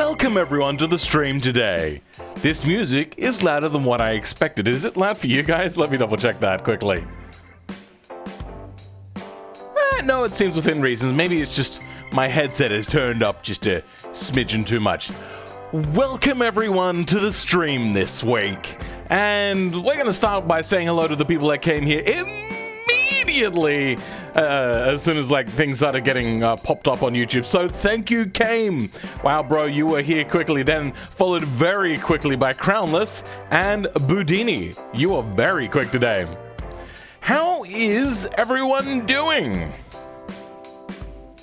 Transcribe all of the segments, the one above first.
Welcome everyone to the stream today. This music is louder than what I expected. Is it loud for you guys? Let me double check that quickly. No, it seems within reason. Maybe it's just my headset is turned up just a smidgen too much. Welcome everyone to the stream this week. And we're going to start by saying hello to the people that came here immediately as soon as things started getting popped up on YouTube. So thank you, Kame. Wow, bro, you were here quickly. Then followed very quickly by Crownless and Budini. You are very quick today. How is everyone doing?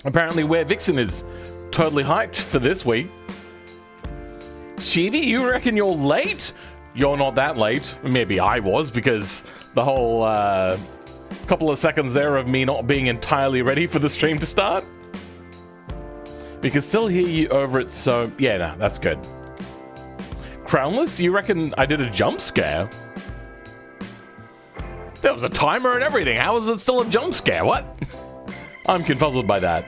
Apparently, Where Vixen is totally hyped for this week. Shivi, you reckon you're late? You're not that late. Maybe I was, because the whole couple of seconds there of me not being entirely ready for the stream to start. We can still hear you over it, so yeah, no, that's good. Crownless, you reckon I did a jump scare? There was a timer and everything. How is it still a jump scare? What? I'm confuzzled by that.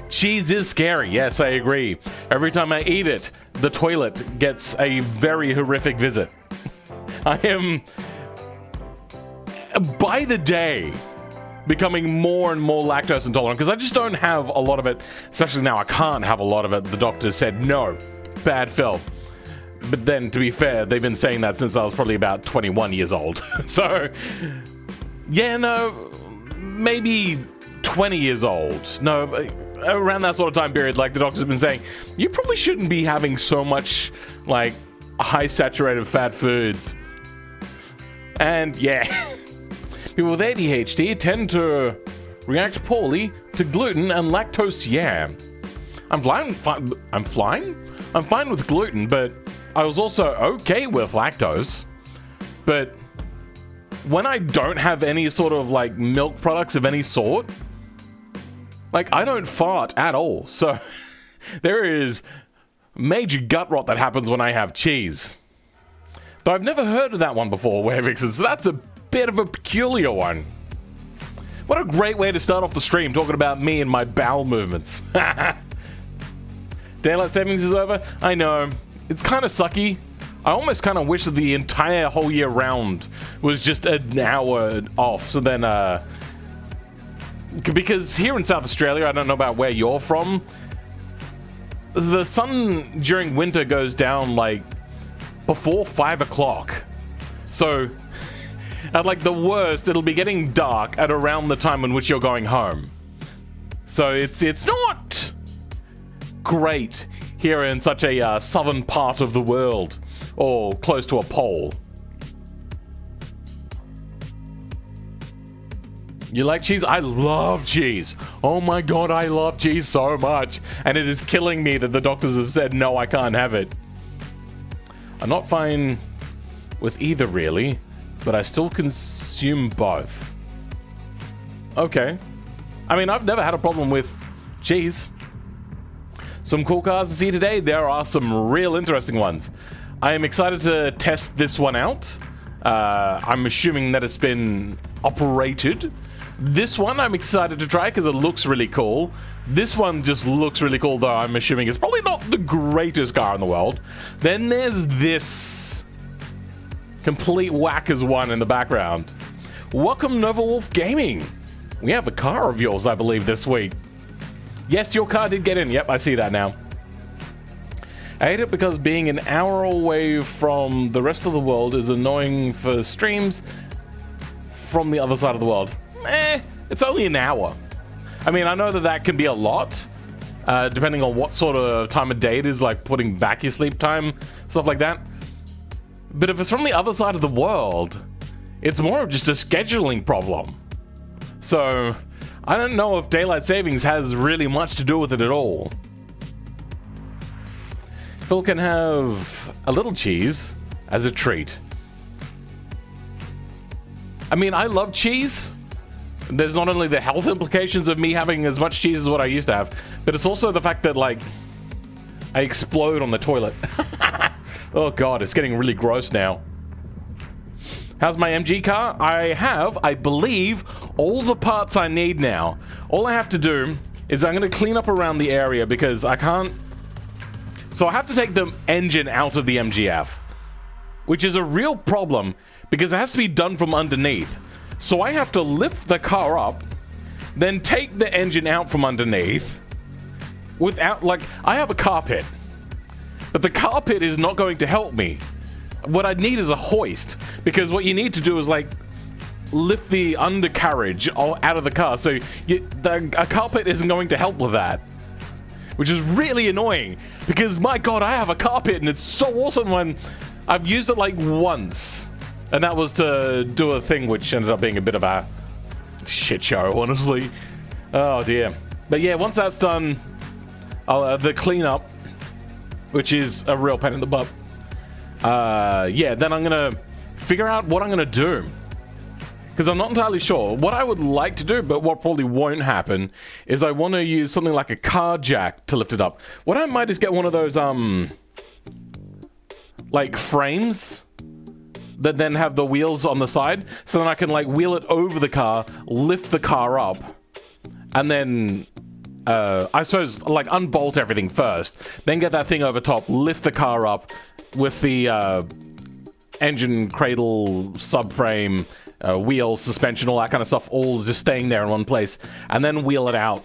Cheese is scary. Yes, I agree. Every time I eat it, the toilet gets a very horrific visit. I am, by the day, becoming more and more lactose intolerant because I just don't have a lot of it. Especially now, I can't have a lot of it. The doctor said no, bad Phil. But then, to be fair, they've been saying that since I was probably about 21 years old. So, yeah, no, maybe 20 years old. No, around that sort of time period, like the doctors have been saying, you probably shouldn't be having so much, high saturated fat foods. And, yeah, people with ADHD tend to react poorly to gluten and lactose, yeah. I'm fine with gluten, but I was also okay with lactose. But when I don't have any sort of milk products of any sort, I don't fart at all. So there is major gut rot that happens when I have cheese. Though I've never heard of that one before, Werevixen, so that's a bit of a peculiar one. What a great way to start off the stream, talking about me and my bowel movements. Daylight savings is over? I know. It's kind of sucky. I almost kind of wish that the entire whole year round was just an hour off. So then, because here in South Australia, I don't know about where you're from, the sun during winter goes down before 5 o'clock. So at the worst, it'll be getting dark at around the time in which you're going home. So it's not great here in such a southern part of the world, or close to a pole. You like cheese? I love cheese. Oh my god, I love cheese so much. And it is killing me that the doctors have said, no, I can't have it. I'm not fine with either, really, but I still consume both. Okay. I mean, I've never had a problem with cheese. Some cool cars to see today. There are some real interesting ones. I am excited to test this one out. I'm assuming that it's been operated. This one I'm excited to try because it looks really cool. This one just looks really cool, though I'm assuming it's probably not the greatest car in the world. Then there's this complete whackers one in the background. Welcome, Nova Wolf Gaming. We have a car of yours, I believe, this week. Yes, your car did get in. Yep, I see that now. I hate it because being an hour away from the rest of the world is annoying for streams from the other side of the world. It's only an hour. I mean, I know that can be a lot, depending on what sort of time of day it is, like putting back your sleep time, stuff like that. But if it's from the other side of the world, it's more of just a scheduling problem. So I don't know if daylight savings has really much to do with it at all. Phil can have a little cheese as a treat. I mean, I love cheese. There's not only the health implications of me having as much cheese as what I used to have, but it's also the fact that, I explode on the toilet. Oh god, it's getting really gross now. How's my MG car? I have, I believe, all the parts I need now. All I have to do is I'm going to clean up around the area because I can't So I have to take the engine out of the MGF, which is a real problem because it has to be done from underneath. So I have to lift the car up, then take the engine out from underneath without, like, I have a carpet, but the carpet is not going to help me. What I need is a hoist, because what you need to do is, like, lift the undercarriage out of the car. So a carpet isn't going to help with that, which is really annoying because, my God, I have a carpet and it's so awesome when I've used it like once. And that was to do a thing which ended up being a bit of a shit show, honestly. Oh, dear. But yeah, once that's done, the cleanup, which is a real pain in the butt. Yeah, then I'm going to figure out what I'm going to do. Because I'm not entirely sure. What I would like to do, but what probably won't happen, is I want to use something like a car jack to lift it up. What I might is get one of those, like, frames that then have the wheels on the side, so then I can, like, wheel it over the car, lift the car up, and then, I suppose, like, unbolt everything first, then get that thing over top, lift the car up with the, engine, cradle, subframe, wheels, suspension, all that kind of stuff, all just staying there in one place, and then wheel it out.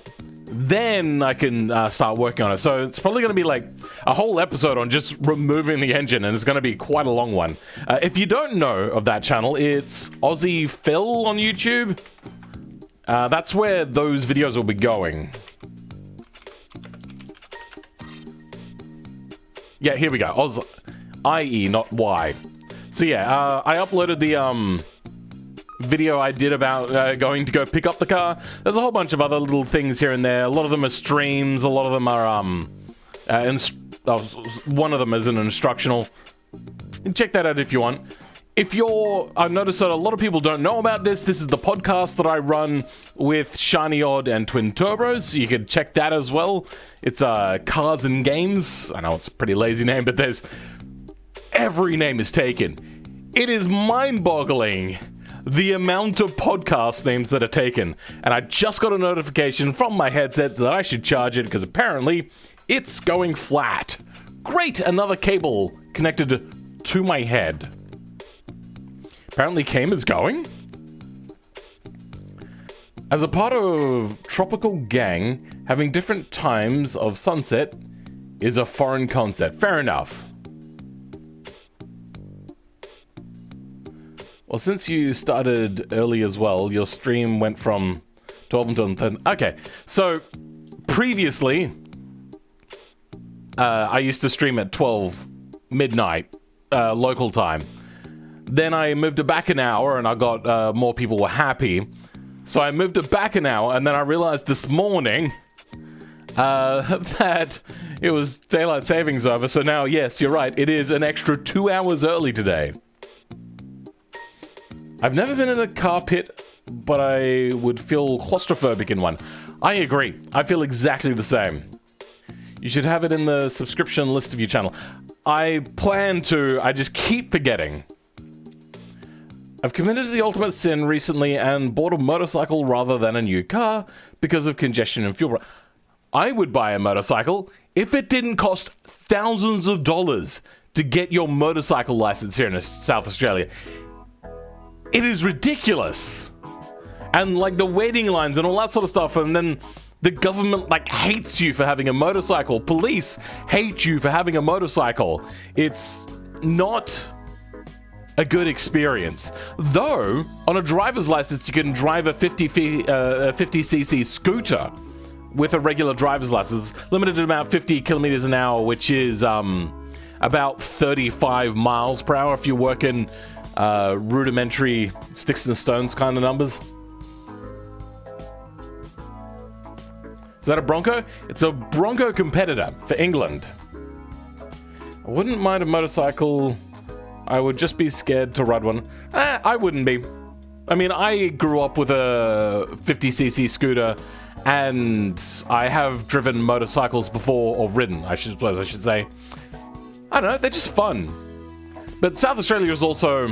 Then I can start working on it. So it's probably going to be like a whole episode on just removing the engine, and it's going to be quite a long one. If you don't know of that channel, it's Aussie Phil on YouTube. That's where those videos will be going. Yeah, here we go. Oz, IE, not Y. So yeah, I uploaded the video I did about going to go pick up the car. There's a whole bunch of other little things here and there. A lot of them are streams. A lot of them are one of them is an instructional. Check that out if you want. If you're, I've noticed that a lot of people don't know about this. This is the podcast that I run with Shiny Odd and Twin Turbos. You can check that as well. It's Cars and Games. I know it's a pretty lazy name, but there's every name is taken. It is mind-boggling the amount of podcast names that are taken. And I just got a notification from my headset that I should charge it because apparently it's going flat. Great, another cable connected to my head. Apparently Came is going. As a part of Tropical Gang, having different times of sunset is a foreign concept. Fair enough. Well, since you started early as well, your stream went from 12 until 10. Okay, so previously, I used to stream at 12 midnight local time. Then I moved it back an hour, and I got more people were happy. So I moved it back an hour, and then I realized this morning that it was daylight savings over. So now, yes, you're right. It is an extra 2 hours early today. I've never been in a car pit, but I would feel claustrophobic in one. I agree. I feel exactly the same. You should have it in the subscription list of your channel. I plan to. I just keep forgetting. I've committed the ultimate sin recently and bought a motorcycle rather than a new car because of congestion and fuel. I would buy a motorcycle if it didn't cost thousands of dollars to get your motorcycle license here in South Australia. It is ridiculous. And like the waiting lines and all that sort of stuff, and then the government like hates you for having a motorcycle. Police hate you for having a motorcycle. It's not a good experience. Though, on a driver's license, you can drive a 50cc scooter with a regular driver's license, limited to about 50 kilometers an hour, which is about 35 miles per hour if you're working rudimentary sticks and stones kind of numbers. Is that a Bronco? It's a Bronco competitor for England. I wouldn't mind a motorcycle. I would just be scared to ride one. I wouldn't be. I mean, I grew up with a 50cc scooter, and I have driven motorcycles before, or ridden, I should say. I don't know, they're just fun. But South Australia is also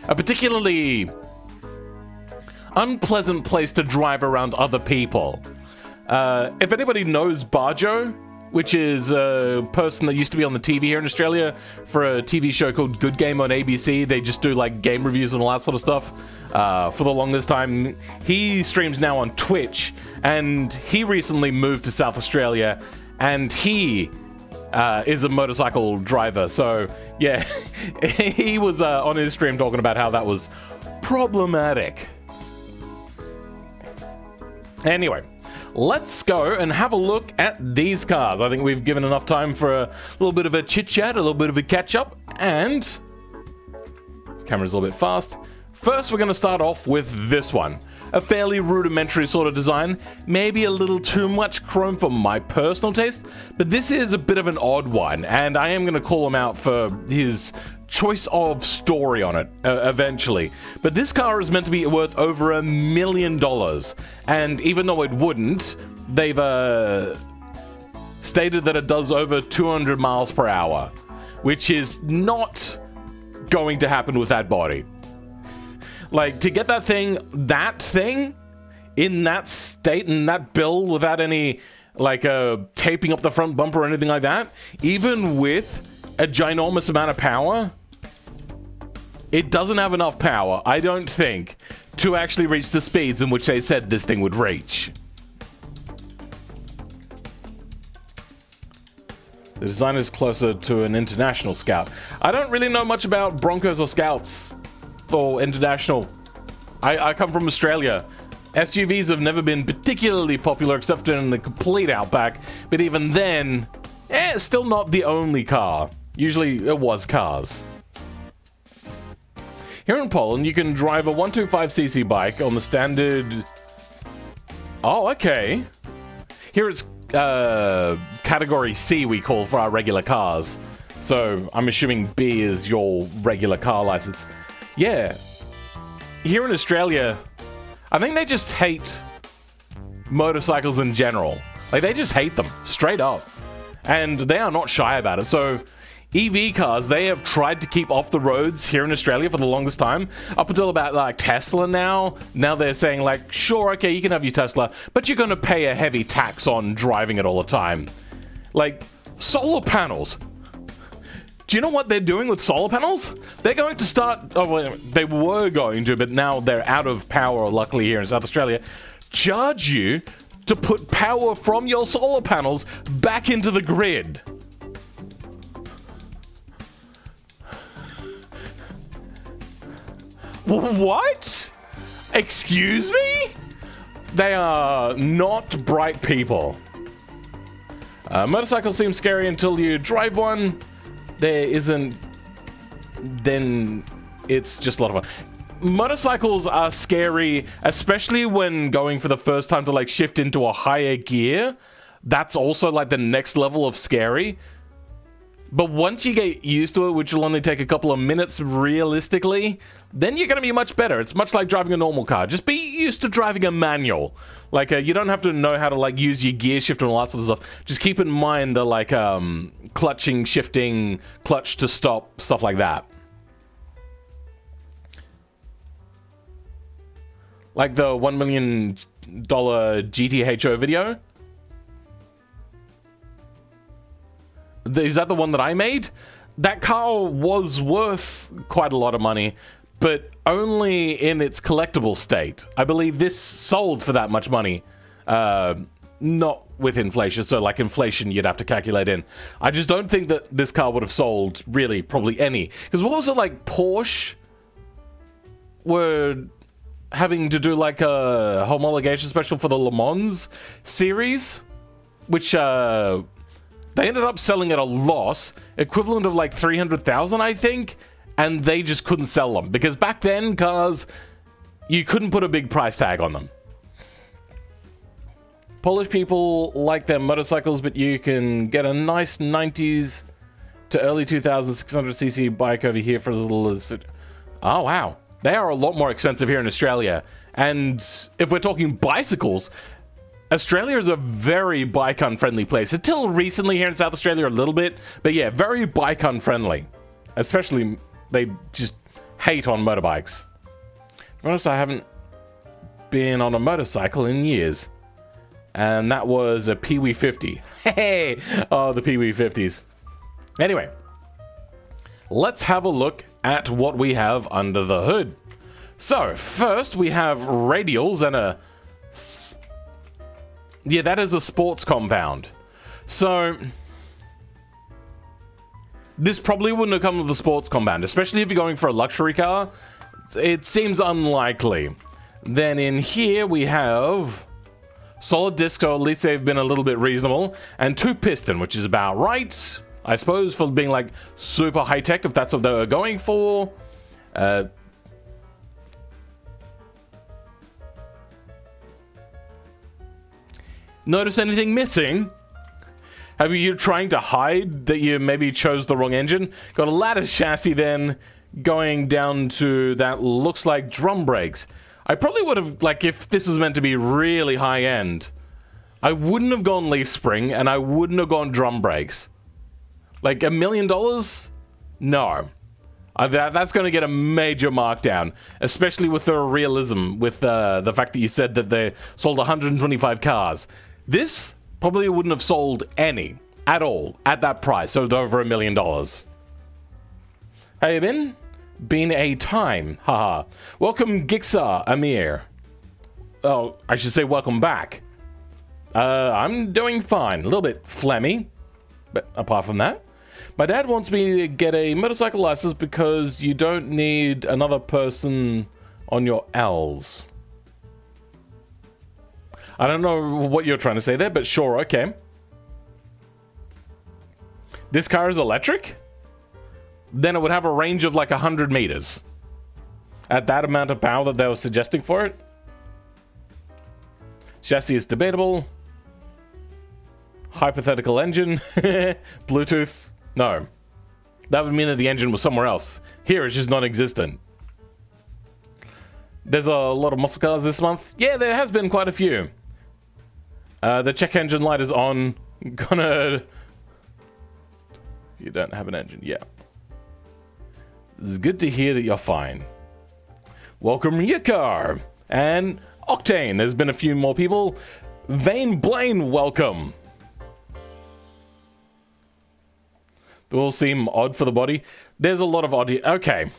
a particularly unpleasant place to drive around other people. If anybody knows Barjo, which is a person that used to be on the TV here in Australia for a TV show called Good Game on ABC. They just do like game reviews and all that sort of stuff. For the longest time, he streams now on Twitch, and he recently moved to South Australia, and he is a motorcycle driver. So yeah, he was on his stream talking about how that was problematic. Anyway, let's go and have a look at these cars. I think we've given enough time for a little bit of a chit-chat, a little bit of a catch-up, and camera's a little bit fast. First, we're going to start off with this one. A fairly rudimentary sort of design, maybe a little too much chrome for my personal taste, but this is a bit of an odd one, and I am going to call him out for his choice of story on it eventually. But this car is meant to be worth over $1 million, and even though it wouldn't, they've stated that it does over 200 miles per hour, which is not going to happen with that body. Like, to get that thing in that state, in that build, without any, like, taping up the front bumper or anything like that, even with a ginormous amount of power, it doesn't have enough power, I don't think, to actually reach the speeds in which they said this thing would reach. The design is closer to an international Scout. I don't really know much about Broncos or Scouts or international. I come from Australia. SUVs have never been particularly popular except in the complete outback, but even then, it's still not the only car. Usually it was cars. Here in Poland, you can drive a 125cc bike on the standard... Oh, okay. Here it's category C, we call for our regular cars. So I'm assuming B is your regular car license. Yeah. Here in Australia, I think they just hate motorcycles in general. Like, they just hate them, straight up. And they are not shy about it. So EV cars, they have tried to keep off the roads here in Australia for the longest time. Up until about, like, Tesla now. Now they're saying, like, sure, okay, you can have your Tesla, but you're going to pay a heavy tax on driving it all the time. Like, solar panels. Do you know what they're doing with solar panels? They're going to start... Oh, well, they were going to, but now they're out of power, luckily, here in South Australia. Charge you to put power from your solar panels back into the grid. What? Excuse me? They are not bright people. Motorcycles seem scary until you drive one. There isn't, then it's just a lot of fun. Motorcycles are scary, especially when going for the first time to like shift into a higher gear. That's also like the next level of scary. But once you get used to it, which will only take a couple of minutes realistically, then you're going to be much better. It's much like driving a normal car. Just be used to driving a manual. Like, you don't have to know how to, like, use your gear shift and all that sort of stuff. Just keep in mind the, like, clutching, shifting, clutch to stop, stuff like that. Like the $1 million GTHO video. Is that the one that I made? That car was worth quite a lot of money, but only in its collectible state. I believe this sold for that much money. Not with inflation, so like inflation you'd have to calculate in. I just don't think that this car would have sold, really, probably any. Because what was it, like Porsche were having to do like a homologation special for the Le Mans series? Which, they ended up selling at a loss, equivalent of like 300,000, I think, and they just couldn't sell them. Because back then, cars, you couldn't put a big price tag on them. Polish people like their motorcycles, but you can get a nice 90s to early 2000s 600cc bike over here for as little as... Oh, wow. They are a lot more expensive here in Australia. And if we're talking bicycles... Australia is a very bike-unfriendly place. Until recently here in South Australia a little bit. But yeah, very bike-unfriendly. Especially, they just hate on motorbikes. To be honest, I haven't been on a motorcycle in years. And that was a Pee-wee 50. Hey! Oh, the Pee-wee 50s. Anyway, let's have a look at what we have under the hood. So, first we have radials and a... Yeah, that is a sports compound. So, this probably wouldn't have come with a sports compound, especially if you're going for a luxury car. It seems unlikely. Then in here we have solid disc, so at least they've been a little bit reasonable, and 2 piston, which is about right, I suppose, for being like super high tech, if that's what they were going for. Notice anything missing? Have you trying to hide that you maybe chose the wrong engine? Got a ladder chassis then going down to that looks like drum brakes. I probably would have, like, if this is meant to be really high end, I wouldn't have gone leaf spring and I wouldn't have gone drum brakes. Like $1 million? No. That's going to get a major markdown, especially with the realism, with the fact that you said that they sold 125 cars. This probably wouldn't have sold any at all at that price, so it's over $1 million. How you been? Been a time, haha. Welcome Gixar Amir. Oh, I should say welcome back. I'm doing fine, a little bit phlegmy, but apart from that. My dad wants me to get a motorcycle license because you don't need another person on your L's. I don't know what you're trying to say there, but sure, okay. This car is electric? Then it would have a range of like 100 meters. At that amount of power that they were suggesting for it. Chassis is debatable. Hypothetical engine. Bluetooth. No. That would mean that the engine was somewhere else. Here it's just non-existent. There's a lot of muscle cars this month. Yeah, there has been quite a few. The check engine light is on. Gonna... You don't have an engine. Yeah. It's good to hear that you're fine. Welcome Yukar and Octane. There's been a few more people. Vane Blaine, welcome. They all seem odd for the body. There's a lot of odd... Okay.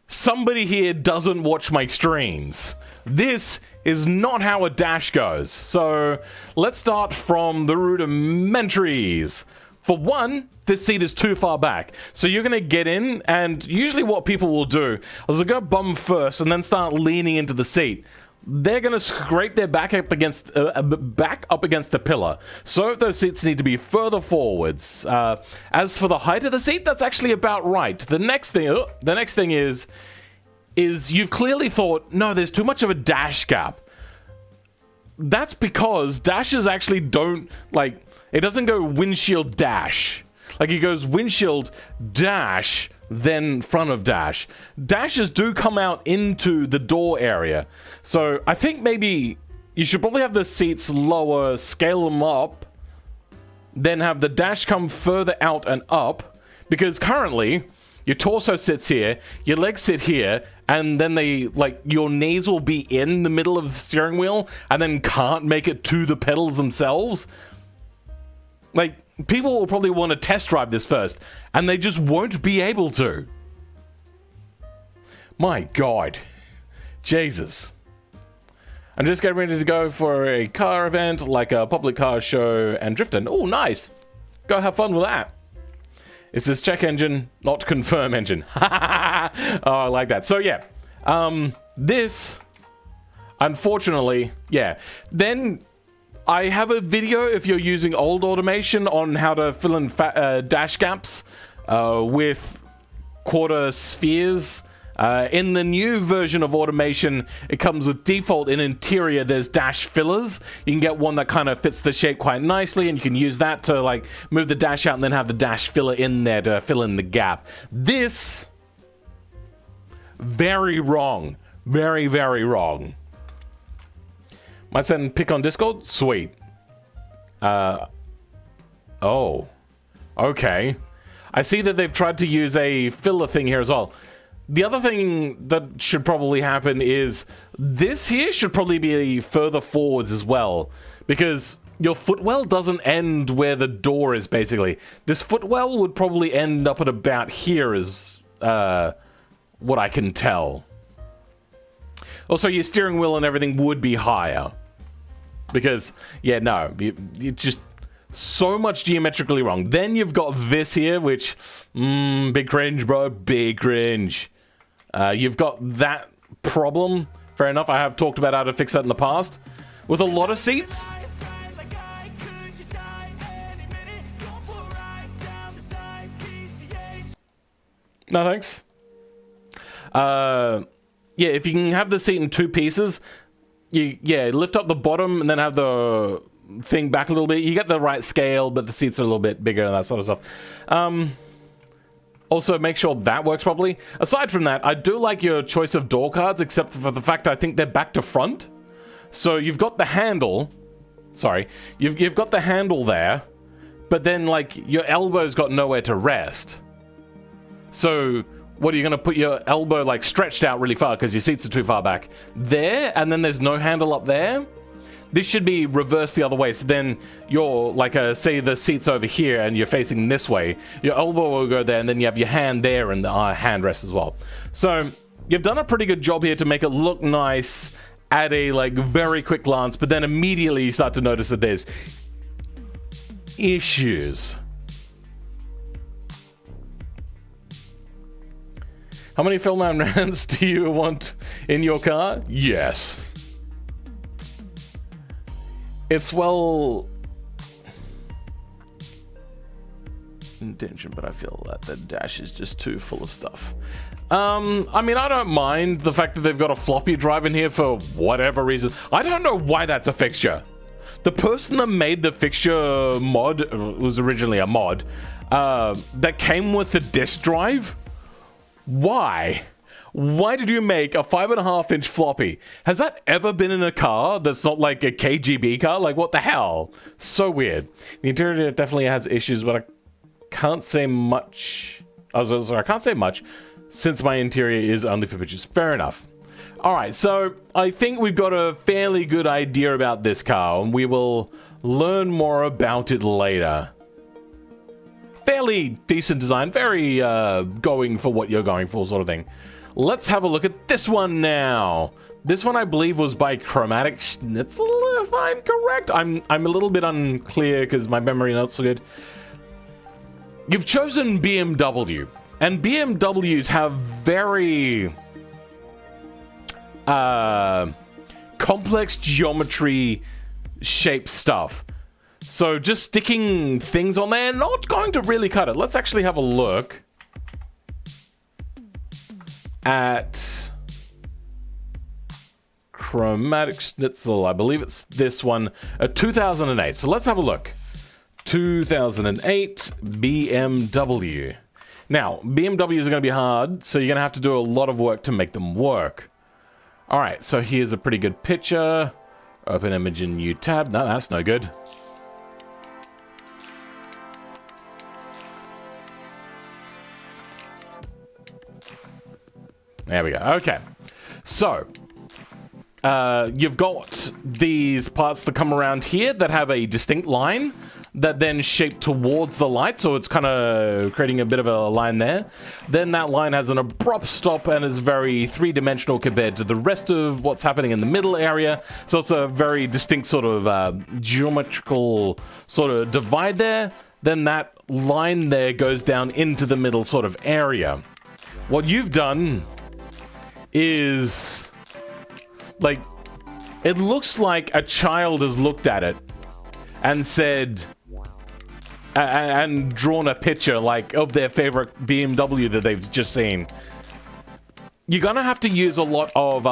Somebody here doesn't watch my streams. This is not how a dash goes. So let's start from the rudimentaries. For one, this seat is too far back. So you're gonna get in, and usually what people will do is they'll go bum first and then start leaning into the seat. They're gonna scrape their back up against the pillar. So those seats need to be further forwards. As for the height of the seat, that's actually about right. The next thing is you've clearly thought, no, there's too much of a dash gap. That's because dashes actually don't, like, it doesn't go windshield dash. Like, it goes windshield dash, then front of dash. Dashes do come out into the door area. So I think maybe you should probably have the seats lower, scale them up, then have the dash come further out and up, because currently your torso sits here, your legs sit here, and then they, like, your knees will be in the middle of the steering wheel and then can't make it to the pedals themselves. Like, people will probably want to test drive this first, and they just won't be able to. My God. Jesus. I'm just getting ready to go for a car event, like a public car show and drifting. Oh, nice. Go have fun with that. It says check engine, not confirm engine. Oh, I like that. So, yeah. This, unfortunately, yeah. Then I have a video, if you're using old automation, on how to fill in dash gaps with quarter spheres. In the new version of automation, it comes with default in interior, there's dash fillers. You can get one that kind of fits the shape quite nicely, and you can use that to, like, move the dash out and then have the dash filler in there to fill in the gap. This, very wrong. Very, very wrong. Might send pick on Discord? Sweet. Oh. Okay. I see that they've tried to use a filler thing here as well. The other thing that should probably happen is this here should probably be further forwards as well, because your footwell doesn't end where the door is, basically. This footwell would probably end up at about here, is what I can tell. Also, your steering wheel and everything would be higher. Because, yeah, no, you just so much geometrically wrong. Then you've got this here, which, big cringe, bro, big cringe. You've got that problem. Fair enough, I have talked about how to fix that in the past. With a lot of seats. No, thanks. Yeah, if you can have the seat in two pieces, you lift up the bottom and then have the thing back a little bit. You get the right scale, but the seats are a little bit bigger and that sort of stuff. Also, make sure that works properly. Aside from that, I do like your choice of door cards, except for the fact I think they're back to front. So you've got the handle. Sorry, you've got the handle there, but then like your elbow's got nowhere to rest. So what are you going to put your elbow like stretched out really far because your seats are too far back there, and then there's no handle up there? This should be reversed the other way. So then you're like, say the seat's over here and you're facing this way. Your elbow will go there, and then you have your hand there and the hand rest as well. So you've done a pretty good job here to make it look nice at a like very quick glance, but then immediately you start to notice that there's issues. How many Philman rounds do you want in your car? Yes. It's well intentioned, but I feel that the dash is just too full of stuff. I mean, I don't mind the fact that they've got a floppy drive in here for whatever reason. I don't know why that's a fixture. The person that made the fixture mod, was originally a mod, that came with the disk drive. Why? Why did you make a 5.5-inch floppy? Has that ever been in a car that's not like a KGB car? Like, what the hell? So weird. The interior definitely has issues, but I can't say much. I can't say much since my interior is only for pictures. Fair enough. Alright, so I think we've got a fairly good idea about this car, and we will learn more about it later. Fairly decent design, very going for what you're going for sort of thing. Let's have a look at this one now. This one I believe was by Chromatic Schnitzel, if I'm correct. I'm a little bit unclear because my memory not so good. You've chosen BMW, and BMWs have very complex geometry shape stuff. So just sticking things on there, not going to really cut it. Let's actually have a look at Chromatic Schnitzel. I believe it's this one, 2008. So let's have a look. 2008 BMW. Now, BMWs are going to be hard, so you're going to have to do a lot of work to make them work. All right, so here's a pretty good picture. Open image in new tab. No, that's no good. There we go. Okay. So, you've got these parts that come around here that have a distinct line that then shape towards the light, so it's kind of creating a bit of a line there. Then that line has an abrupt stop and is very three-dimensional compared to the rest of what's happening in the middle area. So it's a very distinct sort of geometrical sort of divide there. Then that line there goes down into the middle sort of area. What you've done is, like, it looks like a child has looked at it and said, and drawn a picture like of their favorite BMW that they've just seen. You're gonna have to use a lot of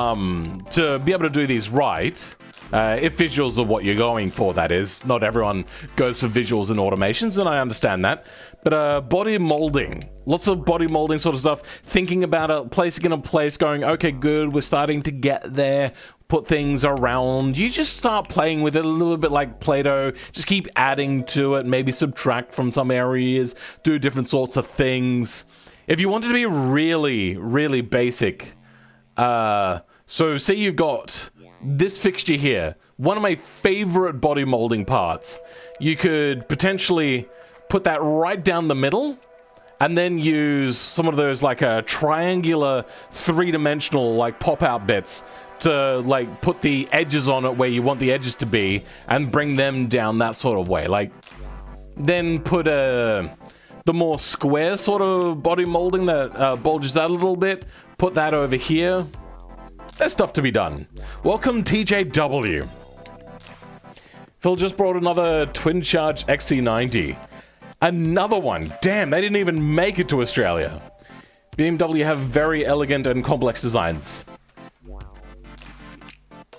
to be able to do these right, if visuals are what you're going for, that is. Not everyone goes for visuals and automations, and I understand that. But body molding, lots of body molding sort of stuff, thinking about it, placing it in a place, going, okay, good, we're starting to get there, put things around. You just start playing with it a little bit like Play-Doh, just keep adding to it, maybe subtract from some areas, do different sorts of things. If you wanted to be really, really basic, so say you've got this fixture here, one of my favorite body molding parts. You could potentially put that right down the middle, and then use some of those like a triangular, three-dimensional like pop-out bits to like put the edges on it where you want the edges to be, and bring them down that sort of way. Like, then put the more square sort of body molding that bulges out a little bit. Put that over here. There's stuff to be done. Welcome, TJW. Phil just brought another twin charge XC90. Another one. Damn, they didn't even make it to Australia. BMW have very elegant and complex designs.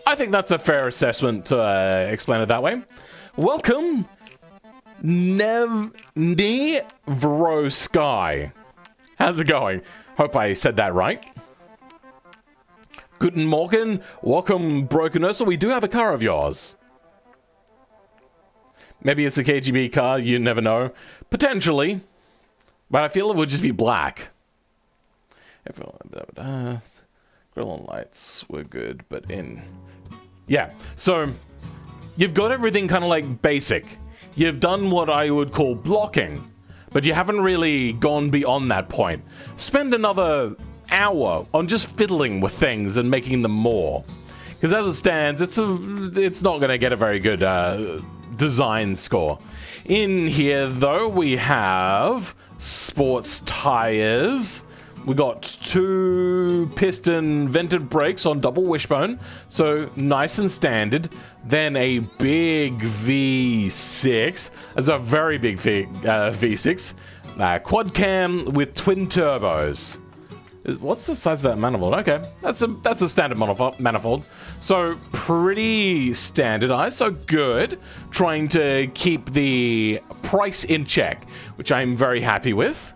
I think that's a fair assessment to explain it that way. Welcome, Nevro Sky. How's it going? Hope I said that right. Guten Morgen. Welcome, Broken Ursula. We do have a car of yours. Maybe it's a KGB car, you never know. Potentially. But I feel it would just be black. Grill and lights were good, but in... Yeah, so you've got everything kind of like basic. You've done what I would call blocking, but you haven't really gone beyond that point. Spend another hour on just fiddling with things and making them more. Because as it stands, it's not going to get a very good design score. In here, though, we have sports tires. We got 2 piston vented brakes on double wishbone, so nice and standard. Then a big V6. That's a very big V6. Quad cam with twin turbos. What's the size of that manifold? Okay, that's a standard manifold. So pretty standardized, so good. Trying to keep the price in check, which I'm very happy with.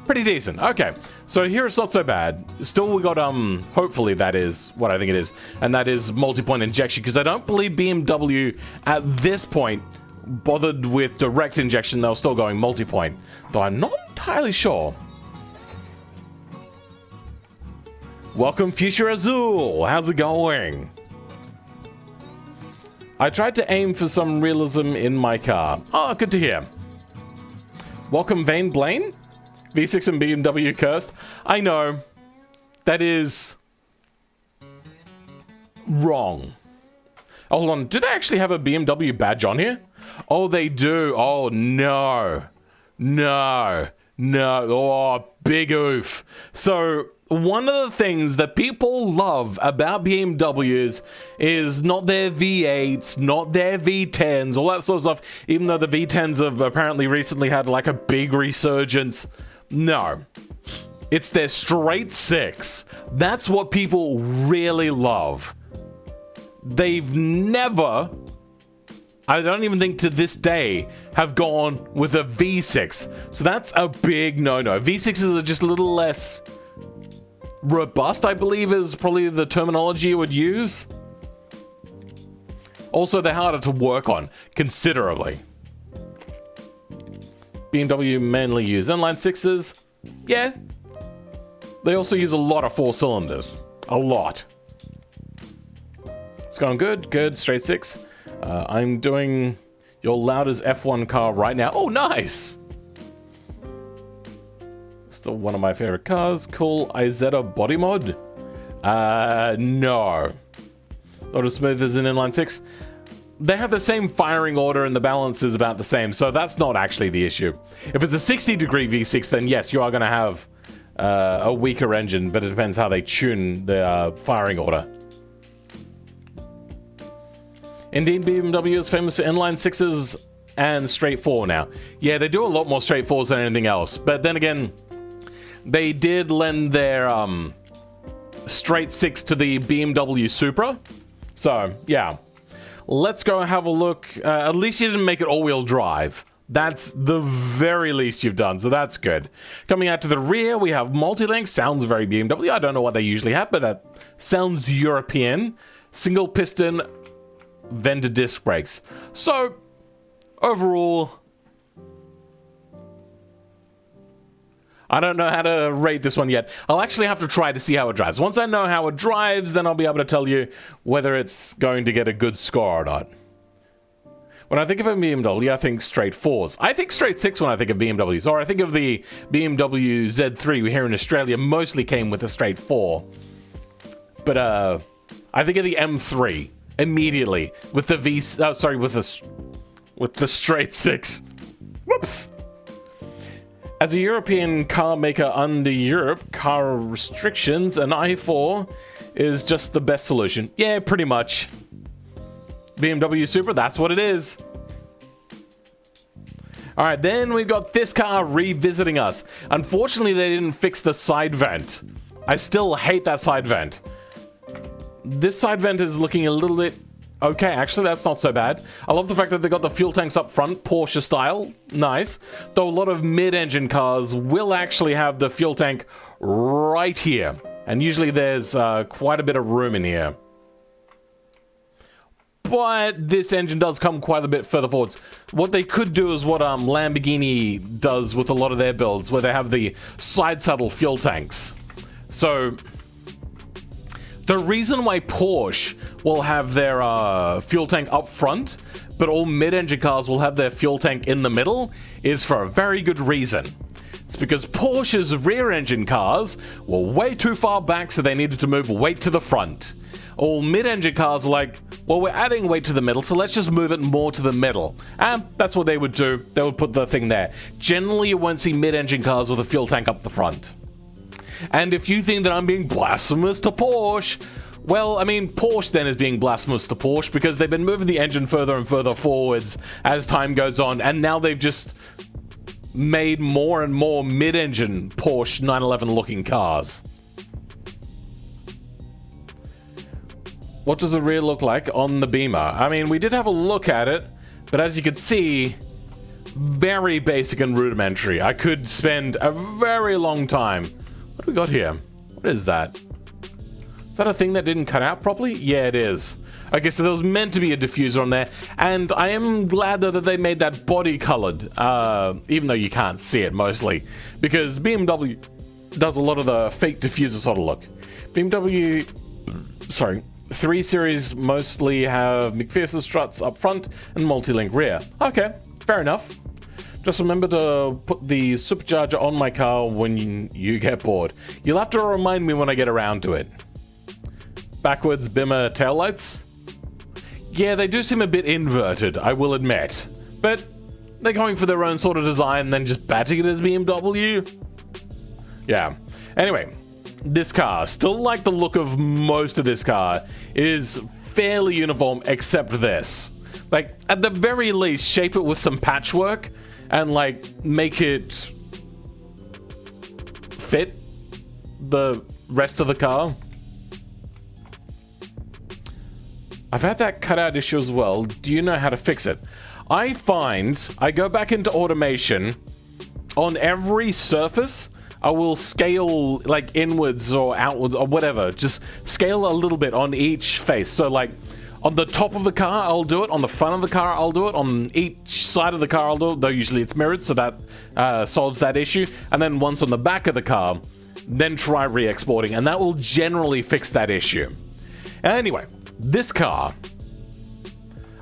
Pretty decent. Okay, so here it's not so bad. Still, we got hopefully that is what I think it is, and that is multi-point injection, because I don't believe BMW at this point bothered with direct injection. They were still going multi-point, though I'm not entirely sure. Welcome, Future Azul. How's it going? I tried to aim for some realism in my car. Oh, good to hear. Welcome, Vane Blaine. V6 and BMW cursed. I know. That is... wrong. Oh, hold on. Do they actually have a BMW badge on here? Oh, they do. Oh, no. No. No. Oh, big oof. So... one of the things that people love about BMWs is not their V8s, not their V10s, all that sort of stuff, even though the V10s have apparently recently had like a big resurgence. No. It's their straight 6. That's what people really love. They've never, I don't even think to this day, have gone with a V6. So that's a big no-no. V6s are just a little less... robust, I believe, is probably the terminology you would use. Also, they're harder to work on, considerably. BMW mainly use inline 6s. Yeah. They also use a lot of 4 cylinders. A lot. It's going good. Good. Straight 6. I'm doing your loudest F1 car right now. Oh, nice! Still one of my favorite cars. Cool. Izetta body mod? No. Not as smooth as an inline 6. They have the same firing order and the balance is about the same, so that's not actually the issue. If it's a 60-degree V6, then yes, you are going to have a weaker engine, but it depends how they tune the firing order. Indeed, BMW is famous for inline 6s and straight 4 now. Yeah, they do a lot more straight 4s than anything else, but then again... they did lend their straight 6 to the BMW Supra. So, yeah. Let's go have a look. At least you didn't make it all-wheel drive. That's the very least you've done, so that's good. Coming out to the rear, we have multi-link. Sounds very BMW. I don't know what they usually have, but that sounds European. Single piston vented disc brakes. So, overall... I don't know how to rate this one yet. I'll actually have to try to see how it drives. Once I know how it drives, then I'll be able to tell you whether it's going to get a good score or not. When I think of a BMW, I think straight 4s. I think straight 6 when I think of BMWs. Or I think of the BMW Z3 here in Australia mostly came with a straight 4. But I think of the M3 immediately with the with the straight 6. Whoops. As a European car maker under Europe car restrictions, an i4 is just the best solution. Yeah, pretty much. BMW Supra, that's what it is. Alright, then we've got this car revisiting us. Unfortunately, they didn't fix the side vent. I still hate that side vent. This side vent is looking a little bit... Okay, actually, that's not so bad. I love the fact that they got the fuel tanks up front, Porsche style. Nice. Though a lot of mid-engine cars will actually have the fuel tank right here. And usually there's quite a bit of room in here. But this engine does come quite a bit further forwards. What they could do is what Lamborghini does with a lot of their builds, where they have the side saddle fuel tanks. So... the reason why Porsche will have their fuel tank up front, but all mid-engine cars will have their fuel tank in the middle, is for a very good reason. It's because Porsche's rear-engine cars were way too far back, so they needed to move weight to the front. All mid-engine cars are like, well, we're adding weight to the middle, so let's just move it more to the middle. And that's what they would do. They would put the thing there. Generally, you won't see mid-engine cars with a fuel tank up the front. And if you think that I'm being blasphemous to Porsche, well, I mean, Porsche then is being blasphemous to Porsche because they've been moving the engine further and further forwards as time goes on, and now they've just made more and more mid-engine Porsche 911 looking cars. What does the rear look like on the Beamer? I mean, we did have a look at it, but as you can see, very basic and rudimentary. I could spend a very long time. What do we got here? What is that? Is that a thing that didn't cut out properly? Yeah, it is. Okay, so there was meant to be a diffuser on there, and I am glad that they made that body colored, even though you can't see it mostly, because BMW does a lot of the fake diffuser sort of look. BMW, sorry, 3 Series mostly have McPherson struts up front and multi-link rear. Okay, fair enough. Just remember to put the supercharger on my car when you get bored. You'll have to remind me when I get around to it. Backwards Bimmer taillights? Yeah, they do seem a bit inverted, I will admit. But they're going for their own sort of design and then just batching it as BMW? Yeah. Anyway, this car, still like the look of most of this car, is fairly uniform except this. Like, at the very least, shape it with some patchwork and, like, make it fit the rest of the car. I've had that cutout issue as well. Do you know how to fix it? I find I go back into automation on every surface. I will scale like inwards or outwards or whatever. Just scale a little bit on each face. So like on the top of the car, I'll do it. On the front of the car, I'll do it. On each side of the car, I'll do it. Though usually it's mirrored, so that solves that issue. And then once on the back of the car, then try re-exporting. And that will generally fix that issue. Anyway, this car,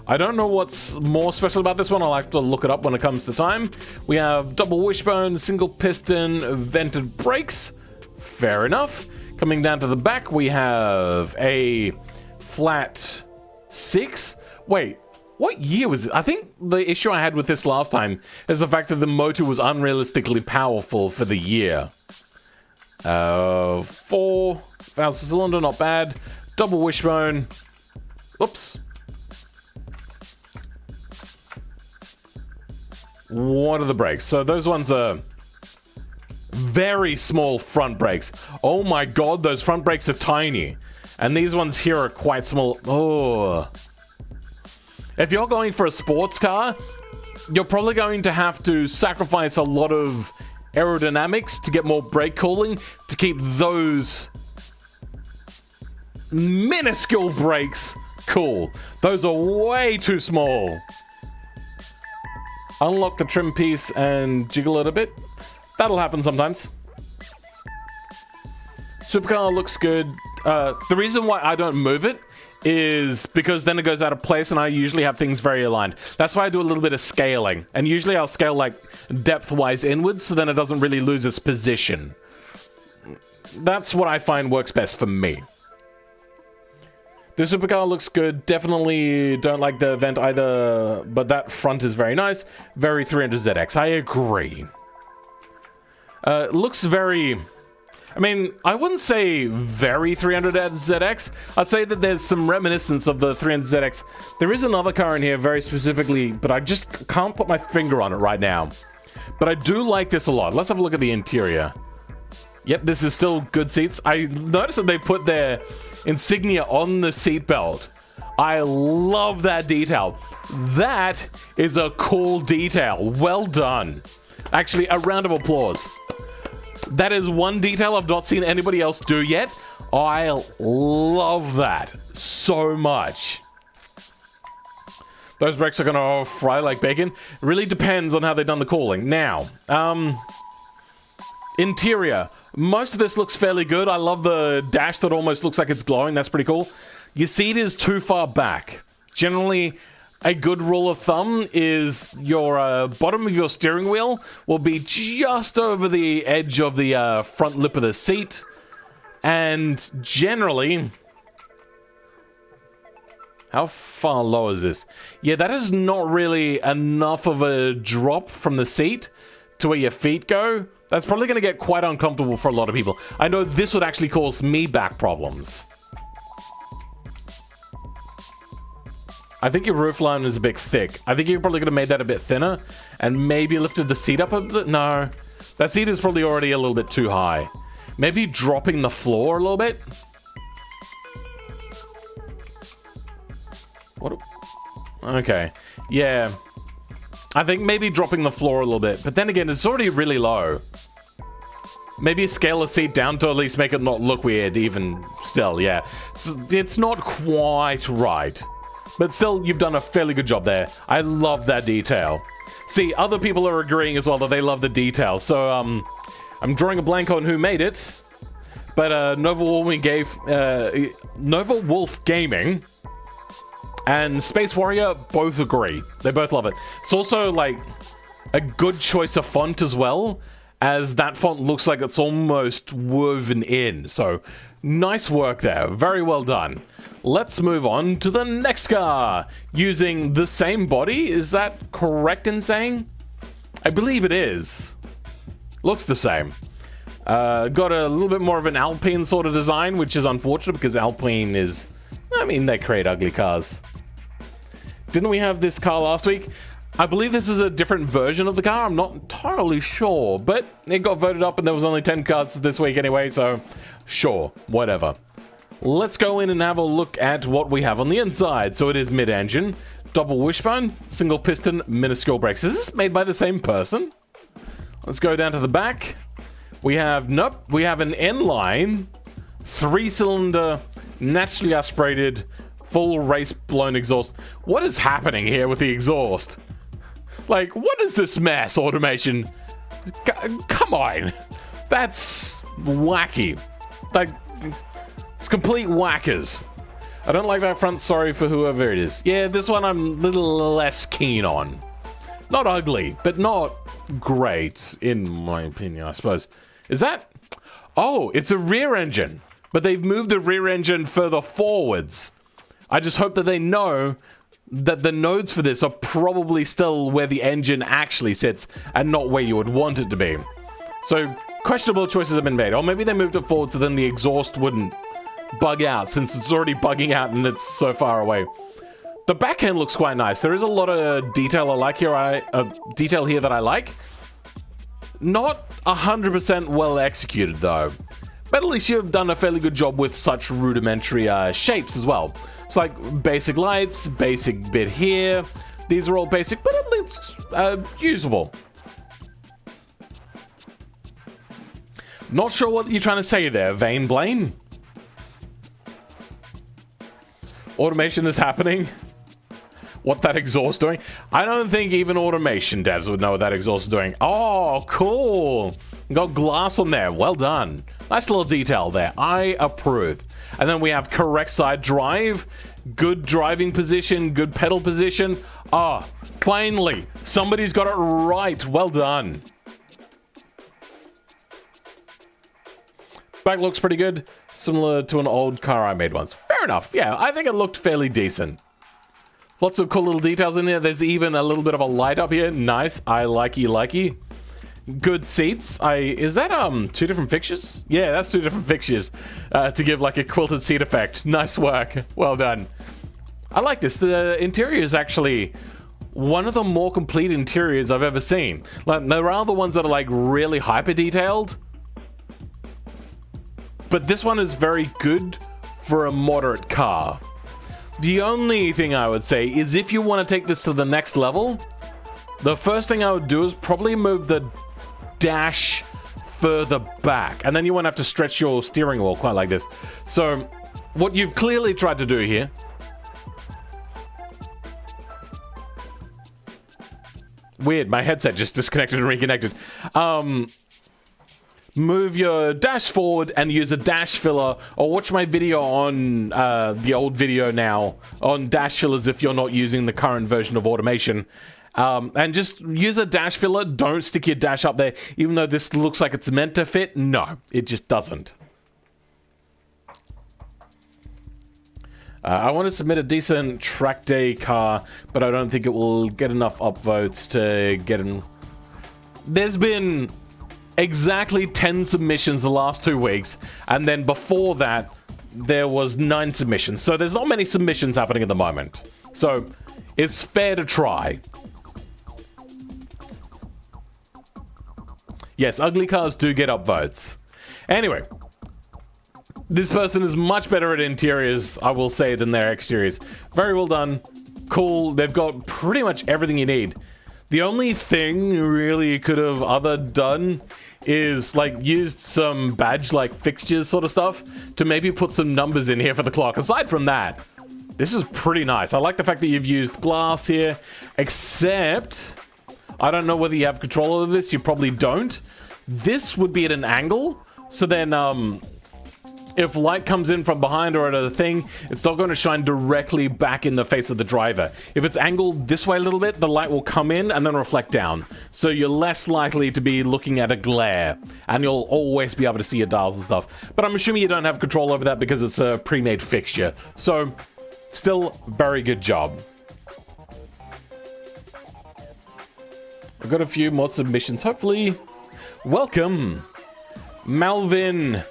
I don't know what's more special about this one. I'll have to look it up when it comes to time. We have double wishbone, single piston, vented brakes. Fair enough. Coming down to the back, we have a flat 6. Wait, what year was it? I think the issue I had with this last time is the fact that the motor was unrealistically powerful for the year. 4,000 cylinder, not bad. Double wishbone. Oops. What are the brakes? So those ones are very small front brakes. Oh my god, those front brakes are tiny. And these ones here are quite small. Oh. If you're going for a sports car, you're probably going to have to sacrifice a lot of aerodynamics to get more brake cooling to keep those minuscule brakes cool. Those are way too small. Unlock the trim piece and jiggle it a bit. That'll happen sometimes. Supercar looks good. The reason why I don't move it is because then it goes out of place, and I usually have things very aligned. That's why I do a little bit of scaling, and usually I'll scale like depth-wise inwards, so then it doesn't really lose its position. That's what I find works best for me. The supercar looks good. Definitely don't like the vent either, but that front is very nice. Very 300ZX. I agree. Looks very... I mean, I wouldn't say very 300ZX. I'd say that there's some reminiscence of the 300ZX. There is another car in here very specifically, but I just can't put my finger on it right now. But I do like this a lot. Let's have a look at the interior. Yep, this is still good seats. I noticed that they put their insignia on the seatbelt. I love that detail. That is a cool detail. Well done. Actually, a round of applause. That is one detail I've not seen anybody else do yet. I love that so much. Those brakes are gonna fry like bacon. It really depends on how they've done the cooling. Now, interior. Most of this looks fairly good. I love the dash that almost looks like it's glowing. That's pretty cool. Your seat is too far back. Generally, a good rule of thumb is your bottom of your steering wheel will be just over the edge of the front lip of the seat. And generally... How far low is this? Yeah, that is not really enough of a drop from the seat to where your feet go. That's probably going to get quite uncomfortable for a lot of people. I know this would actually cause me back problems. I think your roofline is a bit thick. I think you probably could have made that a bit thinner and maybe lifted the seat up a bit. No, that seat is probably already a little bit too high. Maybe dropping the floor a little bit. What? Okay. Yeah. I think maybe dropping the floor a little bit. But then again, it's already really low. Maybe scale the seat down to at least make it not look weird, even still, yeah. It's not quite right. But still, you've done a fairly good job there. I love that detail. See, other people are agreeing as well that they love the detail. So, I'm drawing a blank on who made it. But Nova Wolf Gaming and Space Warrior both agree. They both love it. It's also, like, a good choice of font as well, as that font looks like it's almost woven in. So, nice work there. Very well done. Let's move on to the next car. Using the same body. Is that correct in saying? I believe it is. Looks the same. Got a little bit more of an Alpine sort of design, which is unfortunate because Alpine is... I mean, they create ugly cars. Didn't we have this car last week? I believe this is a different version of the car. I'm not entirely sure, but it got voted up and there was only 10 cars this week anyway, so sure, whatever. Let's go in and have a look at what we have on the inside. So it is mid-engine, double wishbone, single piston, minuscule brakes. Is this made by the same person? Let's go down to the back. We have, nope, we have an N-line, 3-cylinder, naturally aspirated, full race blown exhaust. What is happening here with the exhaust? Like, what is this mess, automation? Come on. That's wacky. Like, it's complete whackers. I don't like that front, sorry for whoever it is. Yeah, this one I'm a little less keen on. Not ugly, but not great, in my opinion, I suppose. Is that... Oh, it's a rear engine. But they've moved the rear engine further forwards. I just hope that they know that the nodes for this are probably still where the engine actually sits and not where you would want it to be. So, questionable choices have been made. Or maybe they moved it forward so then the exhaust wouldn't bug out, since it's already bugging out and it's so far away. The back end looks quite nice. There is a lot of detail I like here. Detail here that I like. Not 100% well executed though. But at least you've done a fairly good job with such rudimentary shapes as well. It's like basic lights, basic bit here. These are all basic, but at least usable. Not sure what you're trying to say there, Vane Blaine. Automation is happening. What that exhaust doing? I don't think even automation devs would know what that exhaust is doing. Oh, cool. Got glass on there. Well done. Nice little detail there. I approve. And then we have correct side drive, good driving position, good pedal position. Ah, finally, somebody's got it right. Well done. Back looks pretty good. Similar to an old car I made once. Fair enough. Yeah, I think it looked fairly decent. Lots of cool little details in there. There's even a little bit of a light up here. Nice. I likey. Good seats. Is that two different fixtures? Yeah, that's two different fixtures to give like a quilted seat effect. Nice work. Well done. I like this. The interior is actually one of the more complete interiors I've ever seen. Like, there are the ones that are like really hyper detailed, but this one is very good for a moderate car. The only thing I would say is if you want to take this to the next level, the first thing I would do is probably move the dash further back, and then you won't have to stretch your steering wheel quite like this. So what you've clearly tried to do here weird, my headset just disconnected and reconnected. Move your dash forward and use a dash filler, or watch my video on the old video now on dash fillers if you're not using the current version of automation. And just use a dash filler. Don't stick your dash up there. Even though this looks like it's meant to fit, no, it just doesn't. I want to submit a decent track day car, but I don't think it will get enough upvotes to get in. There's been exactly 10 submissions the last 2 weeks, and then before that, there was 9 submissions. So there's not many submissions happening at the moment. So it's fair to try. Yes, ugly cars do get upvotes. Anyway, this person is much better at interiors, I will say, than their exteriors. Very well done. Cool. They've got pretty much everything you need. The only thing really you could have done is like used some badge like fixtures sort of stuff to maybe put some numbers in here for the clock. Aside from that, this is pretty nice. I like the fact that you've used glass here, except I don't know whether you have control over this. You probably don't. This would be at an angle, so then if light comes in from behind or at a thing, it's not going to shine directly back in the face of the driver. If it's angled this way a little bit, the light will come in and then reflect down. So you're less likely to be looking at a glare, and you'll always be able to see your dials and stuff. But I'm assuming you don't have control over that because it's a pre-made fixture. So still, very good job. I've got a few more submissions, hopefully. Welcome, Malvin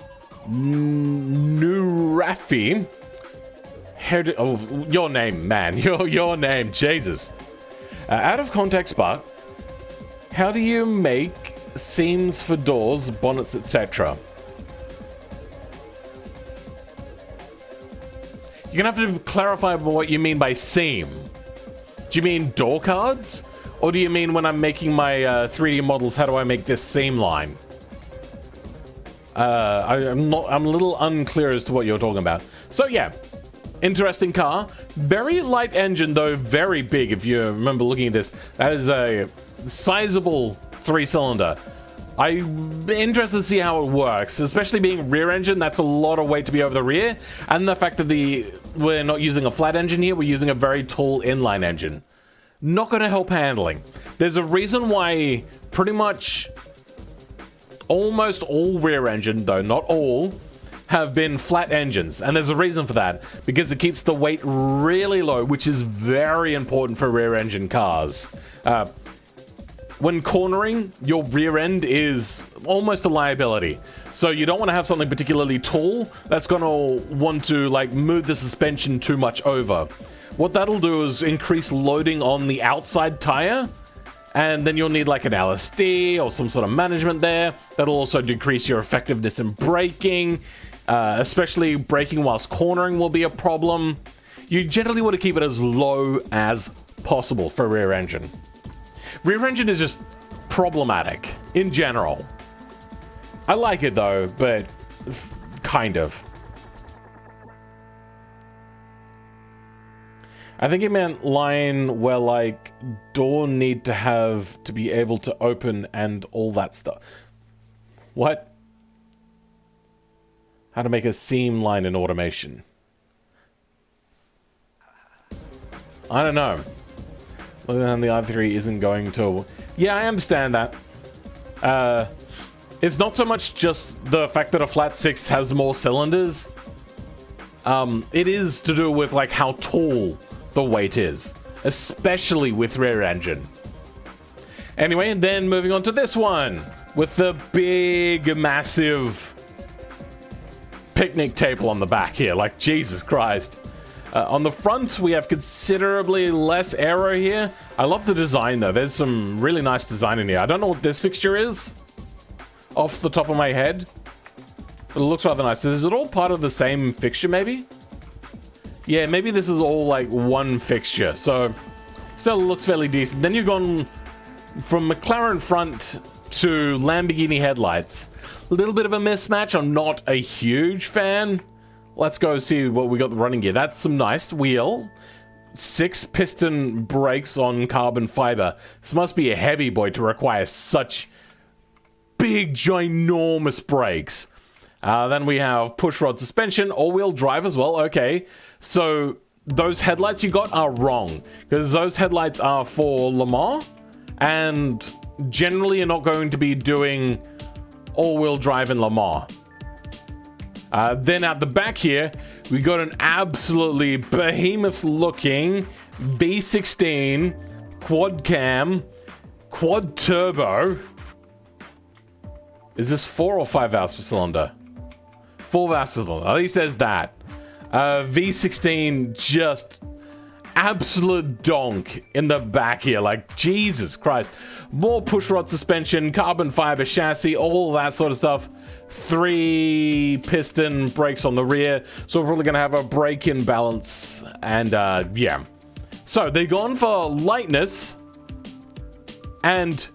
Nurafi. Oh, your name, man. Your name, Jesus. Out of context, but how do you make seams for doors, bonnets, etc.? You're gonna have to clarify what you mean by seam. Do you mean door cards? Or do you mean when I'm making my 3D models, how do I make this seam line? I'm a little unclear as to what you're talking about. So yeah, interesting car. Very light engine though, very big if you remember looking at this. That is a sizable 3-cylinder. I'm interested to see how it works, especially being rear engine. That's a lot of weight to be over the rear. And the fact that we're not using a flat engine here, we're using a very tall inline engine. Not going to help handling. There's a reason why pretty much almost all rear engine, though not all, have been flat engines. And there's a reason for that, because it keeps the weight really low, which is very important for rear engine cars. When cornering, your rear end is almost a liability. So you don't want to have something particularly tall that's going to want to like move the suspension too much over. What that'll do is increase loading on the outside tire, and then you'll need like an LSD or some sort of management there. That'll also decrease your effectiveness in braking, especially braking whilst cornering will be a problem. You generally want to keep it as low as possible for rear engine. Rear engine is just problematic in general. I like it though, but kind of. I think it meant line where like door need to be able to open and all that stuff. What? How to make a seam line in automation. I don't know. And the i3 isn't going to... Yeah, I understand that. It's not so much just the fact that a flat 6 has more cylinders. It is to do with like how tall the weight is, especially with rear engine. Anyway, and then moving on to this one with the big, massive picnic table on the back here. Like, Jesus Christ. On the front, we have considerably less aero here. I love the design, though. There's some really nice design in here. I don't know what this fixture is off the top of my head, but it looks rather nice. Is it all part of the same fixture, maybe? Yeah, maybe this is all like one fixture. So, still looks fairly decent. Then you've gone from McLaren front to Lamborghini headlights. A little bit of a mismatch. I'm not a huge fan. Let's go see what we got running here. That's some nice wheel. 6 piston brakes on carbon fiber. This must be a heavy boy to require such big, ginormous brakes. Then we have pushrod suspension, all-wheel drive as well. Okay, so those headlights you got are wrong, because those headlights are for Le Mans, and generally you're not going to be doing all-wheel drive in Le Mans. Then at the back here, we got an absolutely behemoth-looking V16 quad cam, quad turbo. Is this 4 or 5 valves per cylinder? 4 valves per cylinder. At least says that. V16 just absolute donk in the back here. Like, Jesus Christ. More pushrod suspension, carbon fiber chassis, all that sort of stuff. 3 piston brakes on the rear, so we're probably gonna have a brake imbalance. And yeah, so they've gone for lightness and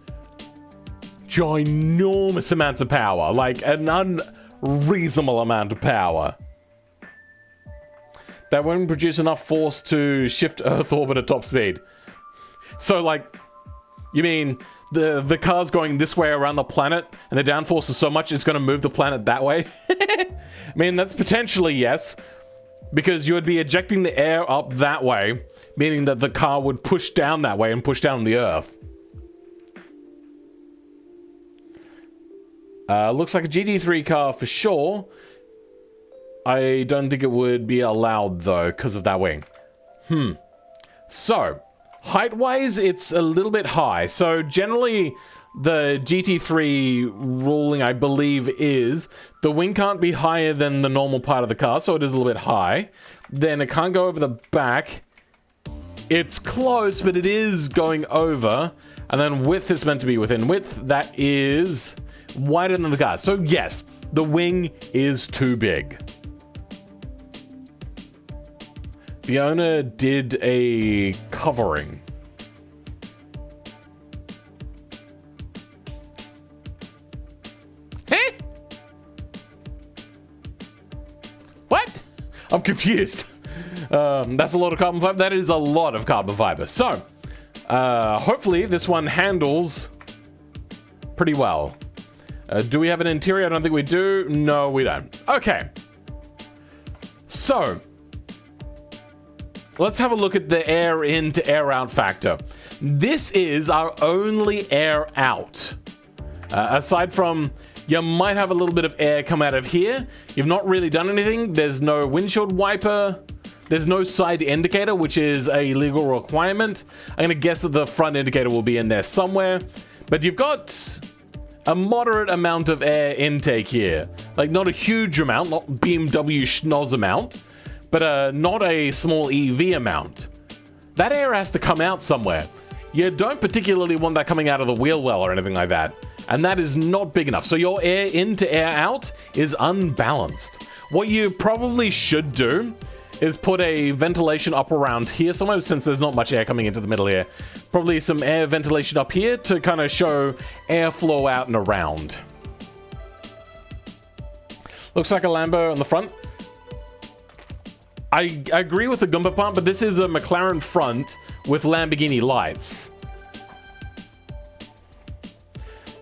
ginormous amounts of power, like an unreasonable amount of power that won't produce enough force to shift Earth orbit at top speed. So, like, you mean the car's going this way around the planet, and the downforce is so much it's going to move the planet that way? I mean, that's potentially yes, because you would be ejecting the air up that way, meaning that the car would push down that way and push down the Earth. Looks like a GT3 car for sure. I don't think it would be allowed, though, because of that wing. So, height-wise, it's a little bit high. So, generally, the GT3 ruling, I believe, is the wing can't be higher than the normal part of the car, so it is a little bit high. Then it can't go over the back. It's close, but it is going over. And then width is meant to be within width. That is wider than the car. So, yes, the wing is too big. The owner did a covering. Hey? What? I'm confused. That's a lot of carbon fiber. That is a lot of carbon fiber. So, hopefully this one handles pretty well. Do we have an interior? I don't think we do. No, we don't. Okay. So, let's have a look at the air in to air out factor. This is our only air out. Aside from, you might have a little bit of air come out of here. You've not really done anything. There's no windshield wiper. There's no side indicator, which is a legal requirement. I'm going to guess that the front indicator will be in there somewhere. But you've got a moderate amount of air intake here. Like, not a huge amount, not BMW schnoz amount, but not a small EV amount. That air has to come out somewhere. You don't particularly want that coming out of the wheel well or anything like that. And that is not big enough. So your air in to air out is unbalanced. What you probably should do is put a ventilation up around here somewhere, since there's not much air coming into the middle here. Probably some air ventilation up here to kind of show airflow out and around. Looks like a Lambo on the front. I agree with the Goomba pump, but this is a McLaren front with Lamborghini lights.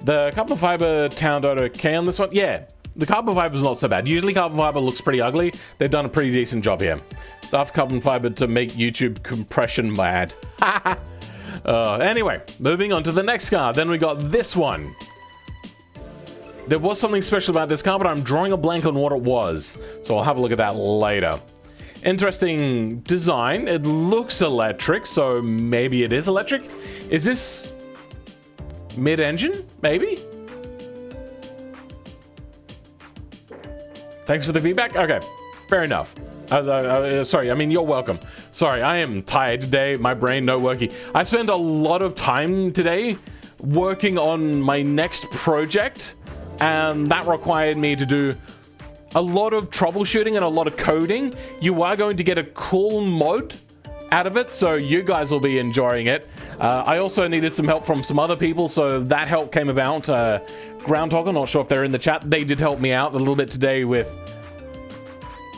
The carbon fiber turned out okay on this one. Yeah, the carbon fiber is not so bad. Usually carbon fiber looks pretty ugly. They've done a pretty decent job here. Enough carbon fiber to make YouTube compression mad. Anyway, moving on to the next car. Then we got this one. There was something special about this car, but I'm drawing a blank on what it was. So I'll have a look at that later. Interesting design. It looks electric, so maybe it is electric. Is this mid-engine? Maybe? Thanks for the feedback. Okay, fair enough. Sorry, I mean, you're welcome. Sorry, I am tired today. My brain no working. I spent a lot of time today working on my next project, and that required me to do a lot of troubleshooting and a lot of coding. You are going to get a cool mod out of it, so you guys will be enjoying it. I also needed some help from some other people, so that help came about. Groundhog, I'm not sure if they're in the chat. They did help me out a little bit today with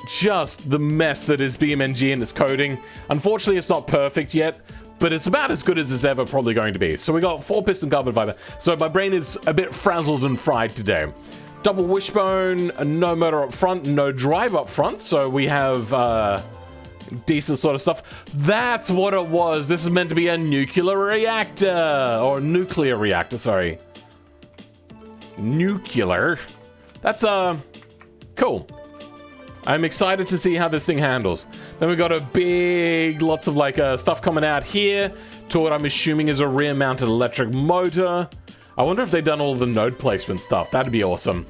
just the mess that is BeamNG and its coding. Unfortunately, it's not perfect yet, but it's about as good as it's ever probably going to be. So we got 4-piston carbon fiber. So my brain is a bit frazzled and fried today. Double wishbone, no motor up front, no drive up front. So we have decent sort of stuff. That's what it was. This is meant to be a nuclear reactor, or nuclear reactor, sorry. Nuclear. That's cool. I'm excited to see how this thing handles. Then we got a big, lots of like stuff coming out here to what I'm assuming is a rear mounted electric motor. I wonder if they've done all the node placement stuff. That'd be awesome.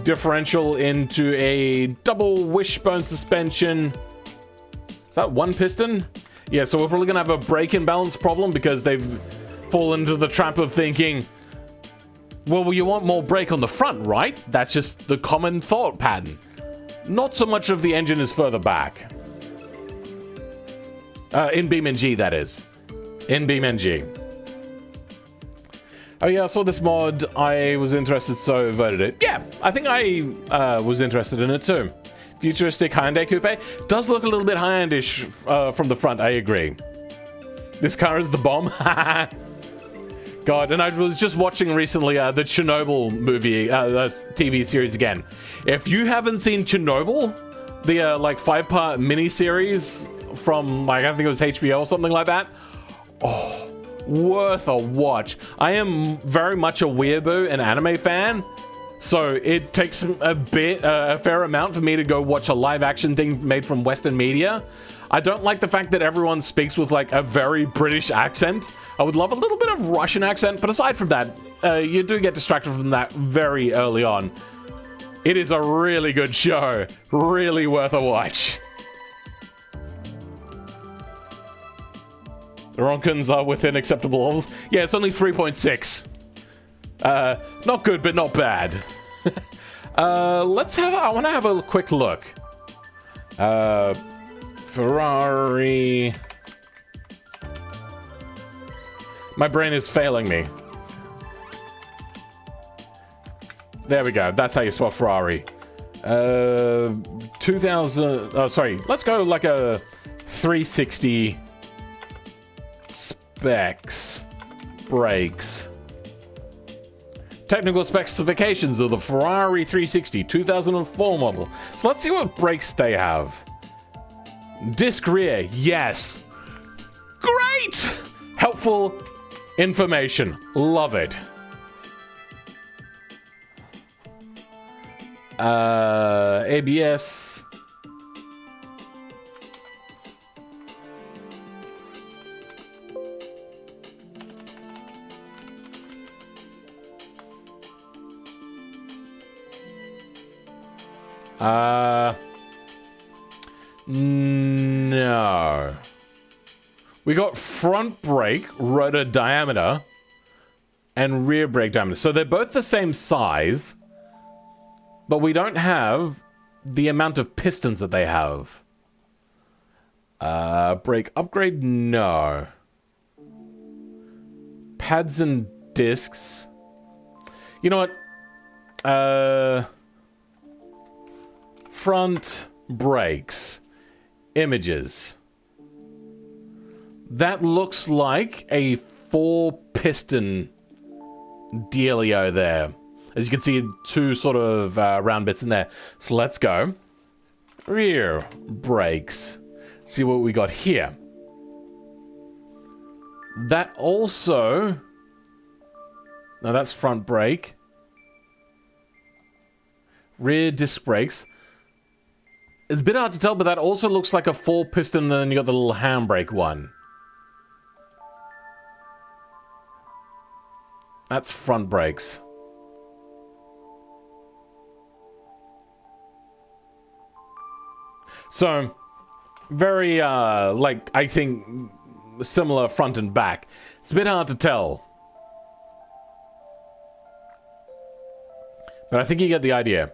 Differential into a double wishbone suspension. Is that one piston? Yeah, so we're probably gonna have a brake imbalance problem because they've fallen into the trap of thinking, well, you want more brake on the front, right? That's just the common thought pattern. Not so much of the engine is further back. In BeamNG, that is. In BeamNG. Oh yeah, I saw this mod. I was interested, so voted it. Yeah, I think I was interested in it too. Futuristic Hyundai Coupe. Does look a little bit high-endish from the front, I agree. This car is the bomb. God, and I was just watching recently the Chernobyl movie, TV series again. If you haven't seen Chernobyl, the like 5-part miniseries from like, I think it was HBO or something like that. Oh, worth a watch. I am very much a weeaboo and anime fan, so it takes a fair amount for me to go watch a live action thing made from Western media. I don't like the fact that everyone speaks with like a very British accent. I would love a little bit of Russian accent, but aside from that, you do get distracted from that very early on. It is a really good show. Really worth a watch. The Ronkins are within acceptable levels. Yeah, it's only 3.6. Not good, but not bad. I want to have a quick look. Ferrari. My brain is failing me. There we go. That's how you spell Ferrari. 2000. Oh, sorry. Let's go like a 360 specs. Brakes. Technical specifications of the Ferrari 360 2004 model. So let's see what brakes they have. Disc rear. Yes. Great! Helpful information. Love it. ABS. No. We got front brake rotor diameter and rear brake diameter. So they're both the same size, but we don't have the amount of pistons that they have. Brake upgrade? No. Pads and discs. You know what? Front brakes. Images. That looks like a 4-piston dealio there. As you can see, two sort of round bits in there. So let's go. Rear brakes. See what we got here. That also... No, that's front brake. Rear disc brakes. It's a bit hard to tell, but that also looks like a 4-piston, and then you got the little handbrake one. That's front brakes. So, very, like, I think, similar front and back. It's a bit hard to tell. But I think you get the idea.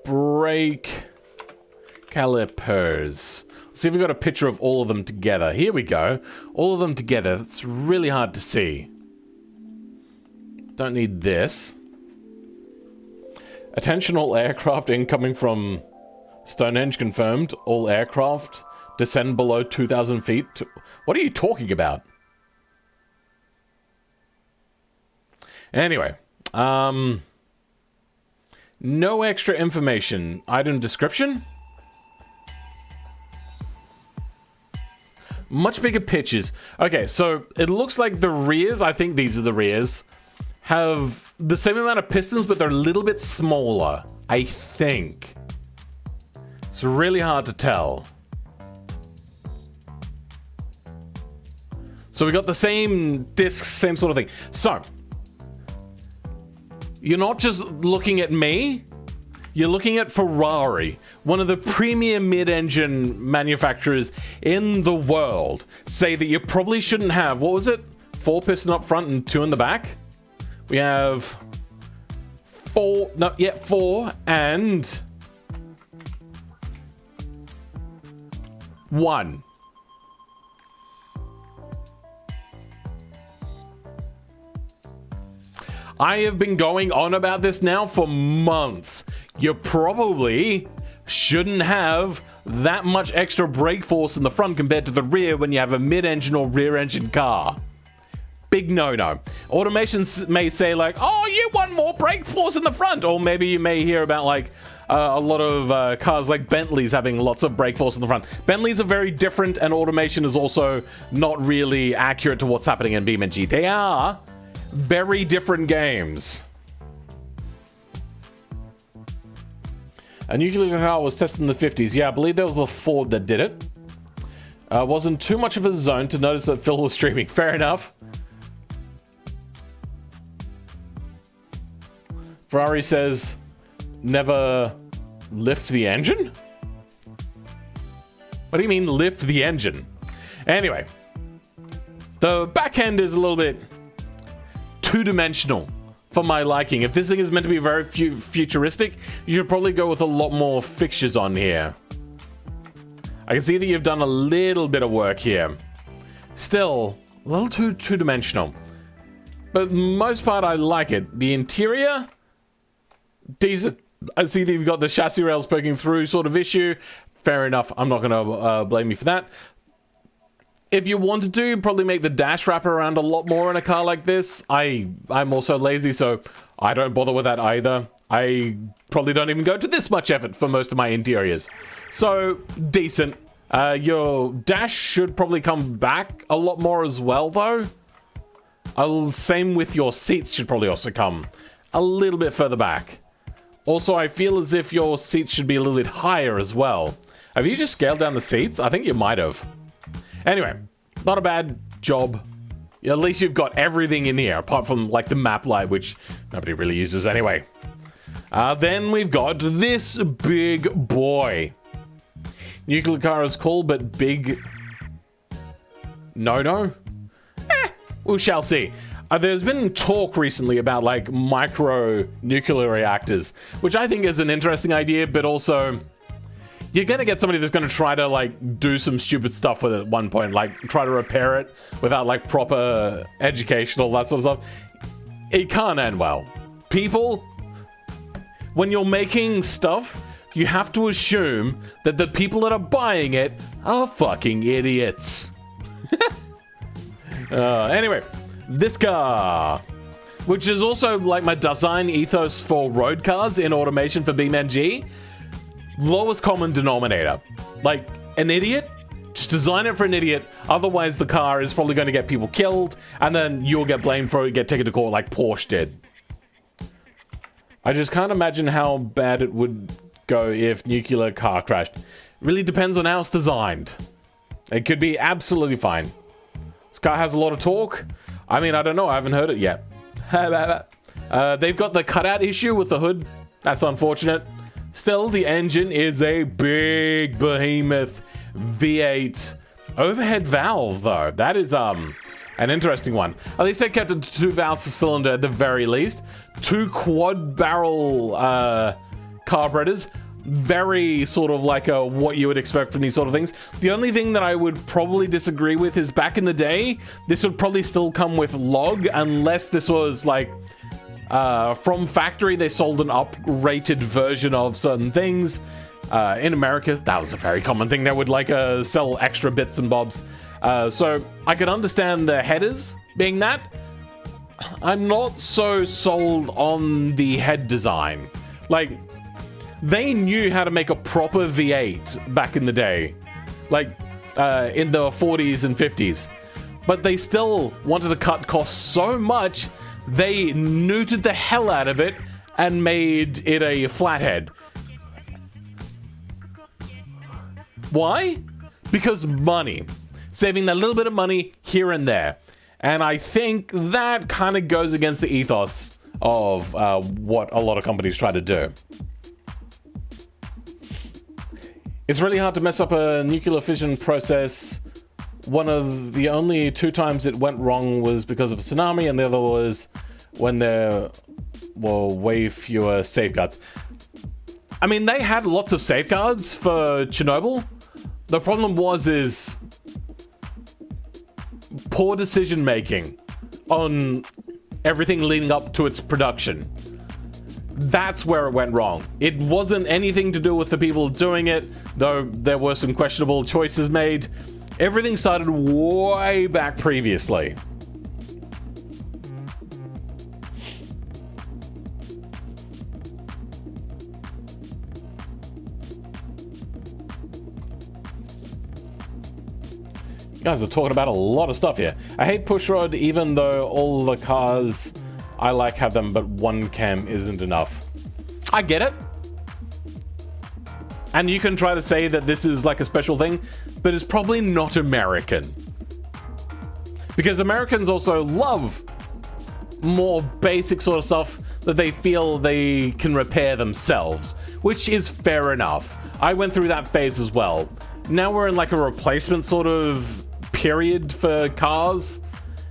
Brake calipers. Let's see if we got a picture of all of them together. Here we go. All of them together. It's really hard to see. Don't need this. Attention all aircraft incoming from Stonehenge confirmed. All aircraft descend below 2,000 feet. What are you talking about? Anyway. No extra information. Item description. Much bigger pitches. Okay, so it looks like the rears, I think these are the rears, have the same amount of pistons, but they're a little bit smaller, I think. It's really hard to tell. So we got the same discs, same sort of thing. So, you're not just looking at me, you're looking at Ferrari, one of the premier mid-engine manufacturers in the world, say that you probably shouldn't have, what was it? 4 piston up front and 2 in the back? We have 4 and 1. I have been going on about this now for months. You probably shouldn't have that much extra brake force in the front compared to the rear when you have a mid-engine or rear-engine car. Big no-no. Automation may say like, oh, you want more brake force in the front. Or maybe you may hear about like a lot of cars like Bentleys having lots of brake force in the front. Bentleys are very different, and automation is also not really accurate to what's happening in BeamNG. They are very different games. A nuclear car was tested in the 50s. Yeah, I believe there was a Ford that did it. Wasn't too much of a zone to notice that Phil was streaming. Fair enough. Ferrari says, never lift the engine? What do you mean lift the engine? Anyway, the back end is a little bit two-dimensional for my liking. If this thing is meant to be very futuristic, you should probably go with a lot more fixtures on here. I can see that you've done a little bit of work here. Still, a little too two-dimensional. But most part, I like it. The interior, decent. I see that you've got the chassis rails poking through sort of issue. Fair enough. I'm not going to blame you for that. If you wanted to, probably make the dash wrap around a lot more in a car like this. I'm also lazy, so I don't bother with that either. I probably don't even go to this much effort for most of my interiors. So, decent. Your dash should probably come back a lot more as well, though. Same with your seats should probably also come a little bit further back. Also, I feel as if your seats should be a little bit higher as well. Have you just scaled down the seats? I think you might have. Anyway, not a bad job. At least you've got everything in here, apart from like the map light, which nobody really uses anyway. Then we've got this big boy. Nuclear car is cool, but big... No? We shall see. There's been talk recently about like micro nuclear reactors, which I think is an interesting idea, but also... You're gonna get somebody that's gonna try to like do some stupid stuff with it at one point, like try to repair it without like proper education, all that sort of stuff. It can't end well. People, when you're making stuff, you have to assume that the people that are buying it are fucking idiots. Anyway, this car, which is also like my design ethos for road cars in automation for BeamNG. Lowest common denominator. Like, an idiot? Just design it for an idiot. Otherwise, the car is probably going to get people killed, and then you'll get blamed for it, get taken to court like Porsche did. I just can't imagine how bad it would go if nuclear car crashed. Really depends on how it's designed. It could be absolutely fine. This car has a lot of torque. I mean, I don't know. I haven't heard it yet. They've got the cutout issue with the hood. That's unfortunate. Still, the engine is a big behemoth V8 overhead valve, though. That is an interesting one. At least they kept it 2 valves per cylinder at the very least. 2 quad barrel carburetors. Very sort of like what you would expect from these sort of things. The only thing that I would probably disagree with is back in the day, this would probably still come with log unless this was like from factory. They sold an uprated version of certain things. In America, that was a very common thing. They would like sell extra bits and bobs. So I could understand the headers being that. I'm not so sold on the head design. Like, they knew how to make a proper V8 back in the day, like in the 40s and 50s, but they still wanted to cut costs so much they neutered the hell out of it and made it a flathead. Why? Because money. Saving that little bit of money here and there. And I think that kind of goes against the ethos of what a lot of companies try to do. It's really hard to mess up a nuclear fission process. One of the only 2 times it went wrong was because of a tsunami, and the other was when there were way fewer safeguards. I mean, they had lots of safeguards for Chernobyl. The problem is poor decision making on everything leading up to its production. That's where it went wrong. It wasn't anything to do with the people doing it, though there were some questionable choices made. Everything started way back previously. You guys are talking about a lot of stuff here. I hate pushrod, even though all the cars I like have them, but 1 cam isn't enough. I get it. And you can try to say that this is like a special thing, but it's probably not American. Because Americans also love more basic sort of stuff that they feel they can repair themselves, which is fair enough. I went through that phase as well. Now we're in like a replacement sort of period for cars,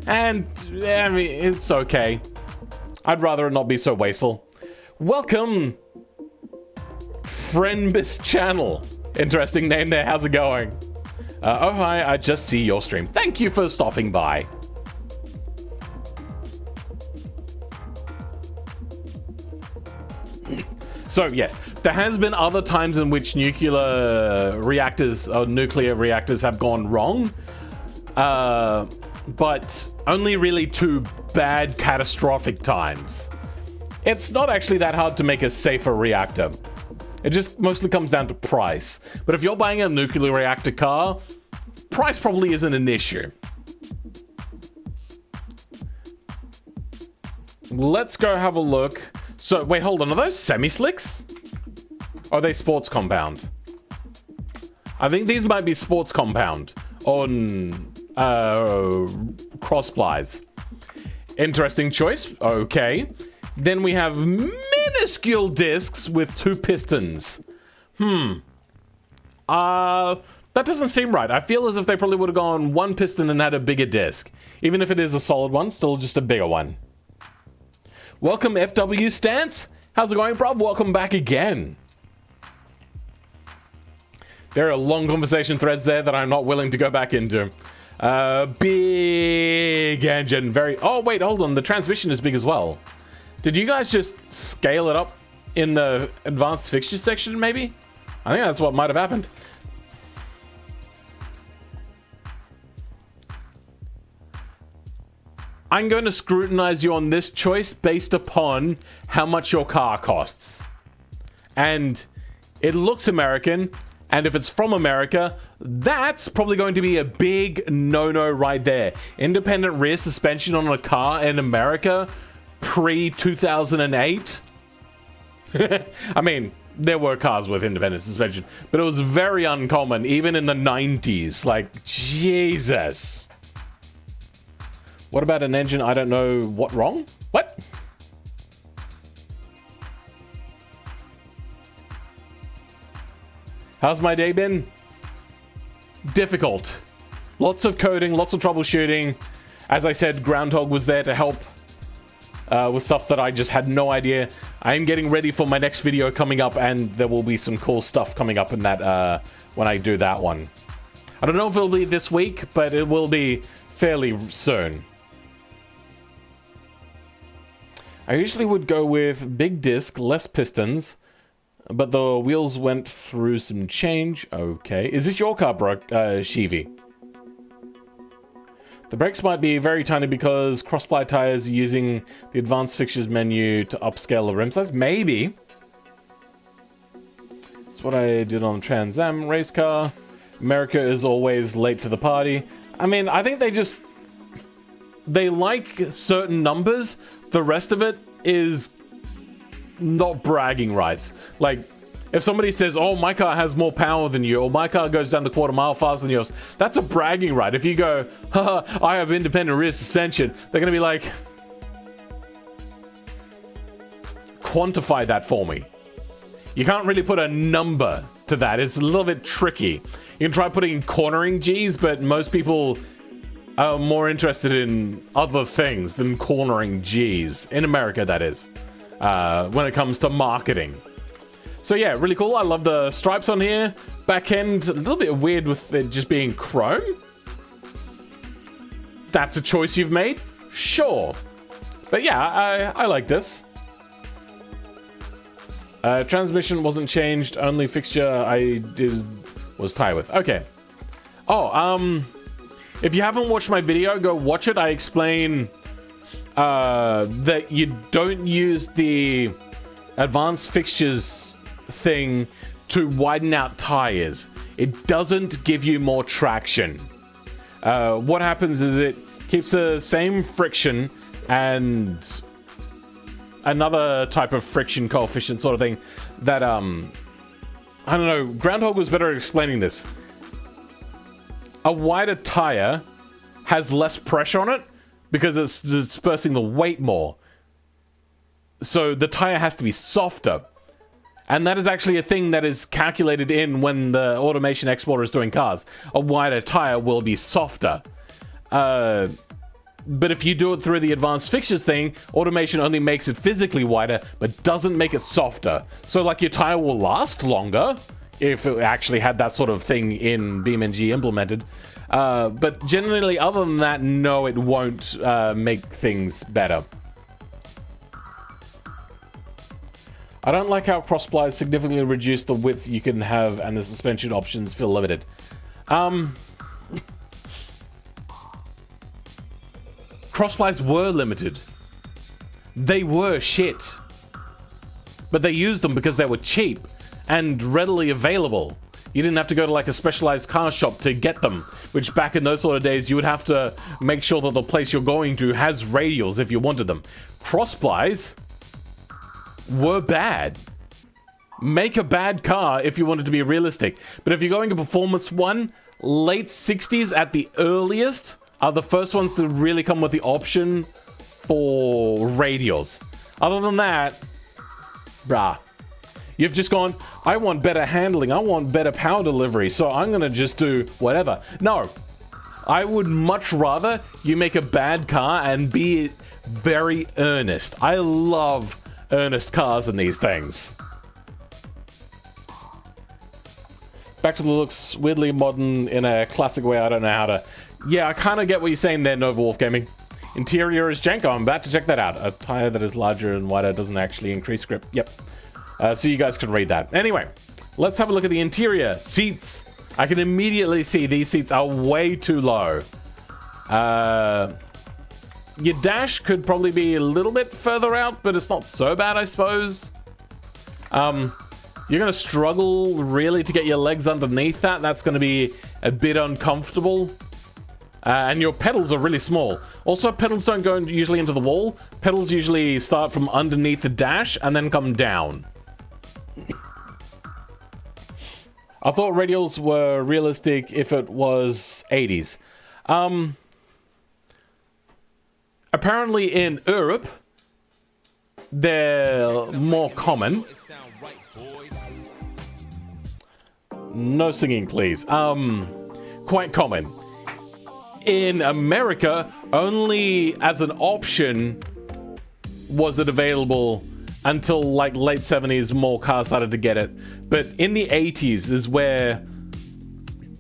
and I mean, it's okay. I'd rather it not be so wasteful. Welcome, Friendbus Channel. Interesting name there. How's it going? Oh, hi. I just see your stream. Thank you for stopping by. So, yes, there has been other times in which nuclear reactors have gone wrong. But only really 2 bad catastrophic times. It's not actually that hard to make a safer reactor. It just mostly comes down to price. But if you're buying a nuclear reactor car, price probably isn't an issue. Let's go have a look. So, wait, hold on. Are those semi-slicks? Or are they sports compound? I think these might be sports compound on cross plies. Interesting choice. Okay. Then we have minuscule discs with 2 pistons. That doesn't seem right. I feel as if they probably would have gone 1 piston and had a bigger disc. Even if it is a solid one, still just a bigger one. Welcome, FW Stance. How's it going, bruv? Welcome back again. There are long conversation threads there that I'm not willing to go back into. Big engine, very... Oh, wait, hold on. The transmission is big as well. Did you guys just scale it up in the advanced fixtures section, maybe? I think that's what might have happened. I'm going to scrutinize you on this choice based upon how much your car costs. And it looks American, and if it's from America, that's probably going to be a big no-no right there. Independent rear suspension on a car in America pre-2008? I mean, there were cars with independent suspension, but it was very uncommon, even in the 90s. Like, Jesus. What about an engine? I don't know what wrong? What? How's my day been? Difficult. Lots of coding, lots of troubleshooting. As I said, Groundhog was there to help with stuff that I just had no idea. I am getting ready for my next video coming up, and there will be some cool stuff coming up in that when I do that one. I don't know if it'll be this week, but it will be fairly soon. I usually would go with big disc, less pistons, but the wheels went through some change. Okay. Is this your car, Shivi? The brakes might be very tiny because cross-ply tires are using the advanced fixtures menu to upscale the rim size. Maybe. That's what I did on the Trans Am race car. America is always late to the party. I mean, I think they like certain numbers. The rest of it is not bragging rights. Like, if somebody says, oh, my car has more power than you, or my car goes down the quarter mile faster than yours, that's a bragging right. If you go, haha, I have independent rear suspension, they're going to be like, quantify that for me. You can't really put a number to that. It's a little bit tricky. You can try putting cornering G's, but most people are more interested in other things than cornering G's. In America, that is. When it comes to marketing. So yeah, really cool. I love the stripes on here. Back end, a little bit weird with it just being chrome. That's a choice you've made? Sure. But yeah, I like this. Transmission wasn't changed. Only fixture I did was tie with. Okay. Oh, if you haven't watched my video, go watch it. I explain that you don't use the advanced fixtures thing to widen out tires. It doesn't give you more traction. What happens is it keeps the same friction and another type of friction coefficient sort of thing that, I don't know, Groundhog was better at explaining this. A wider tire has less pressure on it because it's dispersing the weight more. So the tire has to be softer. And that is actually a thing that is calculated in when the automation exporter is doing cars. A wider tire will be softer. But if you do it through the advanced fixtures thing, automation only makes it physically wider, but doesn't make it softer. So like your tire will last longer if it actually had that sort of thing in BeamNG implemented. But generally, other than that, no, it won't make things better. I don't like how cross-plies significantly reduce the width you can have and the suspension options feel limited. Cross-plies were limited. They were shit. But they used them because they were cheap and readily available. You didn't have to go to like a specialized car shop to get them, which back in those sort of days, you would have to make sure that the place you're going to has radials if you wanted them. Cross-plies were bad. Make a bad car if you wanted to be realistic. But if you're going a performance one, late 60s at the earliest are the first ones to really come with the option for radials. Other than that, brah. You've just gone, I want better handling, I want better power delivery, so I'm gonna just do whatever. No. I would much rather you make a bad car and be very earnest. I love earnest cars in these things. Back to the looks, weirdly modern in a classic way. I don't know how to... Yeah, I kind of get what you're saying there, Nova Wolf Gaming. Interior is jank. I'm about to check that out. A tire that is larger and wider doesn't actually increase grip. Yep. So you guys can read that. Anyway, let's have a look at the interior. Seats. I can immediately see these seats are way too low. Your dash could probably be a little bit further out, but it's not so bad, I suppose. You're going to struggle really to get your legs underneath that. That's going to be a bit uncomfortable. And your pedals are really small. Also, pedals don't go usually into the wall. Pedals usually start from underneath the dash and then come down. I thought radials were realistic if it was 80s. Apparently in Europe, they're more common. No singing, please. Quite common. In America, only as an option was it available until like late 70s, more cars started to get it. But in the 80s is where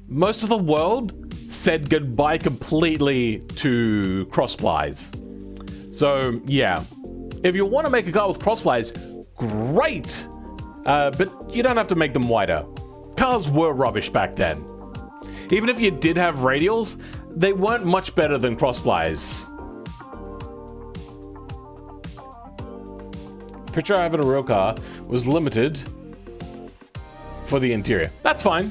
most of the world said goodbye completely to cross-plies. So yeah, if you want to make a car with cross-plies, great, but you don't have to make them wider. Cars were rubbish back then. Even if you did have radials, they weren't much better than cross-plies. Picture I have in a real car was limited for the interior. That's fine.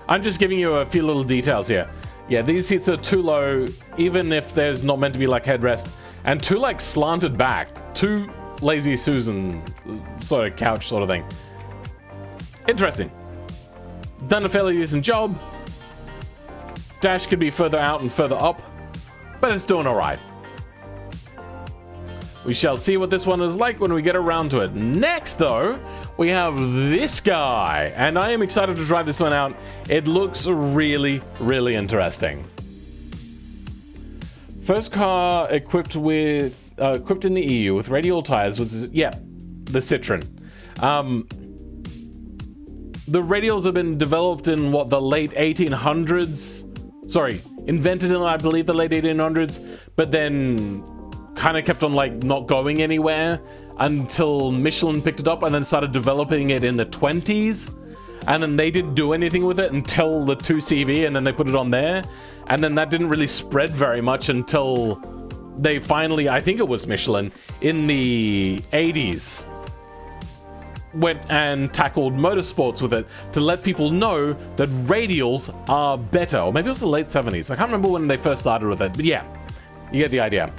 I'm just giving you a few little details here. Yeah, these seats are too low, even if there's not meant to be like headrest, and too like slanted back. Too lazy Susan sort of couch sort of thing. Interesting. Done a fairly decent job. Dash could be further out and further up, but it's doing alright. We shall see what this one is like when we get around to it. Next, though, we have this guy, and I am excited to try this one out. It looks really, really interesting. First car equipped with equipped in the EU with radial tires was, yeah, the Citroen. The radials have been developed in what, the late 1800s? Sorry, invented in, I believe, the late 1800s, but then kind of kept on like not going anywhere until Michelin picked it up and then started developing it in the 20s. And then they didn't do anything with it until the 2CV, and then they put it on there. And then that didn't really spread very much until they finally, I think it was Michelin, in the 80s, went and tackled motorsports with it to let people know that radials are better. Or maybe it was the late 70s. I can't remember when they first started with it, but yeah, you get the idea.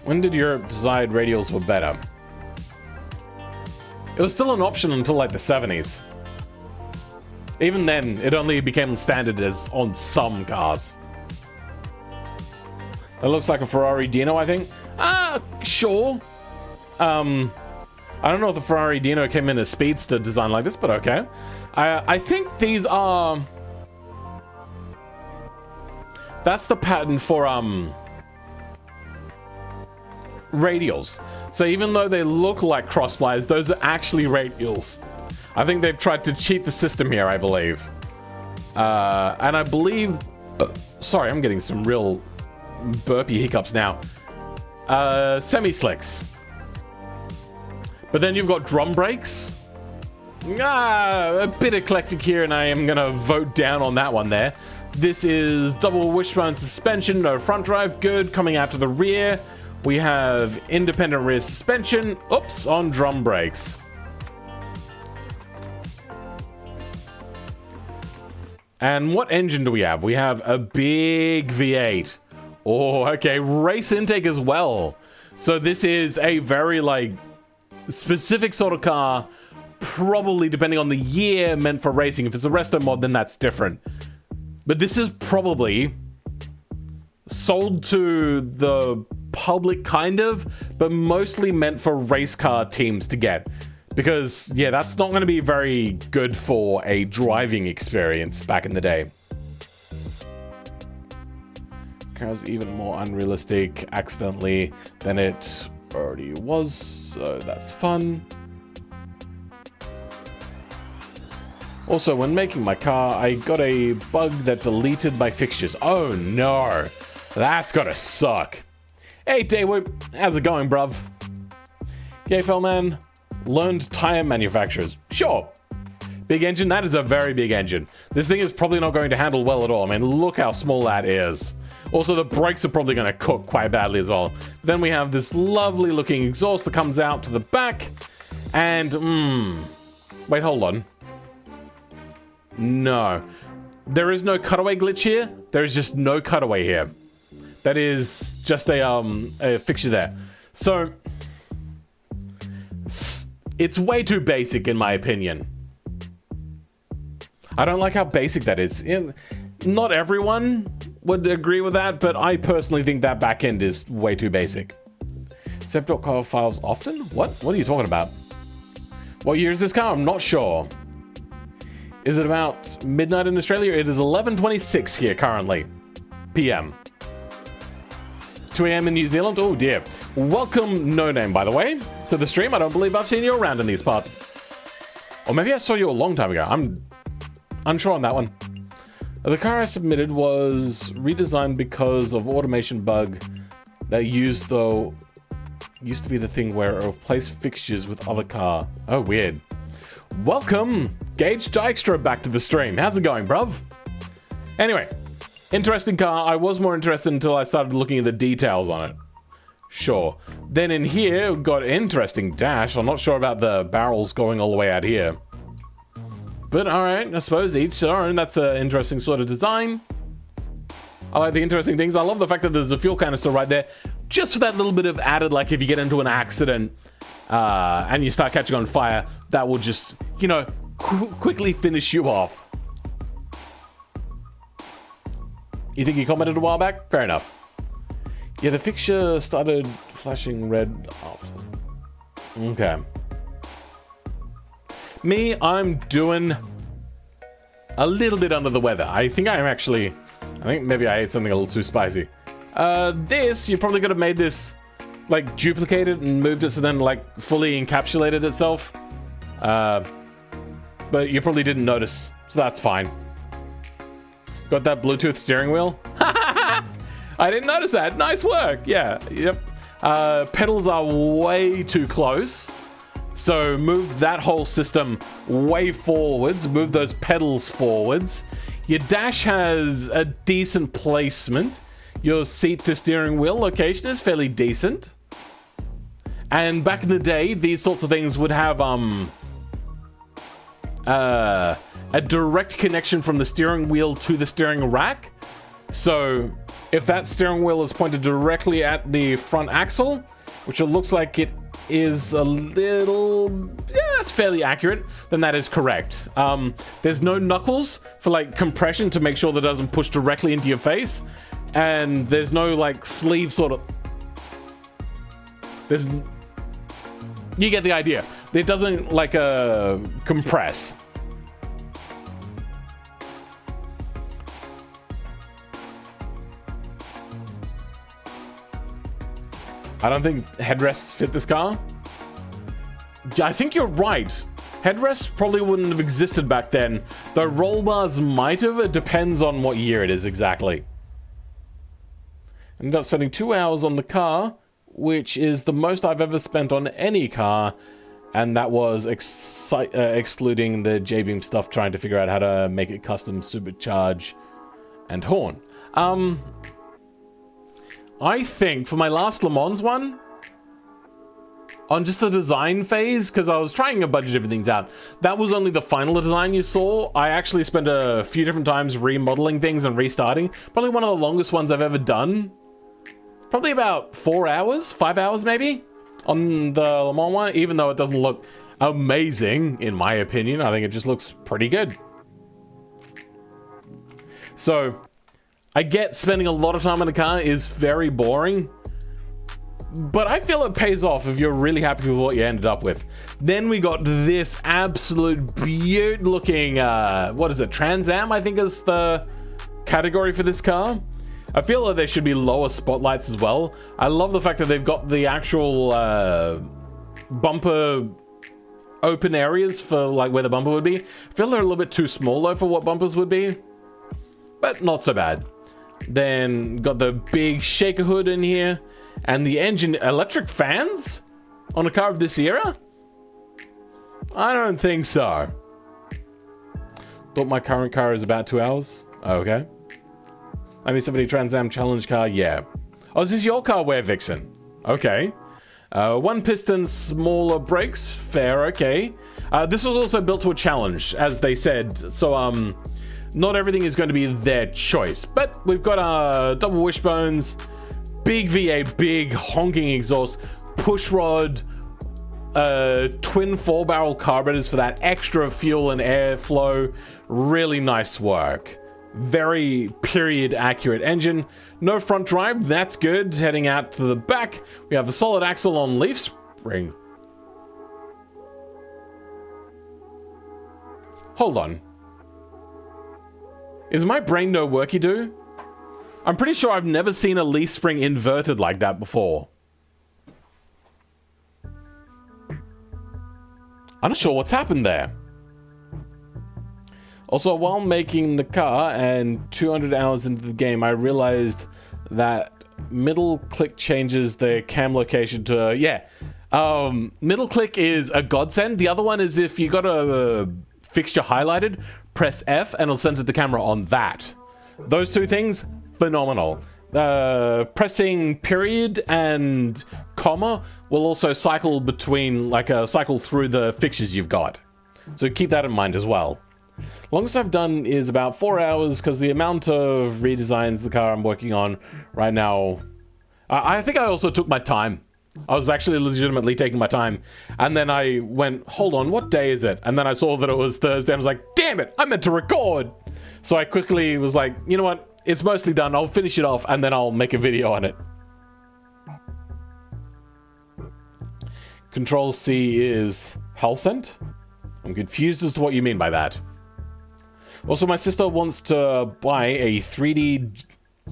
When did Europe decide radials were better? It was still an option until like the 70s. Even then, it only became standard as on some cars. That looks like a Ferrari Dino, I think. Sure. I don't know if the Ferrari Dino came in a speedster design like this, but okay. I think these are... That's the pattern for, radials. So even though they look like crossplies, those are actually radials. I think they've tried to cheat the system here, I believe. And I believe... sorry, I'm getting some real burpy hiccups now. Semi-slicks. But then you've got drum brakes. A bit eclectic here, and I am going to vote down on that one there. This is double wishbone suspension, no front drive, good. Coming out to the rear, we have independent rear suspension. Oops, on drum brakes. And what engine do we have? We have a big V8. Oh, okay, race intake as well. So this is a very, like, specific sort of car, probably depending on the year, meant for racing. If it's a resto mod, then that's different. But this is probably sold to the public, kind of, but mostly meant for race car teams to get. Because, yeah, that's not going to be very good for a driving experience back in the day. Car's even more unrealistic accidentally than it already was, so that's fun. Also, when making my car, I got a bug that deleted my fixtures. Oh no, that's gonna suck. Hey Daywhoop, how's it going, bruv? Okay, Fellman, learned tire manufacturers. Sure. Big engine, that is a very big engine. This thing is probably not going to handle well at all. I mean, look how small that is. Also, the brakes are probably going to cook quite badly as well. Then we have this lovely looking exhaust that comes out to the back. And, wait, hold on. No. There is no cutaway glitch here. There is just no cutaway here. That is just a fixture there. So, it's way too basic in my opinion. I don't like how basic that is. Not everyone would agree with that, but I personally think that back end is way too basic. Save.car files often? What? What are you talking about? What year is this car? I'm not sure. Is it about midnight in Australia? It is 11:26 here currently. PM. 2 a.m. in New Zealand? Oh dear. Welcome, No Name, by the way, to the stream. I don't believe I've seen you around in these parts. Or maybe I saw you a long time ago. I'm unsure on that one. The car I submitted was redesigned because of automation bug that used to be the thing where it replaced fixtures with other car. Oh, weird. Welcome, Gage Dykstra, back to the stream. How's it going, bruv? Anyway, interesting car. I was more interested until I started looking at the details on it. Sure. Then in here, we've got an interesting dash. I'm not sure about the barrels going all the way out here. But alright, I suppose each their own. That's an interesting sort of design. I like the interesting things. I love the fact that there's a fuel canister right there. Just for that little bit of added, like if you get into an accident and you start catching on fire, that will just, you know, quickly finish you off. You think you commented a while back? Fair enough. Yeah, the fixture started flashing red after. Okay. Me, I'm doing a little bit under the weather. I think maybe I ate something a little too spicy. This, you probably could have made this, like, duplicated and moved it so then, like, fully encapsulated itself. But you probably didn't notice, so that's fine. Got that Bluetooth steering wheel? I didn't notice that. Nice work. Yeah, yep. Pedals are way too close. So move that whole system way forwards. Move those pedals forwards. Your dash has a decent placement. Your seat to steering wheel location is fairly decent. And back in the day, these sorts of things would have a direct connection from the steering wheel to the steering rack. So if that steering wheel is pointed directly at the front axle, which it looks like it is a little, yeah, that's fairly accurate, then that is correct. There's no knuckles for like compression to make sure that it doesn't push directly into your face, and there's no like sleeve sort of, you get the idea. It doesn't like compress. I don't think headrests fit this car. I think you're right. Headrests probably wouldn't have existed back then, though roll bars might have. It depends on what year it is exactly. Ended up spending 2 hours on the car, which is the most I've ever spent on any car, and that was excluding the J-Beam stuff, trying to figure out how to make it custom supercharge and horn. I think for my last Le Mans one, on just the design phase, because I was trying a bunch of different things out, that was only the final design you saw. I actually spent a few different times remodeling things and restarting. Probably one of the longest ones I've ever done. Probably about 4 hours, 5 hours maybe, on the Le Mans one, even though it doesn't look amazing, in my opinion. I think it just looks pretty good. So I get spending a lot of time in a car is very boring, but I feel it pays off if you're really happy with what you ended up with. Then we got this absolute beaut looking, what is it, Trans Am, I think is the category for this car. I feel like there should be lower spotlights as well. I love the fact that they've got the actual bumper open areas for like where the bumper would be. I feel they're a little bit too small though for what bumpers would be, but not so bad. Then got the big shaker hood in here, and the engine electric fans on a car of this era? I don't think so. Thought my current car is about 2 hours. Okay. I mean, somebody Trans Am Challenge car, yeah. Oh, is this your car, Ware Vixen? Okay. One piston, smaller brakes, fair, okay. This was also built to a challenge, as they said, so not everything is going to be their choice. But we've got double wishbones, big V8, big honking exhaust, push rod, twin 4-barrel carburetors for that extra fuel and airflow. Really nice work. Very period accurate engine. No front drive, that's good. Heading out to the back, we have a solid axle on leaf spring. Hold on. Is my brain no worky do? I'm pretty sure I've never seen a leaf spring inverted like that before. I'm not sure what's happened there. Also, while making the car and 200 hours into the game, I realized that middle click changes the cam location to, middle click is a godsend. The other one is if you got a fixture highlighted, press F and it'll center the camera on that. Those two things, phenomenal. Pressing period and comma will also cycle between, cycle through the fixtures you've got. So keep that in mind as well. Longest I've done is about 4 hours because the amount of redesigns the car I'm working on right now, I think I also took my time. I was actually legitimately taking my time. And then I went, hold on, what day is it? And then I saw that it was Thursday. I was like, damn it, I meant to record. So I quickly was like, you know what? It's mostly done. I'll finish it off and then I'll make a video on it. Control C is Halcent? I'm confused as to what you mean by that. Also, my sister wants to buy a 3D...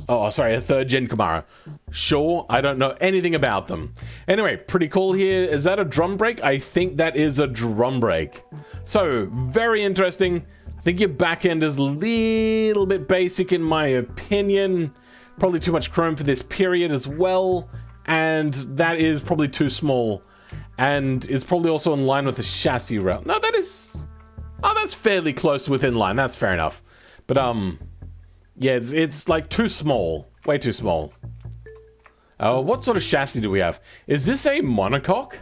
Oh, sorry, a third-gen Camaro. Sure, I don't know anything about them. Anyway, pretty cool here. Is that a drum brake? I think that is a drum brake. So, very interesting. I think your back end is a little bit basic in my opinion. Probably too much chrome for this period as well. And that is probably too small. And it's probably also in line with the chassis rail. No, that is... Oh, that's fairly close to within line. That's fair enough. But, yeah, it's like too small. Way too small. What sort of chassis do we have? Is this a monocoque?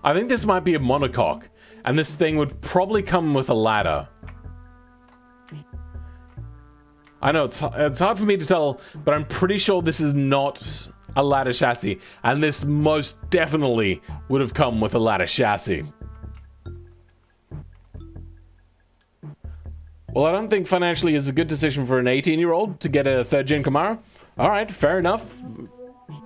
I think this might be a monocoque. And this thing would probably come with a ladder. I know, it's hard for me to tell, but I'm pretty sure this is not a ladder chassis. And this most definitely would have come with a ladder chassis. Well, I don't think financially is a good decision for an 18-year-old to get a third-gen Camaro. All right, fair enough.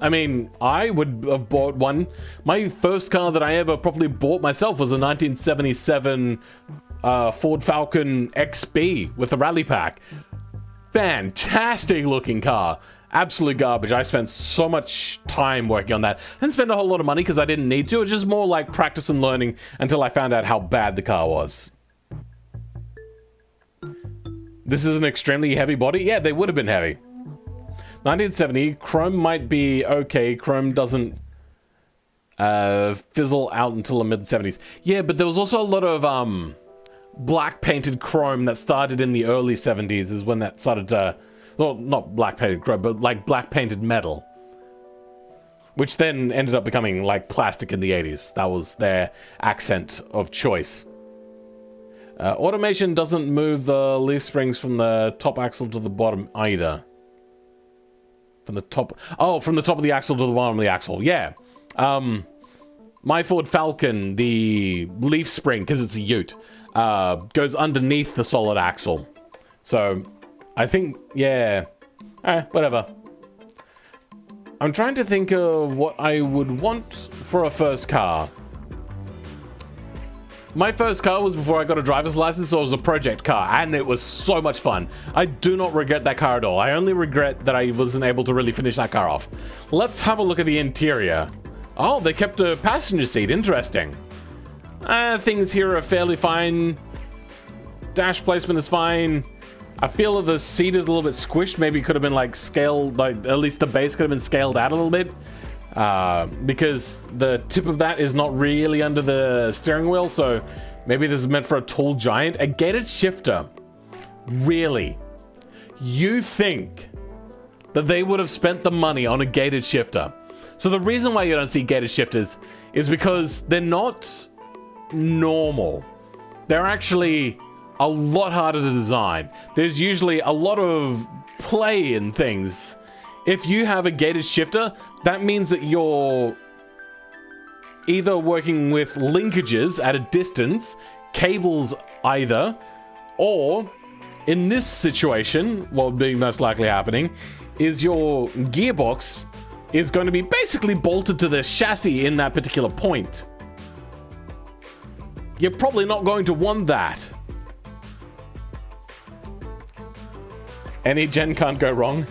I mean, I would have bought one. My first car that I ever properly bought myself was a 1977 Ford Falcon XB with a rally pack. Fantastic looking car. Absolute garbage. I spent so much time working on that. I didn't spend a whole lot of money because I didn't need to. It was just more like practice and learning until I found out how bad the car was. This is an extremely heavy body? Yeah, they would have been heavy. 1970, chrome might be okay. Chrome doesn't fizzle out until the mid-70s. Yeah, but there was also a lot of black painted chrome that started in the early 70s is when that started to... Well, not black painted chrome, but like black painted metal. Which then ended up becoming like plastic in the 80s. That was their accent of choice. Automation doesn't move the leaf springs from the top axle to the bottom either. From the top... Oh, from the top of the axle to the bottom of the axle. Yeah. My Ford Falcon, the leaf spring, because it's a ute, goes underneath the solid axle. So, I think... Yeah. Whatever. I'm trying to think of what I would want for a first car. My first car was before I got a driver's license, so it was a project car, and it was so much fun. I do not regret that car at all. I only regret that I wasn't able to really finish that car off. Let's have a look at the interior. Oh, they kept a passenger seat. Interesting. Things here are fairly fine. Dash placement is fine. I feel that the seat is a little bit squished. Maybe it could have been like scaled, like at least the base could have been scaled out a little bit. Because the tip of that is not really under the steering wheel, so Maybe this is meant for a tall giant. A gated shifter. Really? You think that they would have spent the money on a gated shifter? So the reason why you don't see gated shifters is because they're not normal. They're actually a lot harder to design. There's usually a lot of play in things. If you have a gated shifter, that means that you're either working with linkages at a distance, cables either, or in this situation, what would be most likely happening is your gearbox is going to be basically bolted to the chassis in that particular point. You're probably not going to want that. Any gen can't go wrong.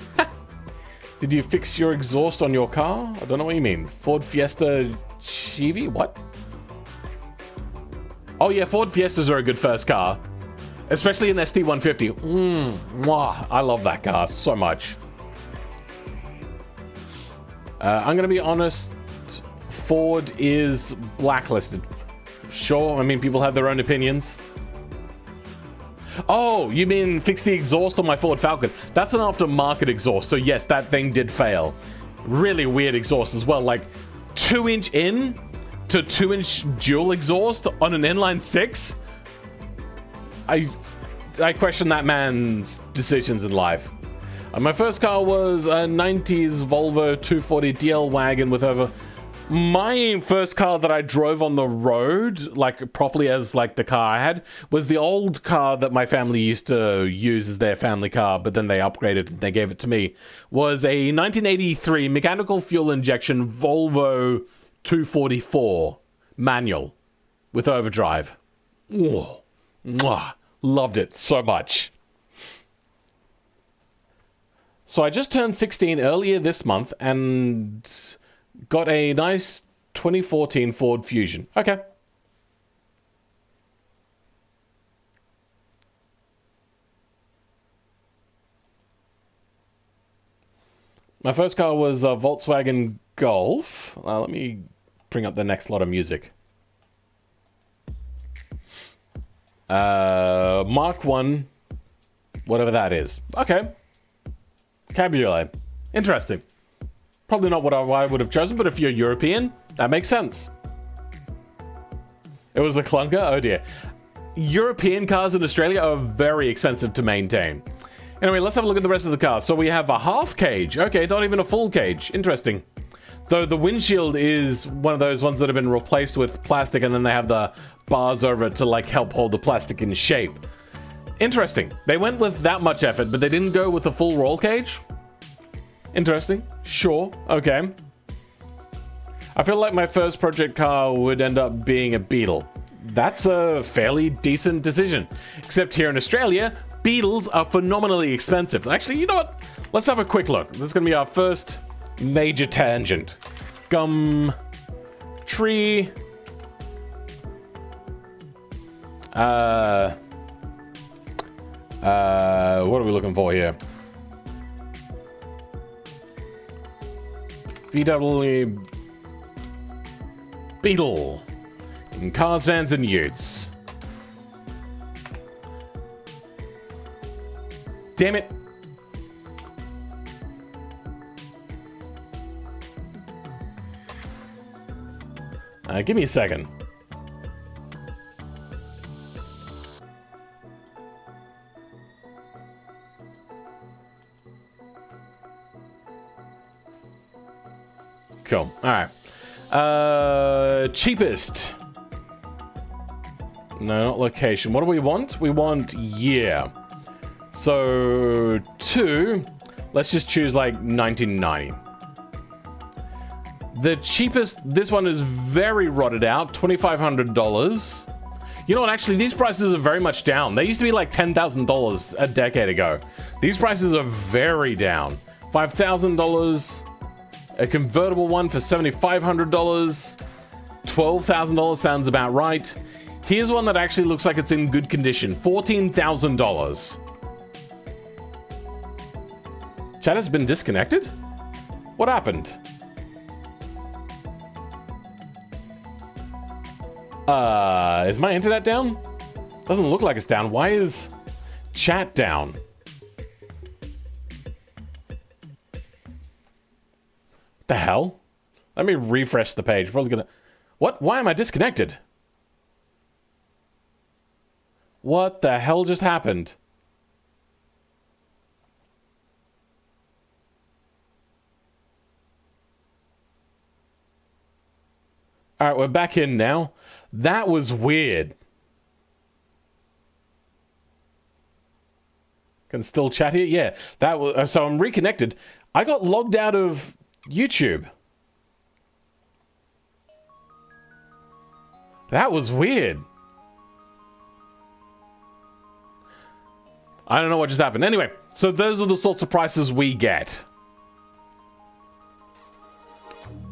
Did you fix your exhaust on your car? I don't know what you mean. Ford Fiesta Chevy? What? Oh yeah, Ford Fiestas are a good first car. Especially an ST150. Mwah, I love that car so much. I'm going to be honest. Ford is blacklisted. Sure, I mean, people have their own opinions. Oh, you mean fix the exhaust on my Ford Falcon? That's an aftermarket exhaust, so yes, that thing did fail. Really weird exhaust as well, like 2-inch in to 2-inch dual exhaust on an inline 6? I question that man's decisions in life. My first car was a 90s Volvo 240 DL wagon with over... My first car that I drove on the road, like properly as like the car I had, was the old car that my family used to use as their family car, but then they upgraded and they gave it to me. Was a 1983 mechanical fuel injection Volvo 244 manual with overdrive. Whoa. Mwah. Loved it so much. So I just turned 16 earlier this month and got a nice 2014 Ford Fusion. Okay. My first car was a Volkswagen Golf. Let me bring up the next lot of music. Mark 1, whatever that is. Okay. Cabriolet. Interesting. Probably not what I would have chosen, but if you're European, that makes sense. It was a clunker? Oh dear. European cars in Australia are very expensive to maintain. Anyway, let's have a look at the rest of the car. So we have a half cage. Okay, not even a full cage. Interesting. Though the windshield is one of those ones that have been replaced with plastic and then they have the bars over it to like help hold the plastic in shape. Interesting. They went with that much effort, but they didn't go with the full roll cage? Interesting. Sure. Okay. I feel like my first project car would end up being a Beetle. That's a fairly decent decision. Except here in Australia, Beetles are phenomenally expensive. Actually, you know what? Let's have a quick look. This is going to be our first major tangent. Gum tree. What are we looking for here? VW Beetle in cars, vans, and utes. Damn it. Give me a second. Cool. All right. Cheapest. No, not location. What do we want? We want year. So, 2. Let's just choose like 1990. The cheapest, this one is very rotted out, $2,500. You know what, actually, these prices are very much down. They used to be like $10,000 a decade ago. These prices are very down. $5,000. A convertible one for $7,500. $12,000 sounds about right. Here's one that actually looks like it's in good condition. $14,000. Chat has been disconnected? What happened? Is my internet down? Doesn't look like it's down. Why is chat down? The hell? Let me refresh the page. Probably gonna... What? Why am I disconnected? What the hell just happened? Alright, we're back in now. That was weird. Can still chat here? Yeah. That was so I'm reconnected. I got logged out of YouTube. That was weird. I don't know what just happened. Anyway, so those are the sorts of prices we get.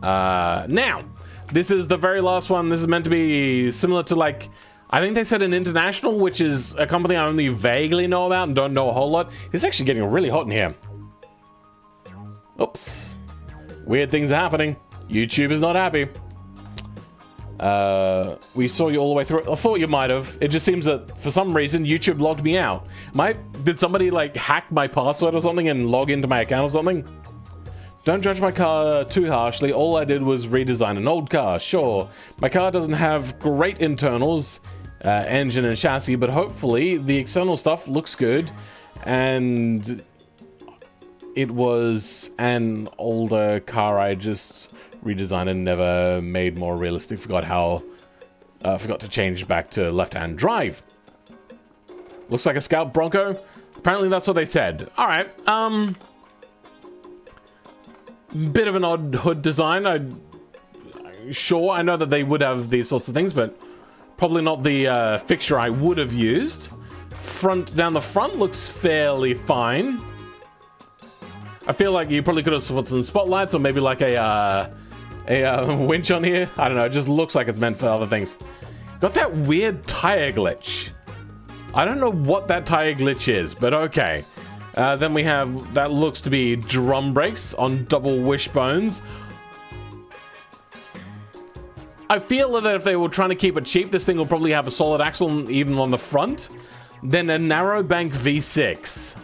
Now, this is the very last one. This is meant to be similar to, like, I think they said an international, which is a company I only vaguely know about and don't know a whole lot. It's actually getting really hot in here. Oops. Weird things are happening. YouTube is not happy. We saw you all the way through. I thought you might have. It just seems that for some reason YouTube logged me out. Did somebody like hack my password or something and log into my account or something? Don't judge my car too harshly. All I did was redesign an old car. Sure, my car doesn't have great internals, engine and chassis, but hopefully the external stuff looks good. And it was an older car I just redesigned and never made more realistic. Forgot to change back to left-hand drive. Looks like a Scout Bronco. Apparently that's what they said. All right. Bit of an odd hood design. Sure, I know that they would have these sorts of things, but probably not the fixture I would have used. Down the front looks fairly fine. I feel like you probably could have put some spotlights or maybe like a winch on here. I don't know. It just looks like it's meant for other things. Got that weird tire glitch. I don't know what that tire glitch is, but okay. Then we have, that looks to be drum brakes on double wishbones. I feel that if they were trying to keep it cheap, this thing will probably have a solid axle even on the front. Then a narrow bank V6.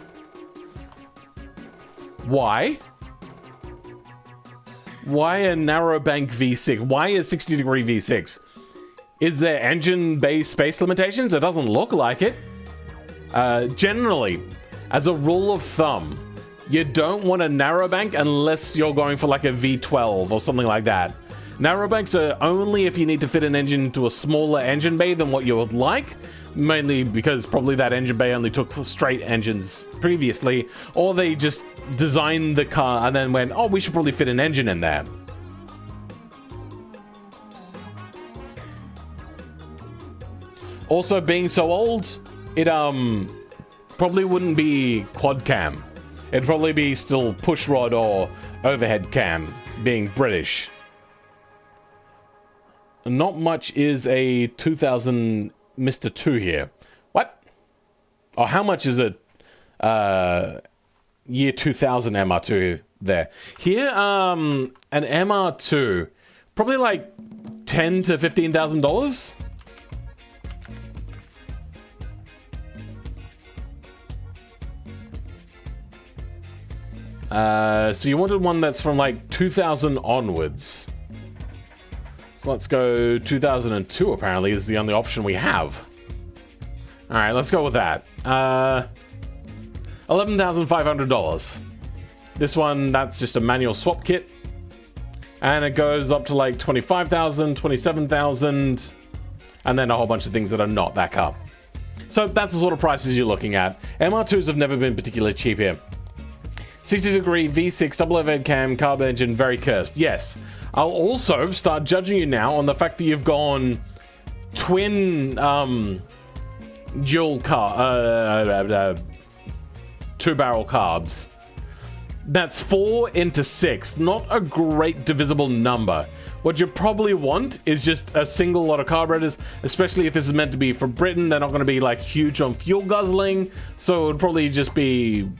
Why? Why a narrow bank V6? Why a 60-degree V6? Is there engine bay space limitations? It doesn't look like it. Generally, as a rule of thumb, you don't want a narrow bank unless you're going for like a V12 or something like that. Narrow banks are only if you need to fit an engine into a smaller engine bay than what you would like, mainly because probably that engine bay only took straight engines previously, or they just designed the car and then went, oh, we should probably fit an engine in there. Also, being so old, it probably wouldn't be quad cam. It'd probably be still push rod or overhead cam, being British. Not much is a 2000 Mr. 2 here. What? Oh, how much is a year 2000 MR2 there? Here, an MR2, probably like $10,000 to $15,000. So you wanted one that's from like 2000 onwards. So let's go 2002 apparently is the only option we have. Alright, let's go with that. $11,500. This one, that's just a manual swap kit. And it goes up to like 25,000, 27,000, and then a whole bunch of things that are not that car. So that's the sort of prices you're looking at. MR2s have never been particularly cheap here. 60-degree V6 double overhead cam carb engine, very cursed. Yes. I'll also start judging you now on the fact that you've gone twin dual car two-barrel carbs. That's 4 into 6. Not a great divisible number. What you probably want is just a single lot of carburetors, especially if this is meant to be for Britain. They're not going to be like huge on fuel guzzling, so it would probably just be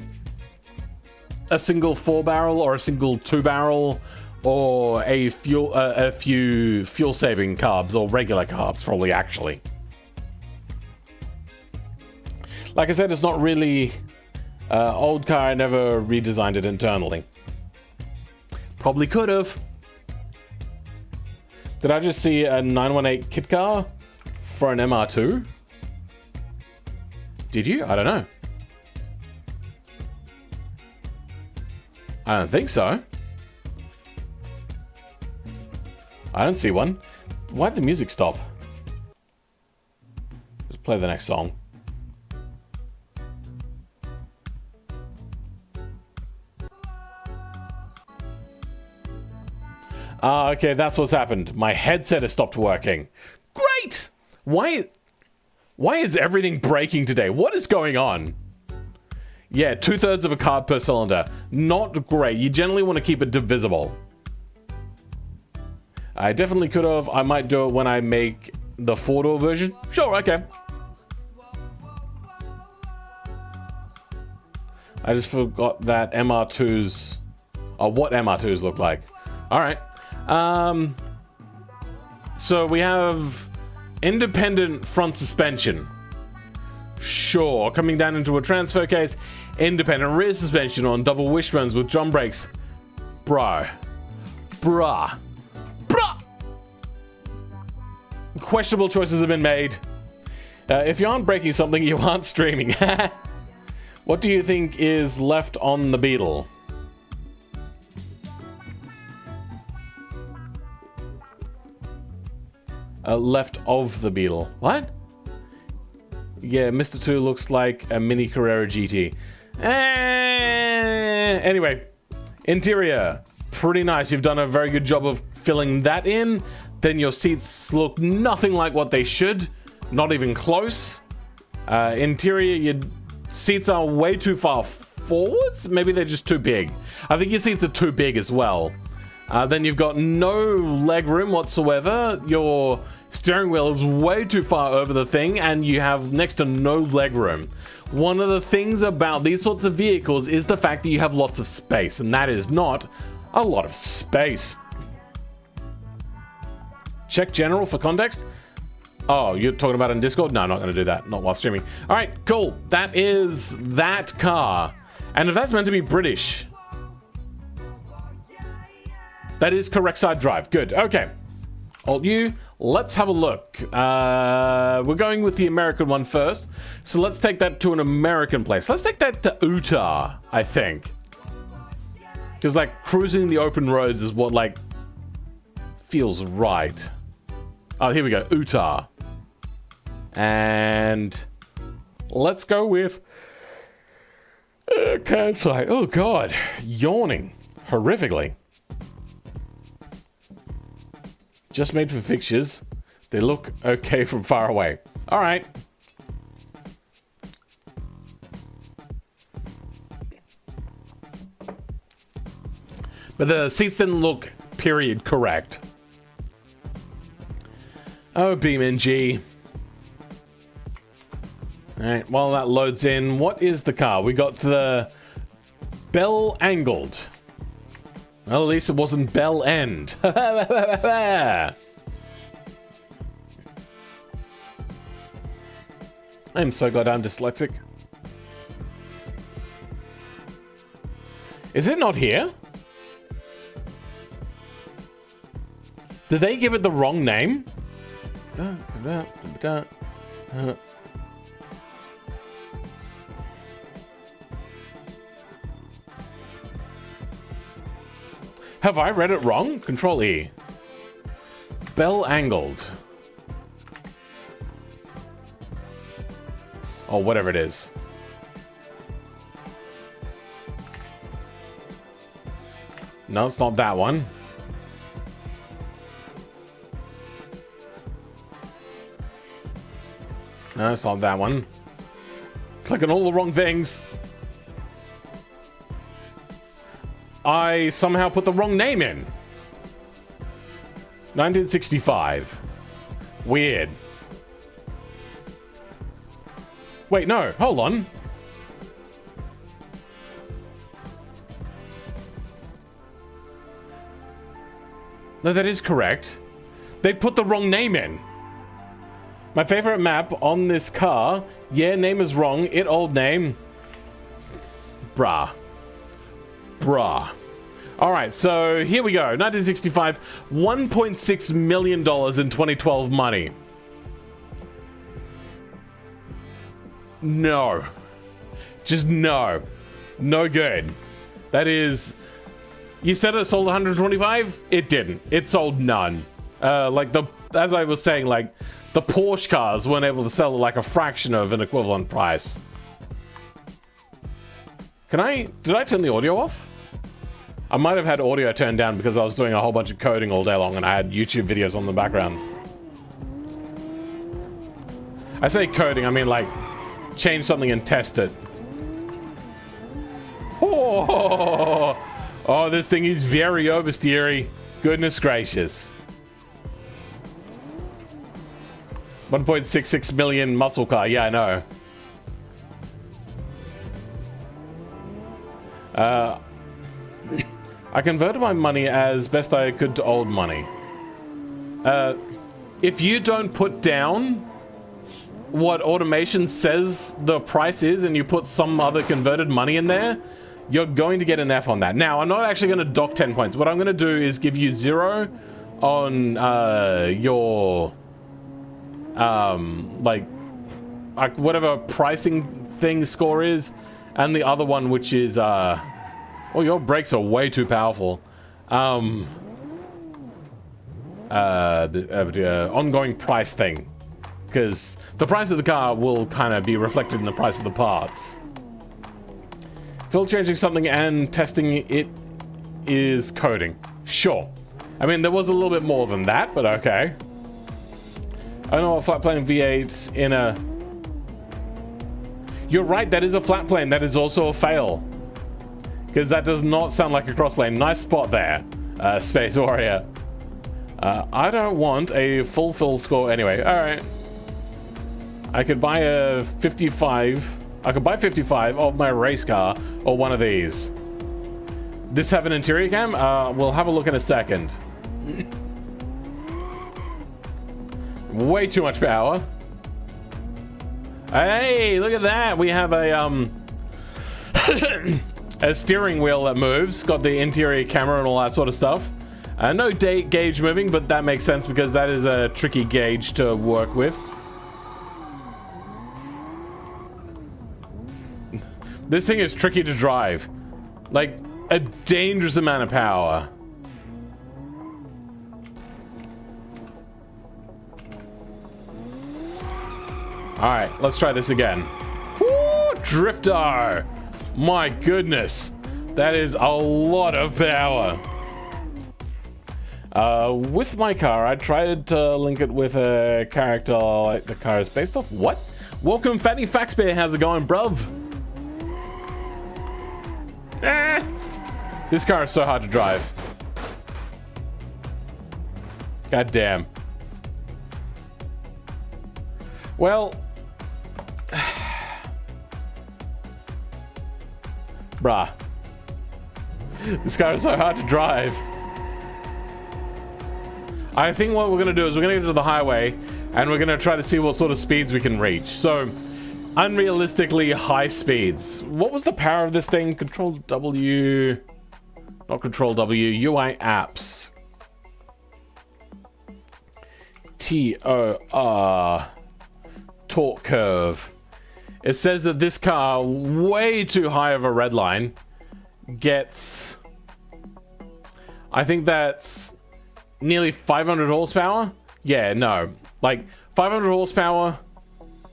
a single 4-barrel or a single 2-barrel or a few fuel-saving carbs, or regular carbs, probably, actually. Like I said, it's not really old car. I never redesigned it internally. Probably could have. Did I just see a 918 kit car for an MR2? Did you? I don't know. I don't think so. I don't see one. Why'd the music stop? Just play the next song. Ah, okay, that's what's happened. My headset has stopped working. Great! Why is everything breaking today? What is going on? Yeah, 2/3 of a carb per cylinder. Not great. You generally want to keep it divisible. I definitely could have. I might do it when I make the 4-door version. Sure, okay. I just forgot that MR2s... or what MR2s look like. Alright. So we have independent front suspension. Sure, coming down into a transfer case. Independent rear suspension on double wishbones with drum brakes. Bruh. Questionable choices have been made. If you aren't breaking something, you aren't streaming. What do you think is left on the Beetle? Left of the Beetle. What? Yeah, Mr. 2 looks like a mini Carrera GT. Anyway, interior. Pretty nice. You've done a very good job of filling that in. Then your seats look nothing like what they should. Not even close. Interior, your seats are way too far forwards. Maybe they're just too big. I think your seats are too big as well. Then you've got no leg room whatsoever. Your steering wheel is way too far over the thing, and you have next to no leg room. One of the things about these sorts of vehicles is the fact that you have lots of space, and that is not a lot of space. Check general for context. Oh, you're talking about it in Discord? No, I'm not going to do that. Not while streaming. All right, cool. That is that car. And if that's meant to be British... That is correct side drive. Good. Okay. Alt U. Let's have a look. We're going with the American one first. So let's take that to an American place. Let's take that to Utah, I think. Because, like, cruising the open roads is what, like, feels right. Oh, here we go. Utah. And let's go with campsite. Oh, God. Yawning. Horrifically. Just made for fixtures. They look okay from far away. All right. But the seats didn't look period correct. Oh, BeamNG. All right, while that loads in, what is the car? We got the Bell Angled. Well, at least it wasn't Bell End. I'm so goddamn dyslexic. Is it not here? Did they give it the wrong name? Have I read it wrong? Control E. Bell Angled. Or whatever it is. No, it's not that one. No, it's not that one. Clicking all the wrong things. I somehow put the wrong name in. 1965. Weird. Wait, no, hold on. No, that is correct. They put the wrong name in. My favorite map on this car. Yeah, name is wrong. It old name. Bruh. Alright, so here we go. 1965. $1.6 million in 2012 money. No. Just no. No good. That is... You said it sold 125? It didn't. It sold none. As I was saying, like, the Porsche cars weren't able to sell like a fraction of an equivalent price. Did I turn the audio off? I might have had audio turned down because I was doing a whole bunch of coding all day long and I had YouTube videos on the background. I say coding, I mean like change something and test it. Oh, this thing is very oversteery. Goodness gracious. 1.66 million muscle car. Yeah, I know. I converted my money as best I could to old money. If you don't put down what automation says the price is and you put some other converted money in there, you're going to get an F on that. Now, I'm not actually going to dock 10 points. What I'm going to do is give you 0 on your... like whatever pricing thing score is, and the other one which is oh, your brakes are way too powerful. The ongoing price thing, because the price of the car will kind of be reflected in the price of the parts. Fill changing something and testing it is coding. Sure. I mean, there was a little bit more than that, but okay. I know a flat plane V8 in a... You're right, that is a flat plane. That is also a fail. Because that does not sound like a crossplane. Nice spot there, Space Warrior. I don't want a full score anyway. Alright. I could buy a 55... I could buy 55 of my race car or one of these. This have an interior cam? We'll have a look in a second. Way too much power. Hey, look at that. We have a a steering wheel that moves. Got the interior camera and all that sort of stuff. No gauge moving, but that makes sense because that is a tricky gauge to work with. This thing is tricky to drive. Like, a dangerous amount of power. Alright, let's try this again. Woo, drifter! My goodness. That is a lot of power. With my car, I tried to link it with a character like the car is based off. What? Welcome, Fatty Faxbear. How's it going, bruv? This car is so hard to drive. God damn. Well, bruh. This car is so hard to drive. I think what we're going to do is we're going to go to the highway and we're going to try to see what sort of speeds we can reach. So, unrealistically high speeds. What was the power of this thing? Control W... Not Control W. UI apps. TOR. Torque curve. It says that this car, way too high of a red line, gets... I think that's nearly 500 horsepower? Yeah, no. Like, 500 horsepower,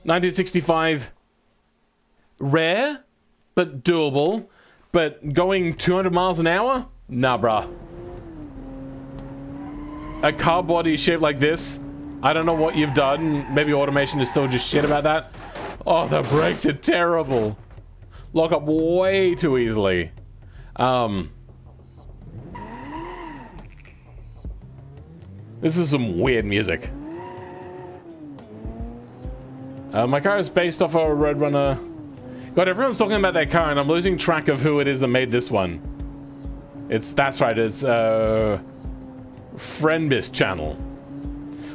1965, rare, but doable. But going 200 miles an hour? Nah, bruh. A car body shaped like this, I don't know what you've done. Maybe automation is still just shit about that. Oh, the brakes are terrible. Lock up way too easily. This is some weird music. My car is based off a Roadrunner. God, everyone's talking about that car and I'm losing track of who it is that made this one. That's right, it's Friendbis channel.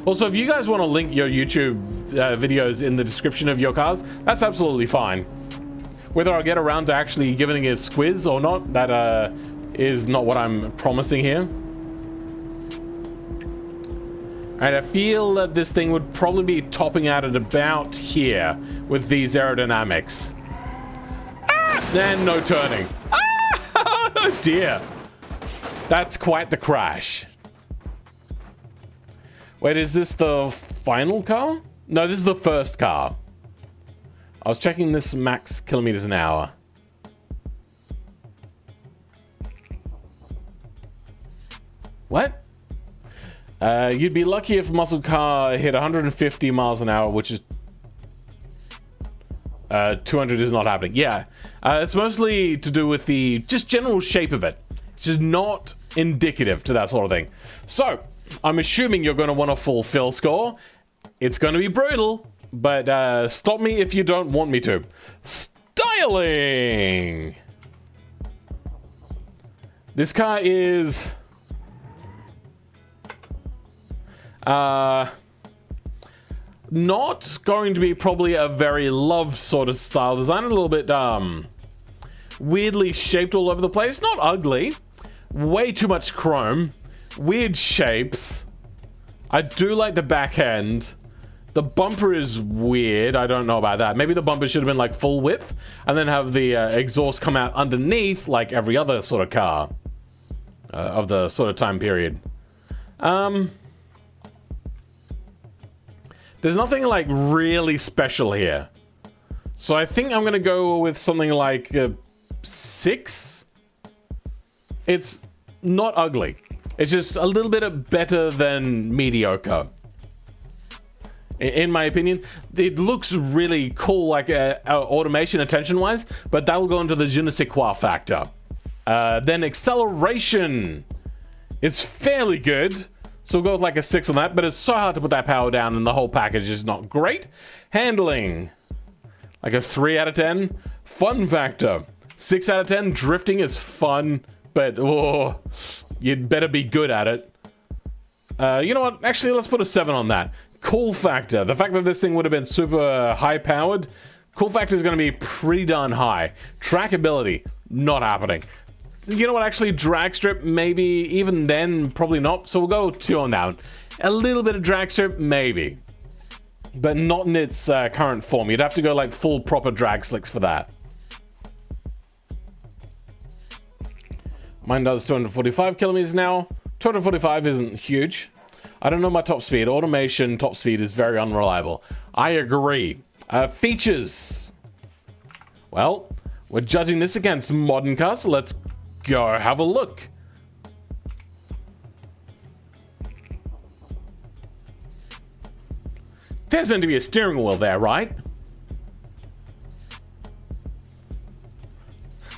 Also, if you guys want to link your YouTube videos in the description of your cars, that's absolutely fine. Whether I'll get around to actually giving it a squiz or not, that is not what I'm promising here. Alright, I feel that this thing would probably be topping out at about here with these aerodynamics. Ah! And no turning. Ah! Oh dear. That's quite the crash. Wait, is this the final car? No, this is the first car. I was checking this max kilometers an hour. What? You'd be lucky if a muscle car hit 150 miles an hour, which is 200 is not happening. Yeah, it's mostly to do with the just general shape of it, which is not indicative to that sort of thing. So, I'm assuming you're going to want a full fill score. It's going to be brutal, but stop me if you don't want me to. Styling! This car is... not going to be probably a very loved sort of style design. A little bit, weirdly shaped all over the place. Not ugly. Way too much chrome. Weird shapes. I do like the back end. The bumper is weird. I don't know about that. Maybe the bumper should have been like full width and then have the exhaust come out underneath like every other sort of car of the sort of time period. There's nothing like really special here. So I think I'm gonna go with something like 6. It's not ugly. It's just a little bit better than mediocre. In my opinion, it looks really cool, like automation attention-wise, but that will go into the je ne sais quoi factor. Then acceleration. It's fairly good. So we'll go with like a 6 on that, but it's so hard to put that power down and the whole package is not great. Handling, like a 3 out of 10. Fun factor, 6 out of 10. Drifting is fun, but oh, you'd better be good at it. You know what? Actually, let's put a 7 on that. Cool factor, the fact that this thing would have been super high powered, cool factor is going to be pretty darn high. Trackability, not happening. You know what, actually, drag strip, maybe, even then, probably not. So we'll go 2 on that. A little bit of drag strip, maybe. But not in its current form. You'd have to go, like, full proper drag slicks for that. Mine does 245 kilometers an hour. 245 isn't huge. I don't know my top speed. Automation top speed is very unreliable. I agree. Features. Well, we're judging this against modern cars, so let's go have a look. There's meant to be a steering wheel there, right?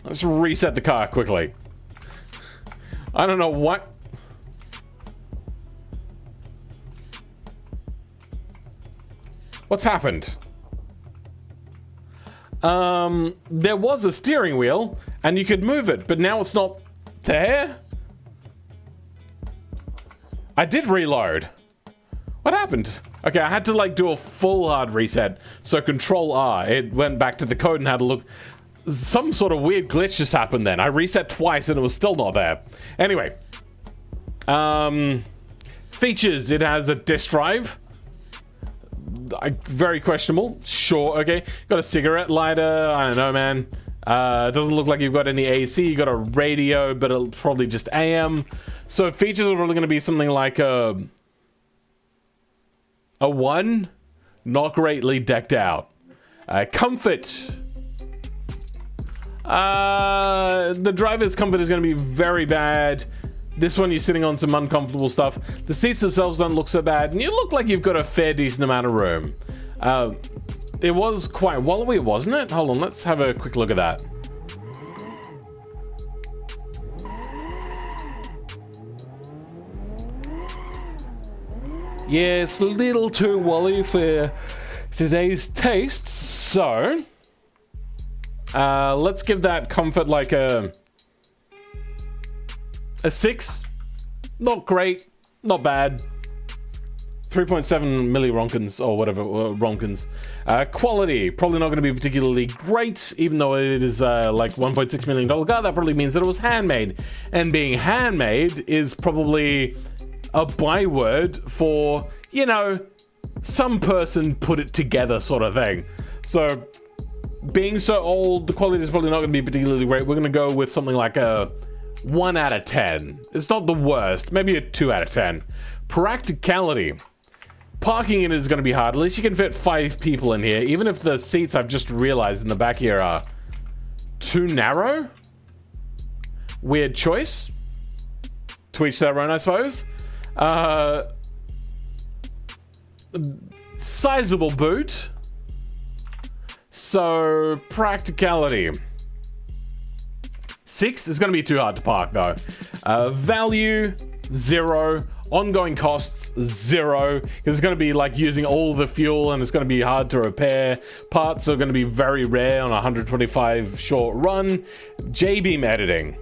Let's reset the car quickly. I don't know what. What's happened? There was a steering wheel and you could move it, but now it's not there. I did reload. What happened? Okay, I had to like do a full hard reset. So Control R, it went back to the code and had a look. Some sort of weird glitch just happened then. I reset twice and it was still not there. Anyway. Features, it has a disk drive. Very questionable. Sure, okay. Got a cigarette lighter. I don't know, man. It doesn't look like you've got any AC. You got a radio, but it'll probably just AM. So features are probably going to be something like a 1. Not greatly decked out. Comfort. The driver's comfort is going to be very bad. This one, you're sitting on some uncomfortable stuff. The seats themselves don't look so bad, and you look like you've got a fair decent amount of room. It was quite wallowy, wasn't it? Hold on, let's have a quick look at that. Yeah, it's a little too wallowy for today's tastes, so let's give that comfort like a 6. Not great. not bad. 3.7 millironkins or whatever, ronkins. Quality, probably not going to be particularly great, even though it is like $1.6 million car. That probably means that it was handmade. And being handmade is probably a byword for, you know, some person put it together sort of thing. So, being so old, the quality is probably not going to be particularly great. We're going to go with something like a 1 out of 10. It's not the worst, maybe a 2 out of 10. Practicality. Parking it is going to be hard. At least you can fit 5 people in here, even if the seats, I've just realized in the back here, are too narrow. Weird choice. To each their own, I suppose. Sizable boot. So, practicality. 6 is going to be too hard to park, though. Value, 0. Ongoing costs, 0. It's going to be like using all the fuel and it's going to be hard to repair. Parts are going to be very rare on a 125 short run. J-beam editing.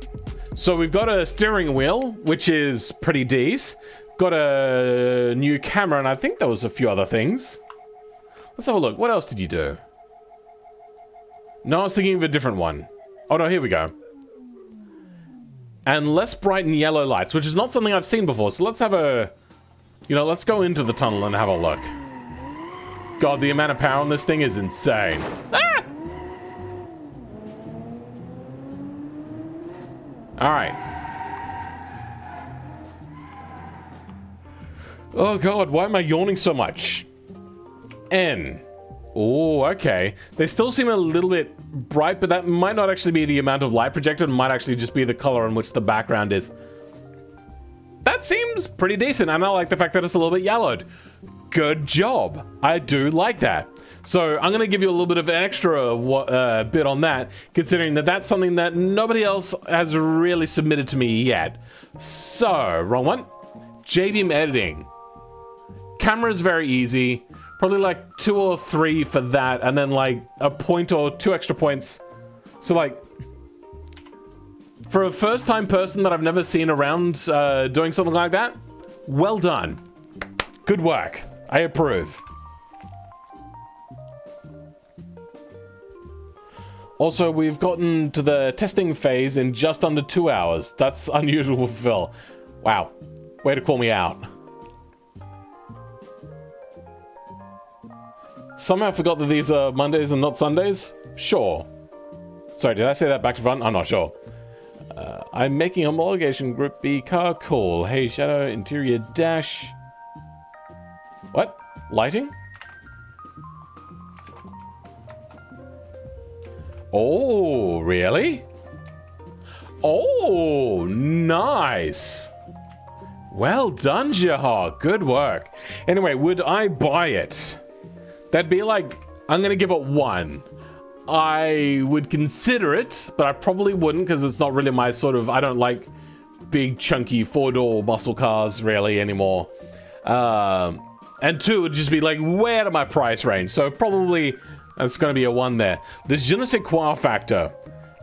So we've got a steering wheel, which is pretty decent. Got a new camera, and I think there was a few other things. Let's have a look. What else did you do? No, I was thinking of a different one. Oh no, here we go. And less bright and yellow lights, which is not something I've seen before. So let's have a... You know, let's go into the tunnel and have a look. God, the amount of power on this thing is insane. Ah! Alright. Oh god, why am I yawning so much? N. Oh, okay. They still seem a little bit bright, but that might not actually be the amount of light projected. It might actually just be the color in which the background is. That seems pretty decent, and I like the fact that it's a little bit yellowed. Good job. I do like that. So I'm going to give you a little bit of an extra bit on that, considering that that's something that nobody else has really submitted to me yet. So, wrong one. J-beam editing. Camera's very easy. Probably like 2 or 3 for that, and then like a point or 2 extra points. So like, for a first-time person that I've never seen around doing something like that, well done. Good work. I approve. Also, we've gotten to the testing phase in just under 2 hours. That's unusual for Phil. Wow. Way to call me out. Somehow forgot that these are Mondays and not Sundays? Sure. Sorry, did I say that back to front? I'm not sure. I'm making homologation Group B car call. Hey, Shadow, interior dash. What? Lighting? Oh, really? Oh, nice. Well done, Jahar. Good work. Anyway, would I buy it? That'd be like, I'm going to give it 1. I would consider it, but I probably wouldn't because it's not really my sort of, I don't like big, chunky 4-door muscle cars really anymore. And 2 would just be like way out of my price range. So probably that's going to be a 1 there. The je ne sais quoi factor,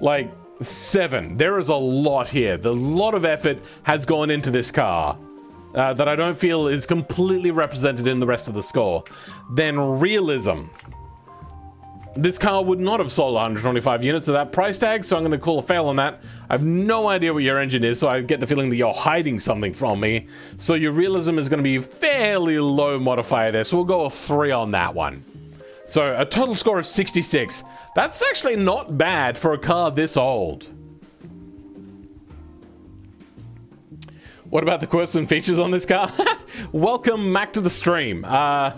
like 7. There is a lot here. A lot of effort has gone into this car. That I don't feel is completely represented in the rest of the score. Then realism. This car would not have sold 125 units at that price tag, so I'm going to call a fail on that. I have no idea what your engine is, so I get the feeling that you're hiding something from me. So your realism is going to be fairly low modifier there, so we'll go a 3 on that one. So a total score of 66. That's actually not bad for a car this old. What about the quirks and features on this car? Welcome back to the stream. I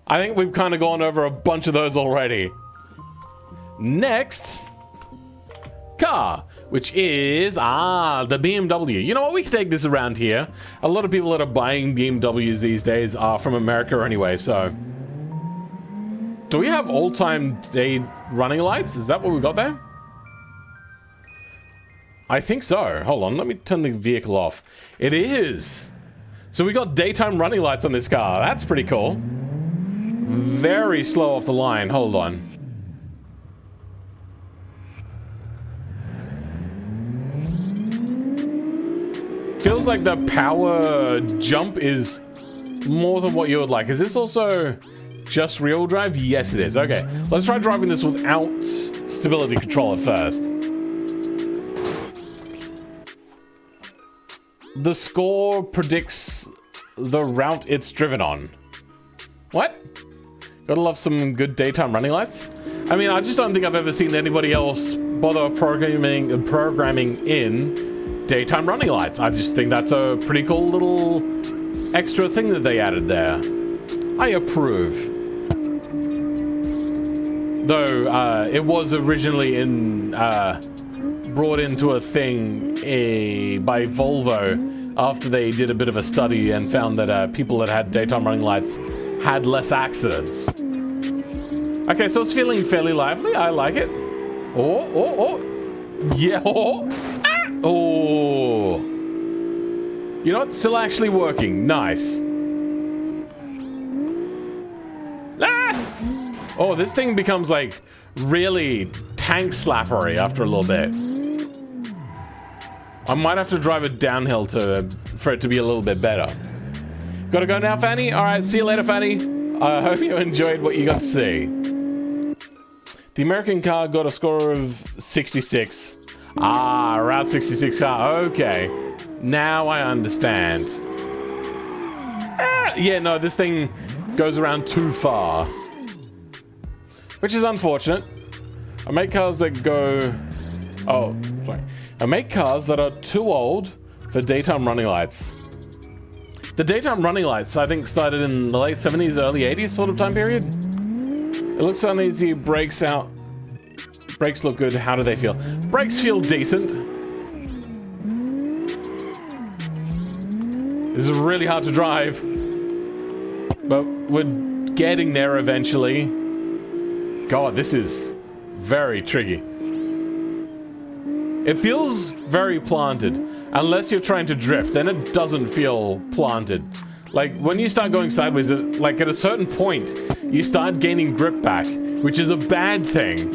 think we've kind of gone over a bunch of those already. Next car, which is, the BMW. You know what? We can take this around here. A lot of people that are buying BMWs these days are from America anyway, so. Do we have all-time day running lights? Is that what we got there? I think so. Hold on, let me turn the vehicle off. It is. So we got daytime running lights on this car. That's pretty cool. Very slow off the line. Hold on. feels like the power jump is more than what you would like. Is this also just real drive? Yes, it is. Okay, let's try driving this without stability control at first. The score predicts the route it's driven on. What? Gotta love some good daytime running lights. I mean, I just don't think I've ever seen anybody else bother programming in daytime running lights. I just think that's a pretty cool little extra thing that they added there. I approve. Though it was originally brought into a thing by Volvo after they did a bit of a study and found that people that had daytime running lights had less accidents. Okay, so it's feeling fairly lively. I like it. Oh. Yeah. Oh. Ah. Oh. You know what? Still actually working. Nice. Ah. Oh, this thing becomes like really tank slappery after a little bit. I might have to drive it downhill for it to be a little bit better. Gotta go now, Fanny? Alright, see you later, Fanny. I hope you enjoyed what you got to see. The American car got a score of 66. Ah, Route 66 car. Okay. Now I understand. Yeah, no, this thing goes around too far. Which is unfortunate. I make cars that go... Oh, sorry. I make cars that are too old for daytime running lights. The daytime running lights, I think, started in the late 70s, early 80s sort of time period. It looks uneasy, brakes out. Brakes look good. How do they feel? Brakes feel decent. This is really hard to drive. But we're getting there eventually. God, this is very tricky. It feels very planted. Unless you're trying to drift, then it doesn't feel planted. Like, when you start going sideways, like at a certain point, you start gaining grip back, which is a bad thing.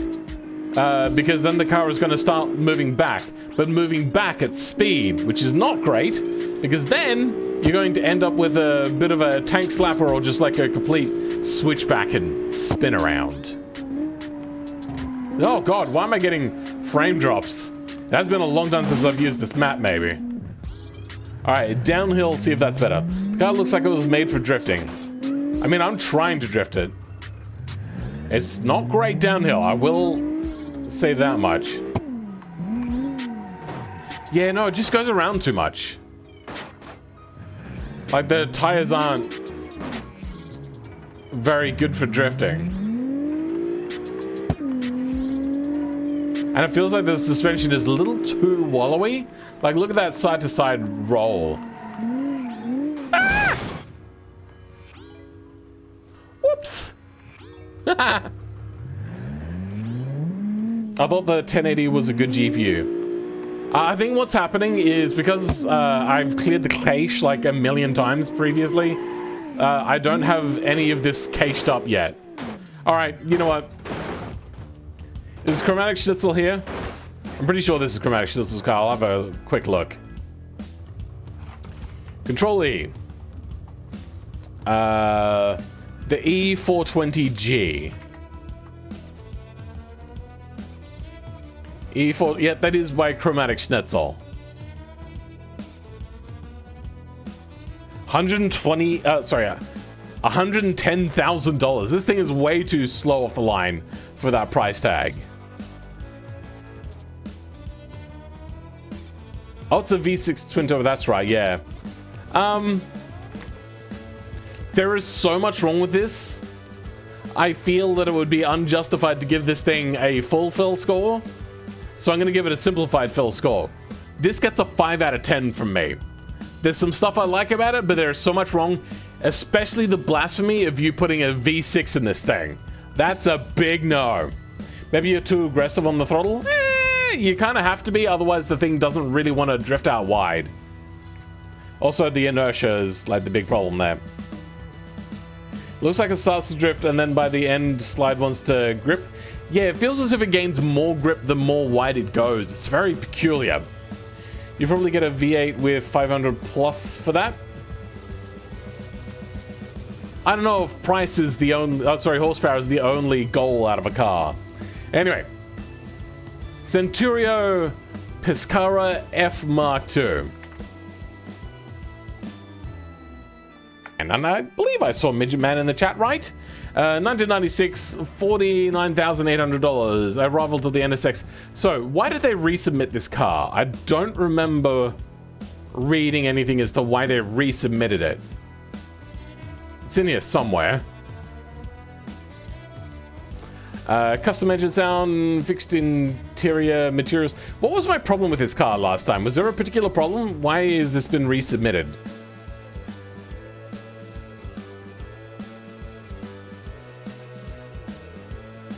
Because then the car is going to start moving back, but moving back at speed, which is not great, because then you're going to end up with a bit of a tank slapper or just like a complete switchback and spin around. Oh god, why am I getting frame drops? It has been a long time since I've used this map, maybe. Alright, downhill, see if that's better. The car looks like it was made for drifting. I mean, I'm trying to drift it. It's not great downhill, I will say that much. Yeah, no, it just goes around too much. Like, the tires aren't very good for drifting. And it feels like the suspension is a little too wallowy. Like, look at that side-to-side roll. Ah! Whoops. I thought the 1080 was a good GPU. I think what's happening is because I've cleared the cache like a million times previously, I don't have any of this cached up yet. Alright, you know what? Is Chromatic Schnitzel here? I'm pretty sure this is Chromatic Schnitzel's car. I'll have a quick look. Control E. The E420G. E4... Yeah, that is by Chromatic Schnitzel. $110,000. This thing is way too slow off the line for that price tag. Oh, it's a V6 twin turbo. That's right. Yeah. There is so much wrong with this. I feel that it would be unjustified to give this thing a full fill score. So I'm going to give it a simplified fill score. This gets a 5 out of 10 from me. There's some stuff I like about it, but there's so much wrong. Especially the blasphemy of you putting a V6 in this thing. That's a big no. Maybe you're too aggressive on the throttle? You kind of have to be, otherwise the thing doesn't really want to drift out wide. Also, the inertia is like the big problem there. Looks like it starts to drift and then by the end, slide wants to grip. Yeah, it feels as if it gains more grip the more wide it goes. It's very peculiar. You probably get a V8 with 500 plus for that. I don't know if price is the only... Oh, sorry, horsepower is the only goal out of a car. Anyway. Centurio Pescara F Mark II. And I believe I saw Midget Man in the chat, right? 1996, $49,800. A rival to the NSX. So, why did they resubmit this car? I don't remember reading anything as to why they resubmitted it. It's in here somewhere. Custom engine sound, fixed interior materials. What was my problem with this car last time? Was there a particular problem? Why has this been resubmitted?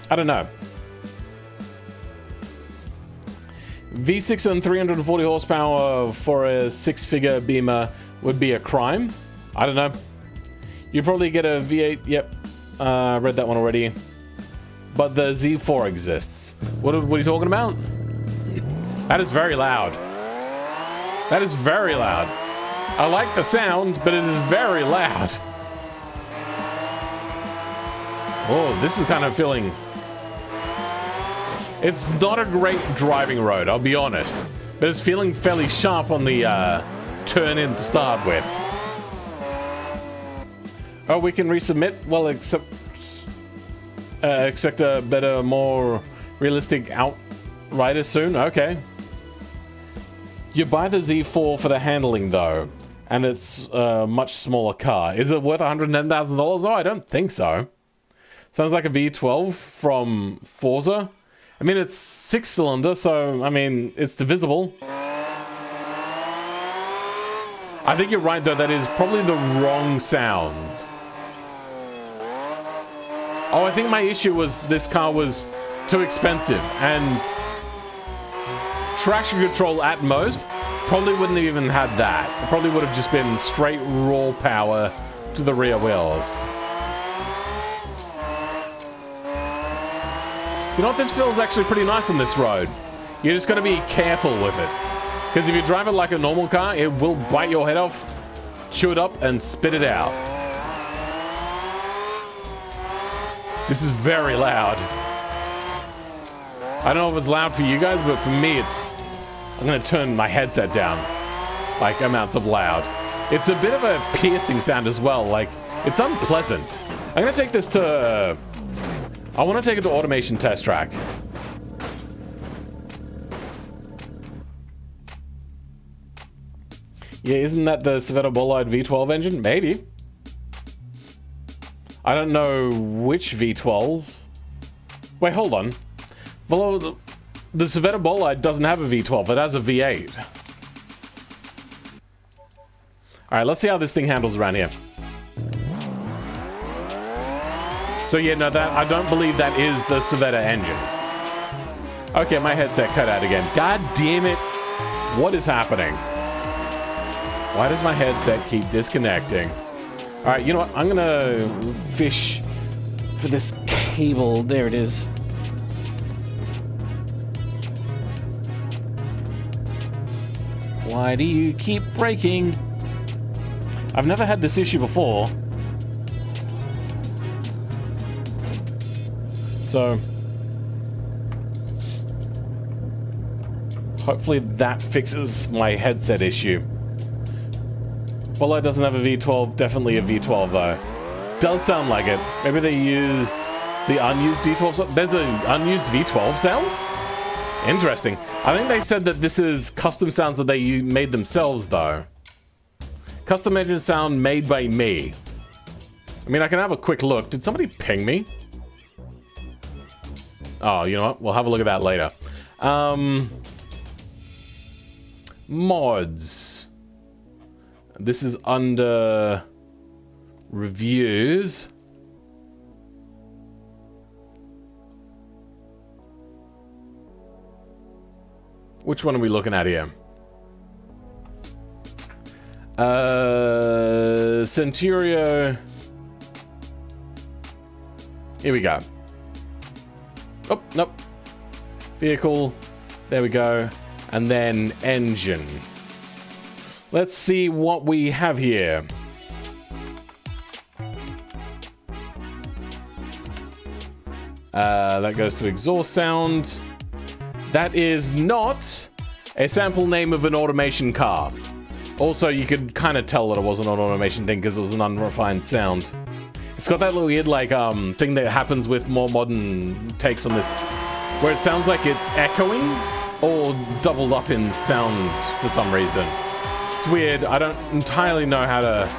I don't know. V6 and 340 horsepower for a six-figure Beamer would be a crime. I don't know. You'd probably get a V8. Yep. Read that one already. But the Z4 exists. What are you talking about? That is very loud. That is very loud. I like the sound, but it is very loud. Oh, this is kind of feeling... It's not a great driving road, I'll be honest. But it's feeling fairly sharp on the turn in to start with. Oh, we can resubmit? Well, expect a better, more realistic outrider soon? Okay. You buy the Z4 for the handling, though. And it's a much smaller car. Is it worth $110,000? Oh, I don't think so. Sounds like a V12 from Forza. I mean, it's 6-cylinder, so, I mean, it's divisible. I think you're right, though. That is probably the wrong sound. Oh, I think my issue was this car was too expensive, and traction control at most probably wouldn't have even had that. It probably would have just been straight raw power to the rear wheels. You know what? This feels actually pretty nice on this road. You just got to be careful with it. Because if you drive it like a normal car, it will bite your head off, chew it up, and spit it out. This is very loud. I don't know if it's loud for you guys, but for me, it's... I'm going to turn my headset down. Like, amounts of loud. It's a bit of a piercing sound as well. Like, it's unpleasant. I'm going to take this to... I want to take it to automation test track. Yeah, isn't that the Civetta Bolide V12 engine? Maybe. I don't know which V12. Wait, hold on. The Civetta Bolide doesn't have a V12. It has a V8. All right, let's see how this thing handles around here. So yeah, no, that I don't believe that is the Civetta engine. Okay, my headset cut out again. God damn it. What is happening? Why does my headset keep disconnecting? All right, you know what? I'm gonna fish for this cable. There it is. Why do you keep breaking? I've never had this issue before. So, hopefully that fixes my headset issue. Well, it doesn't have a V12, definitely a V12 though. Does sound like it. Maybe they used the unused V12. There's an unused V12 sound? Interesting. I think they said that this is custom sounds that they made themselves though. Custom engine sound made by me. I mean, I can have a quick look. Did somebody ping me? Oh, you know what? We'll have a look at that later. Mods. This is under reviews. Which one are we looking at here? Centurio. Here we go. Oh, nope. Vehicle. There we go. And then engine. Let's see what we have here. That goes to exhaust sound. That is not a sample name of an automation car. Also, you could kind of tell that it wasn't an automation thing because it was an unrefined sound. It's got that little weird, like, thing that happens with more modern takes on this, where it sounds like it's echoing or doubled up in sound for some reason. It's weird. I don't entirely know how to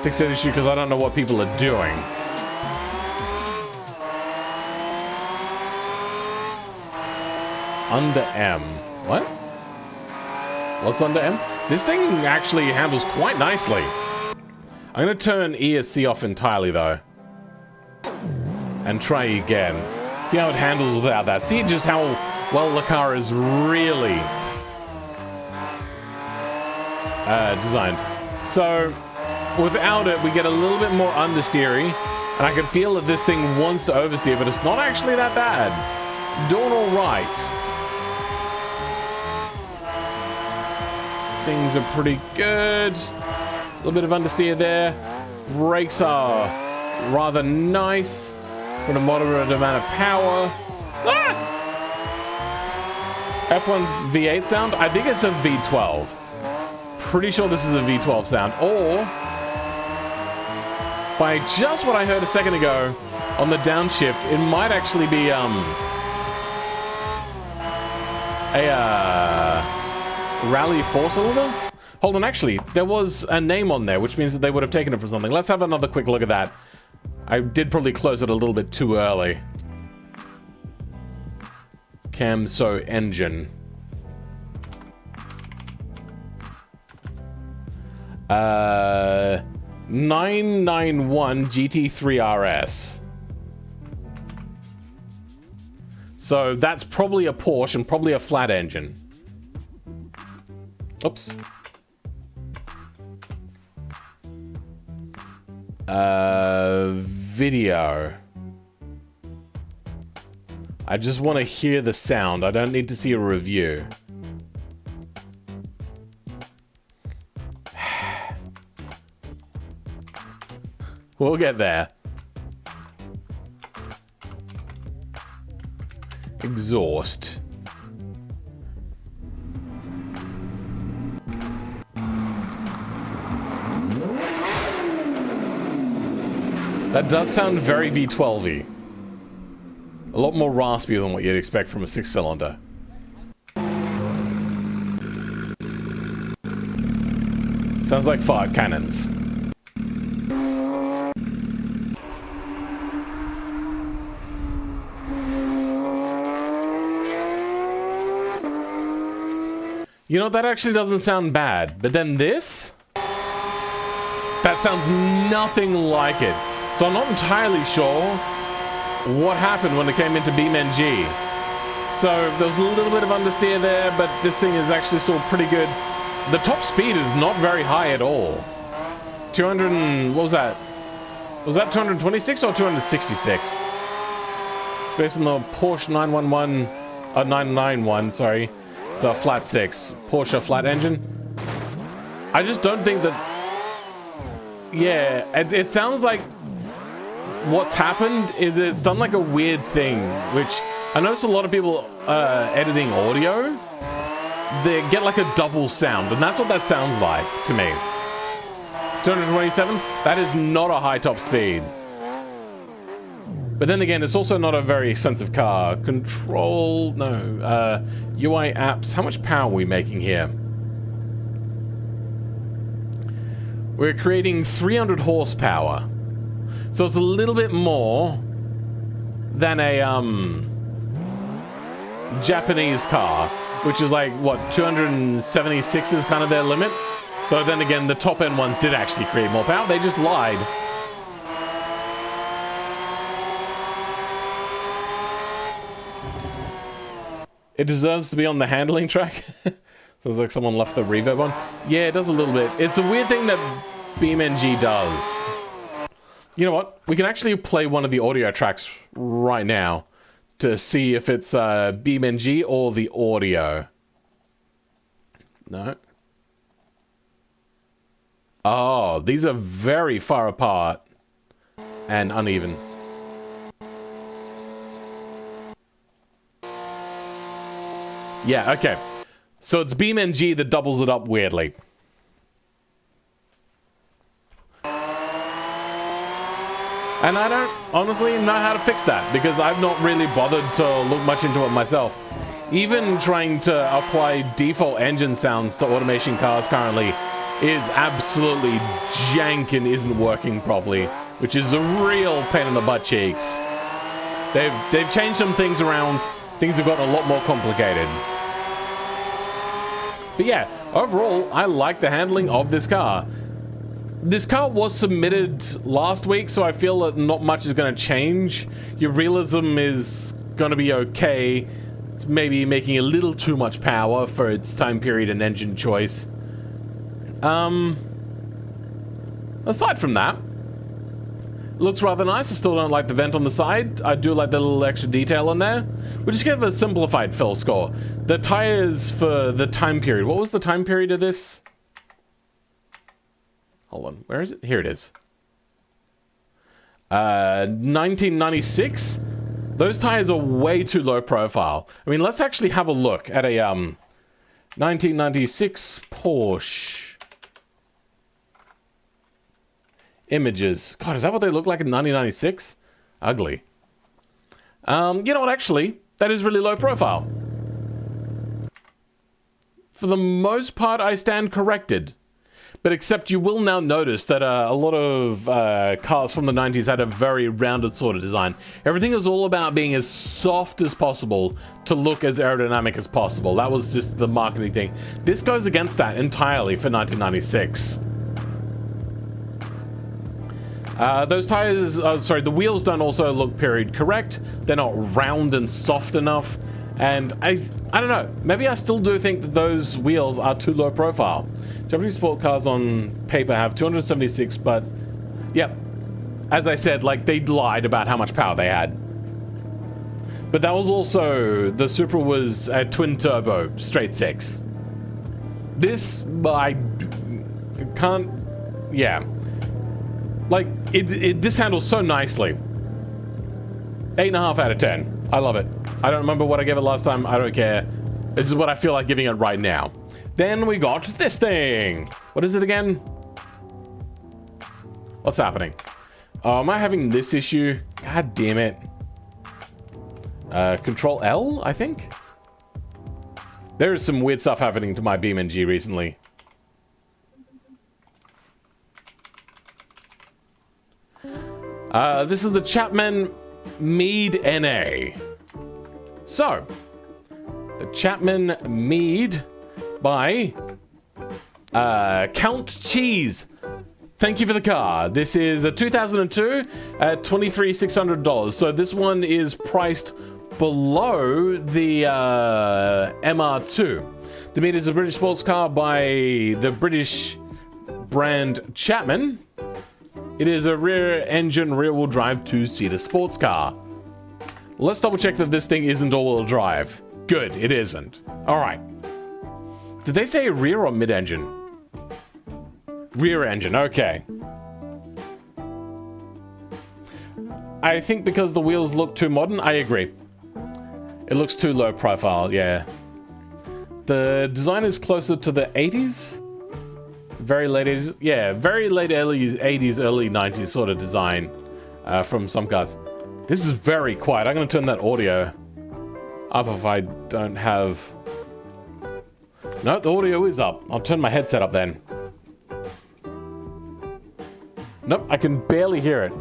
fix that issue because I don't know what people are doing. Under M. What? What's under M? This thing actually handles quite nicely. I'm going to turn ESC off entirely, though. And try again. See how it handles without that. See just how well the car is really designed. So, without it, we get a little bit more understeery. And I can feel that this thing wants to oversteer, but it's not actually that bad. Doing all right. Things are pretty good. A little bit of understeer there. Brakes are rather nice for a moderate amount of power. Ah! F1's V8 sound? I think it's a V12. Pretty sure this is a V12 sound. Or, by just what I heard a second ago on the downshift, it might actually be a Rally 4-cylinder? Hold on, actually, there was a name on there, which means that they would have taken it for something. Let's have another quick look at that. I did probably close it a little bit too early. Camso engine. 991 GT3 RS. So that's probably a Porsche and probably a flat engine. Oops. Video. I just want to hear the sound. I don't need to see a review. We'll get there. Exhaust. That does sound very V12-y. A lot more raspy than what you'd expect from a 6-cylinder. Sounds like fart cannons. You know, that actually doesn't sound bad. But then this? That sounds nothing like it. So I'm not entirely sure what happened when it came into BeamNG. So there was a little bit of understeer there, but this thing is actually still pretty good. The top speed is not very high at all. 200 and... what was that? Was that 226 or 266? Based on the Porsche 991, sorry. It's a flat 6. Porsche flat engine. I just don't think that... yeah, it sounds like what's happened is it's done like a weird thing, which I notice a lot of people editing audio, they get like a double sound, and that's what that sounds like to me. 227, that is not a high top speed. But then again, it's also not a very expensive car. Control, no, UI apps, how much power are we making here? We're creating 300 horsepower. So it's a little bit more than a Japanese car, which is like, what, 276 is kind of their limit? Though then again, the top end ones did actually create more power. They just lied. It deserves to be on the handling track. Sounds like someone left the reverb on. Yeah, it does a little bit. It's a weird thing that BeamNG does. You know what? We can actually play one of the audio tracks right now to see if it's BeamNG or the audio. No. Oh, these are very far apart and uneven. Yeah, okay. So it's BeamNG that doubles it up weirdly. And I don't honestly know how to fix that because I've not really bothered to look much into it myself. Even trying to apply default engine sounds to automation cars currently is absolutely jank and isn't working properly, which is a real pain in the butt cheeks. They've changed some things around. Things have gotten a lot more complicated. But yeah, overall, I like the handling of this car. This car was submitted last week, so I feel that not much is going to change. Your realism is going to be okay. It's maybe making a little too much power for its time period and engine choice. Aside from that, looks rather nice. I still don't like the vent on the side. I do like the little extra detail on there. We'll just give it a simplified fill score. The tires for the time period. What was the time period of this? Hold on, where is it? Here it is. 1996? Those tires are way too low profile. I mean, let's actually have a look at a 1996 Porsche. Images. God, is that what they look like in 1996? Ugly. You know what, actually, that is really low profile. For the most part, I stand corrected. But except you will now notice that a lot of cars from the 90s had a very rounded sort of design. Everything was all about being as soft as possible to look as aerodynamic as possible. That was just the marketing thing. This goes against that entirely for 1996. Those tires, sorry, the wheels don't also look period correct. They're not round and soft enough. And I don't know, maybe I still do think that those wheels are too low profile. Japanese sport cars on paper have 276, but yeah, as I said, like they lied about how much power they had. But that was also, the Supra was a twin turbo, straight six. This, I can't, yeah. Like, this handles so nicely. 8.5 out of 10. I love it. I don't remember what I gave it last time. I don't care. This is what I feel like giving it right now. Then we got this thing. What is it again? What's happening? Am I having this issue? God damn it. Control L, I think? There is some weird stuff happening to my BeamNG recently. This is the Chapman Mead NA. So, the Chapman Mead by Count Cheese. Thank you for the car. This is a 2002 at $23,600. So this one is priced below the MR2. The Mead is a British sports car by the British brand Chapman. It is a rear-engine, rear-wheel drive, two-seater sports car. Let's double-check that this thing isn't all-wheel drive. Good, it isn't. All right. Did they say rear or mid-engine? Rear engine, okay. I think because the wheels look too modern, I agree. It looks too low profile, yeah. The design is closer to the 80s? Very late 80s, yeah, very late 80s, early 90s sort of design from some cars. This is very quiet. I'm going to turn that audio up if I don't have... No, the audio is up. I'll turn my headset up then. Nope, I can barely hear it.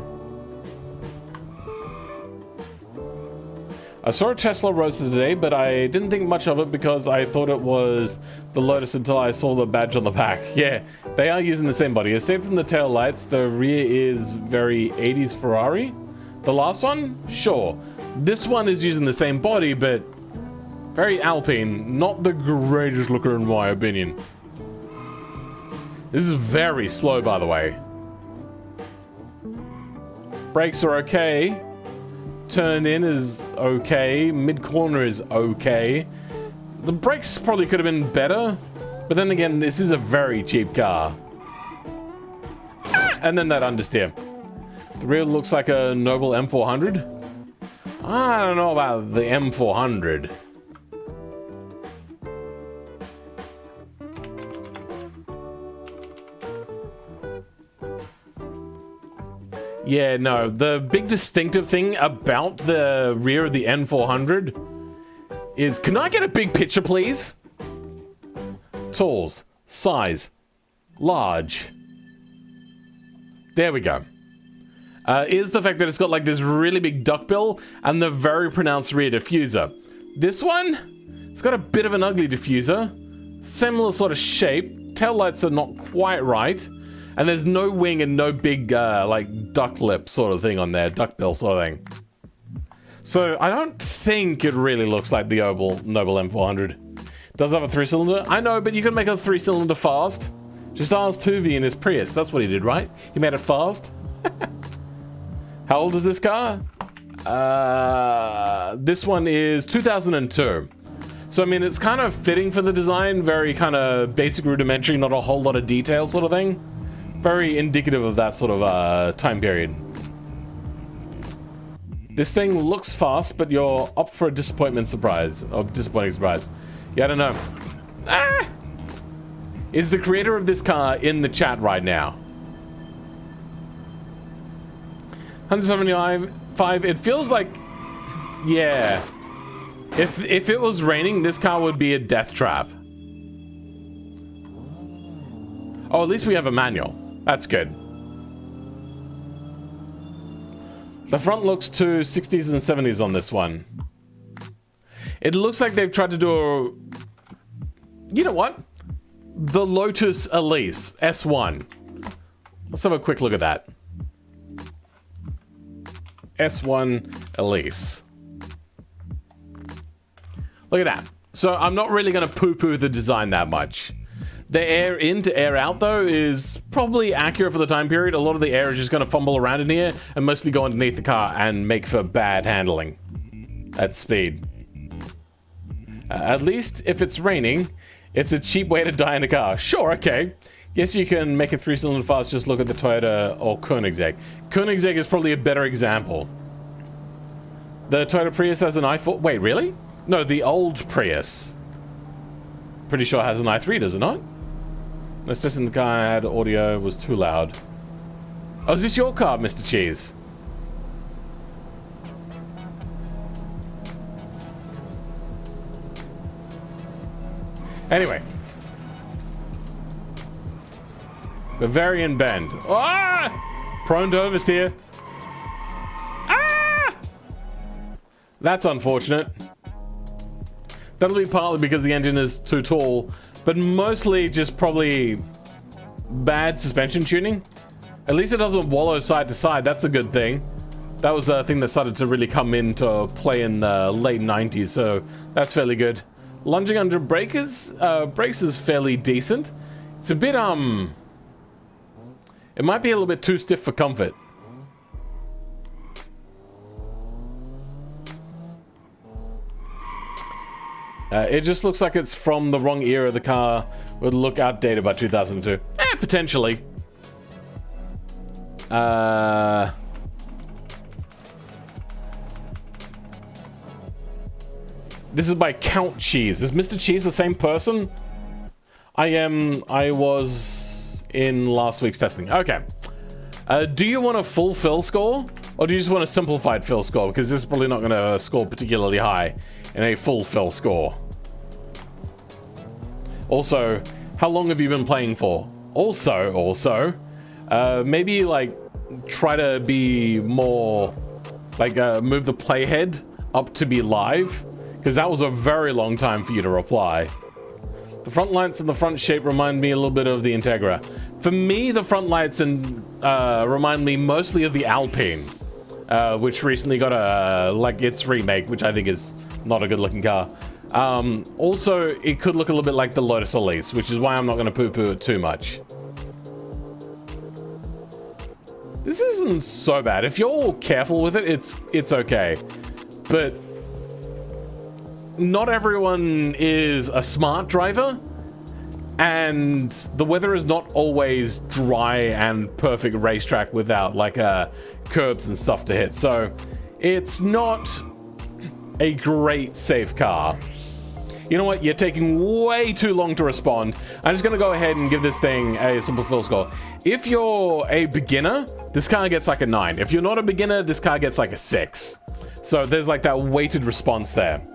I saw a Tesla Roadster today, but I didn't think much of it because I thought it was the Lotus until I saw the badge on the back. Yeah, they are using the same body. Aside from the tail lights, the rear is very 80s Ferrari. The last one? Sure. This one is using the same body, but very Alpine. Not the greatest looker in my opinion. This is very slow, by the way. Brakes are okay. Turn in is okay. Mid corner is okay. The brakes probably could have been better. But then again, this is a very cheap car. And then that understeer. The rear looks like a Noble M400. I don't know about the M400. Yeah, no, the big distinctive thing about the rear of the N400 is, can I get a big picture, please? Tools, size, large. There we go. Is the fact that it's got like this really big duckbill and the very pronounced rear diffuser. This one, it's got a bit of an ugly diffuser, similar sort of shape. Taillights are not quite right. And there's no wing and no big, like, duck lip sort of thing on there. Duckbill sort of thing. So, I don't think it really looks like the Noble M400. Does have a 3-cylinder? I know, but you can make a 3-cylinder fast. Just ask Tuvi in his Prius. That's what he did, right? He made it fast. How old is this car? This one is 2002. So, I mean, it's kind of fitting for the design. Very kind of basic, rudimentary, not a whole lot of detail sort of thing. Very indicative of that sort of time period. This thing looks fast, but you're up for a disappointing surprise. Yeah, I don't know. Ah! Is the creator of this car in the chat right now? 175. It feels like, yeah. If it was raining, this car would be a death trap. Oh, at least we have a manual. That's good. The front looks to 60s and 70s on this one. It looks like they've tried to do a... You know what? The Lotus Elise S1. Let's have a quick look at that. S1 Elise. Look at that. So I'm not really going to poo-poo the design that much. The air in to air out, though, is probably accurate for the time period. A lot of the air is just going to fumble around in here and mostly go underneath the car and make for bad handling at speed. At least if it's raining, it's a cheap way to die in a car. Sure, okay. Yes, you can make a 3-cylinder fast. Just look at the Toyota or Koenigsegg. Koenigsegg is probably a better example. The Toyota Prius has an i4... Wait, really? No, the old Prius. Pretty sure has an i3, does it not? Let's just in the car had audio was too loud. Oh, is this your car, Mr. Cheese? Anyway. Bavarian Bend. Ah! Prone to oversteer. Ah! That's unfortunate. That'll be partly because the engine is too tall, but mostly just probably bad suspension tuning. At least it doesn't wallow side to side. That's a good thing. That was a thing that started to really come into play in the late 90s, so that's fairly good. Lunging under brakes is fairly decent. It's a bit, it might be a little bit too stiff for comfort. It just looks like it's from the wrong era. The car would look outdated by 2002. Potentially. This is by Count Cheese. Is Mr. Cheese the same person? I was in last week's testing. Okay. Do you want a full fill score? Or do you just want a simplified fill score? Because this is probably not going to score particularly high in a full fill score. Also, how long have you been playing for? Also, maybe like try to be more like move the playhead up to be live, because that was a very long time for you to reply. The front lights and the front shape remind me a little bit of the Integra. For me, the front lights remind me mostly of the Alpine, which recently got its remake, which I think is not a good looking car. Also, it could look a little bit like the Lotus Elise, which is why I'm not going to poo-poo it too much. This isn't so bad. If you're careful with it, it's okay. But not everyone is a smart driver, And the weather is not always dry and perfect racetrack without like curbs and stuff to hit. So it's not a great safe car. You know what? You're taking way too long to respond. I'm just going to go ahead and give this thing a simple fill score. If you're a beginner, this car gets like a 9. If you're not a beginner, this car gets like a 6. So there's like that weighted response there.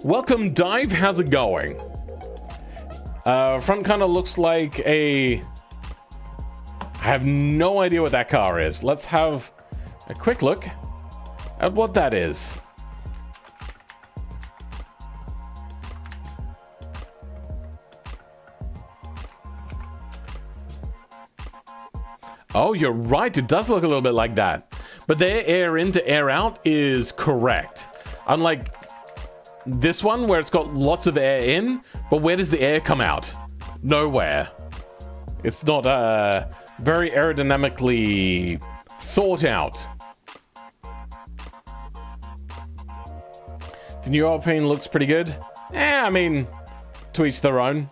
Welcome, Dive. How's it going? Front kind of looks like a... I have no idea what that car is. Let's have a quick look at what that is. Oh, you're right. It does look a little bit like that. But their air in to air out is correct. Unlike this one where it's got lots of air in, but where does the air come out? Nowhere. It's not very aerodynamically thought out. The new Alpine looks pretty good. I mean, to each their own.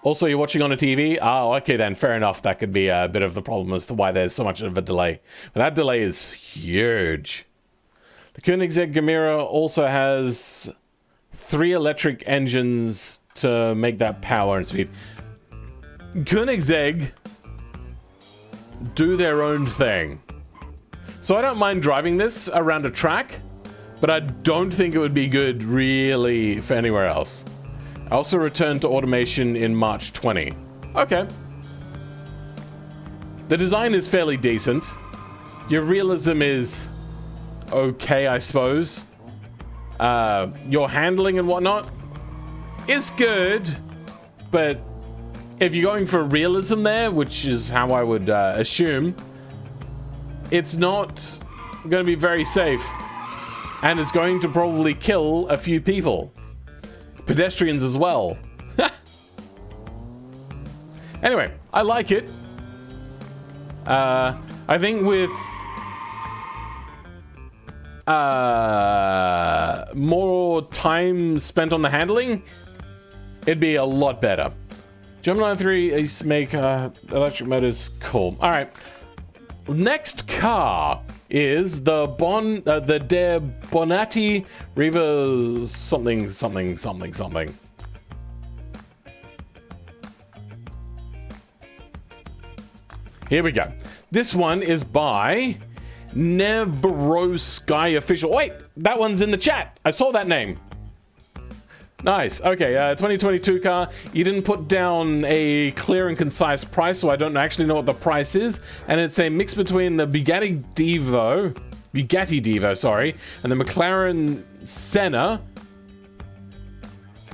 Also, you're watching on a TV? Oh, okay then, fair enough. That could be a bit of the problem as to why there's so much of a delay. But that delay is huge. The Koenigsegg Gemera also has 3 electric engines to make that power and speed. Koenigsegg do their own thing. So I don't mind driving this around a track, but I don't think it would be good really for anywhere else. I also returned to automation in March 20. Okay. The design is fairly decent. Your realism is okay, I suppose. Your handling and whatnot is good, but if you're going for realism there, which is how I would assume, it's not going to be very safe. And it's going to probably kill a few people. Pedestrians as well. Anyway, I like it. I think with more time spent on the handling, it'd be a lot better. Gemini 3 is make electric motors cool. All right. Next car is the De Bonatti Riva something. Here we go. This one is by Nevro Sky Official. Wait, that one's in the chat. I saw that name. Nice. Okay, 2022 car. You didn't put down a clear and concise price, so I don't actually know what the price is. And it's a mix between the Bugatti Divo, sorry, and the McLaren Senna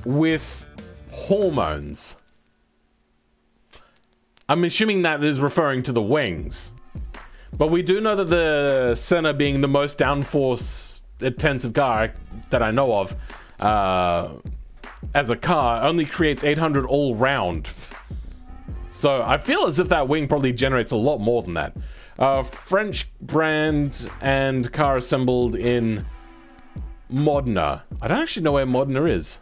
with hormones. I'm assuming that is referring to the wings. But we do know that the Senna, being the most downforce intensive car that I know of, as a car, only creates 800 all round. So I feel as if that wing probably generates a lot more than that. French brand and car assembled in Modena. I don't actually know where Modena is.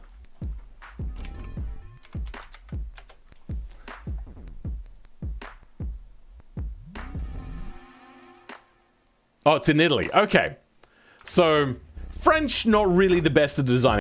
Oh, it's in Italy. Okay. So French, not really the best at designing.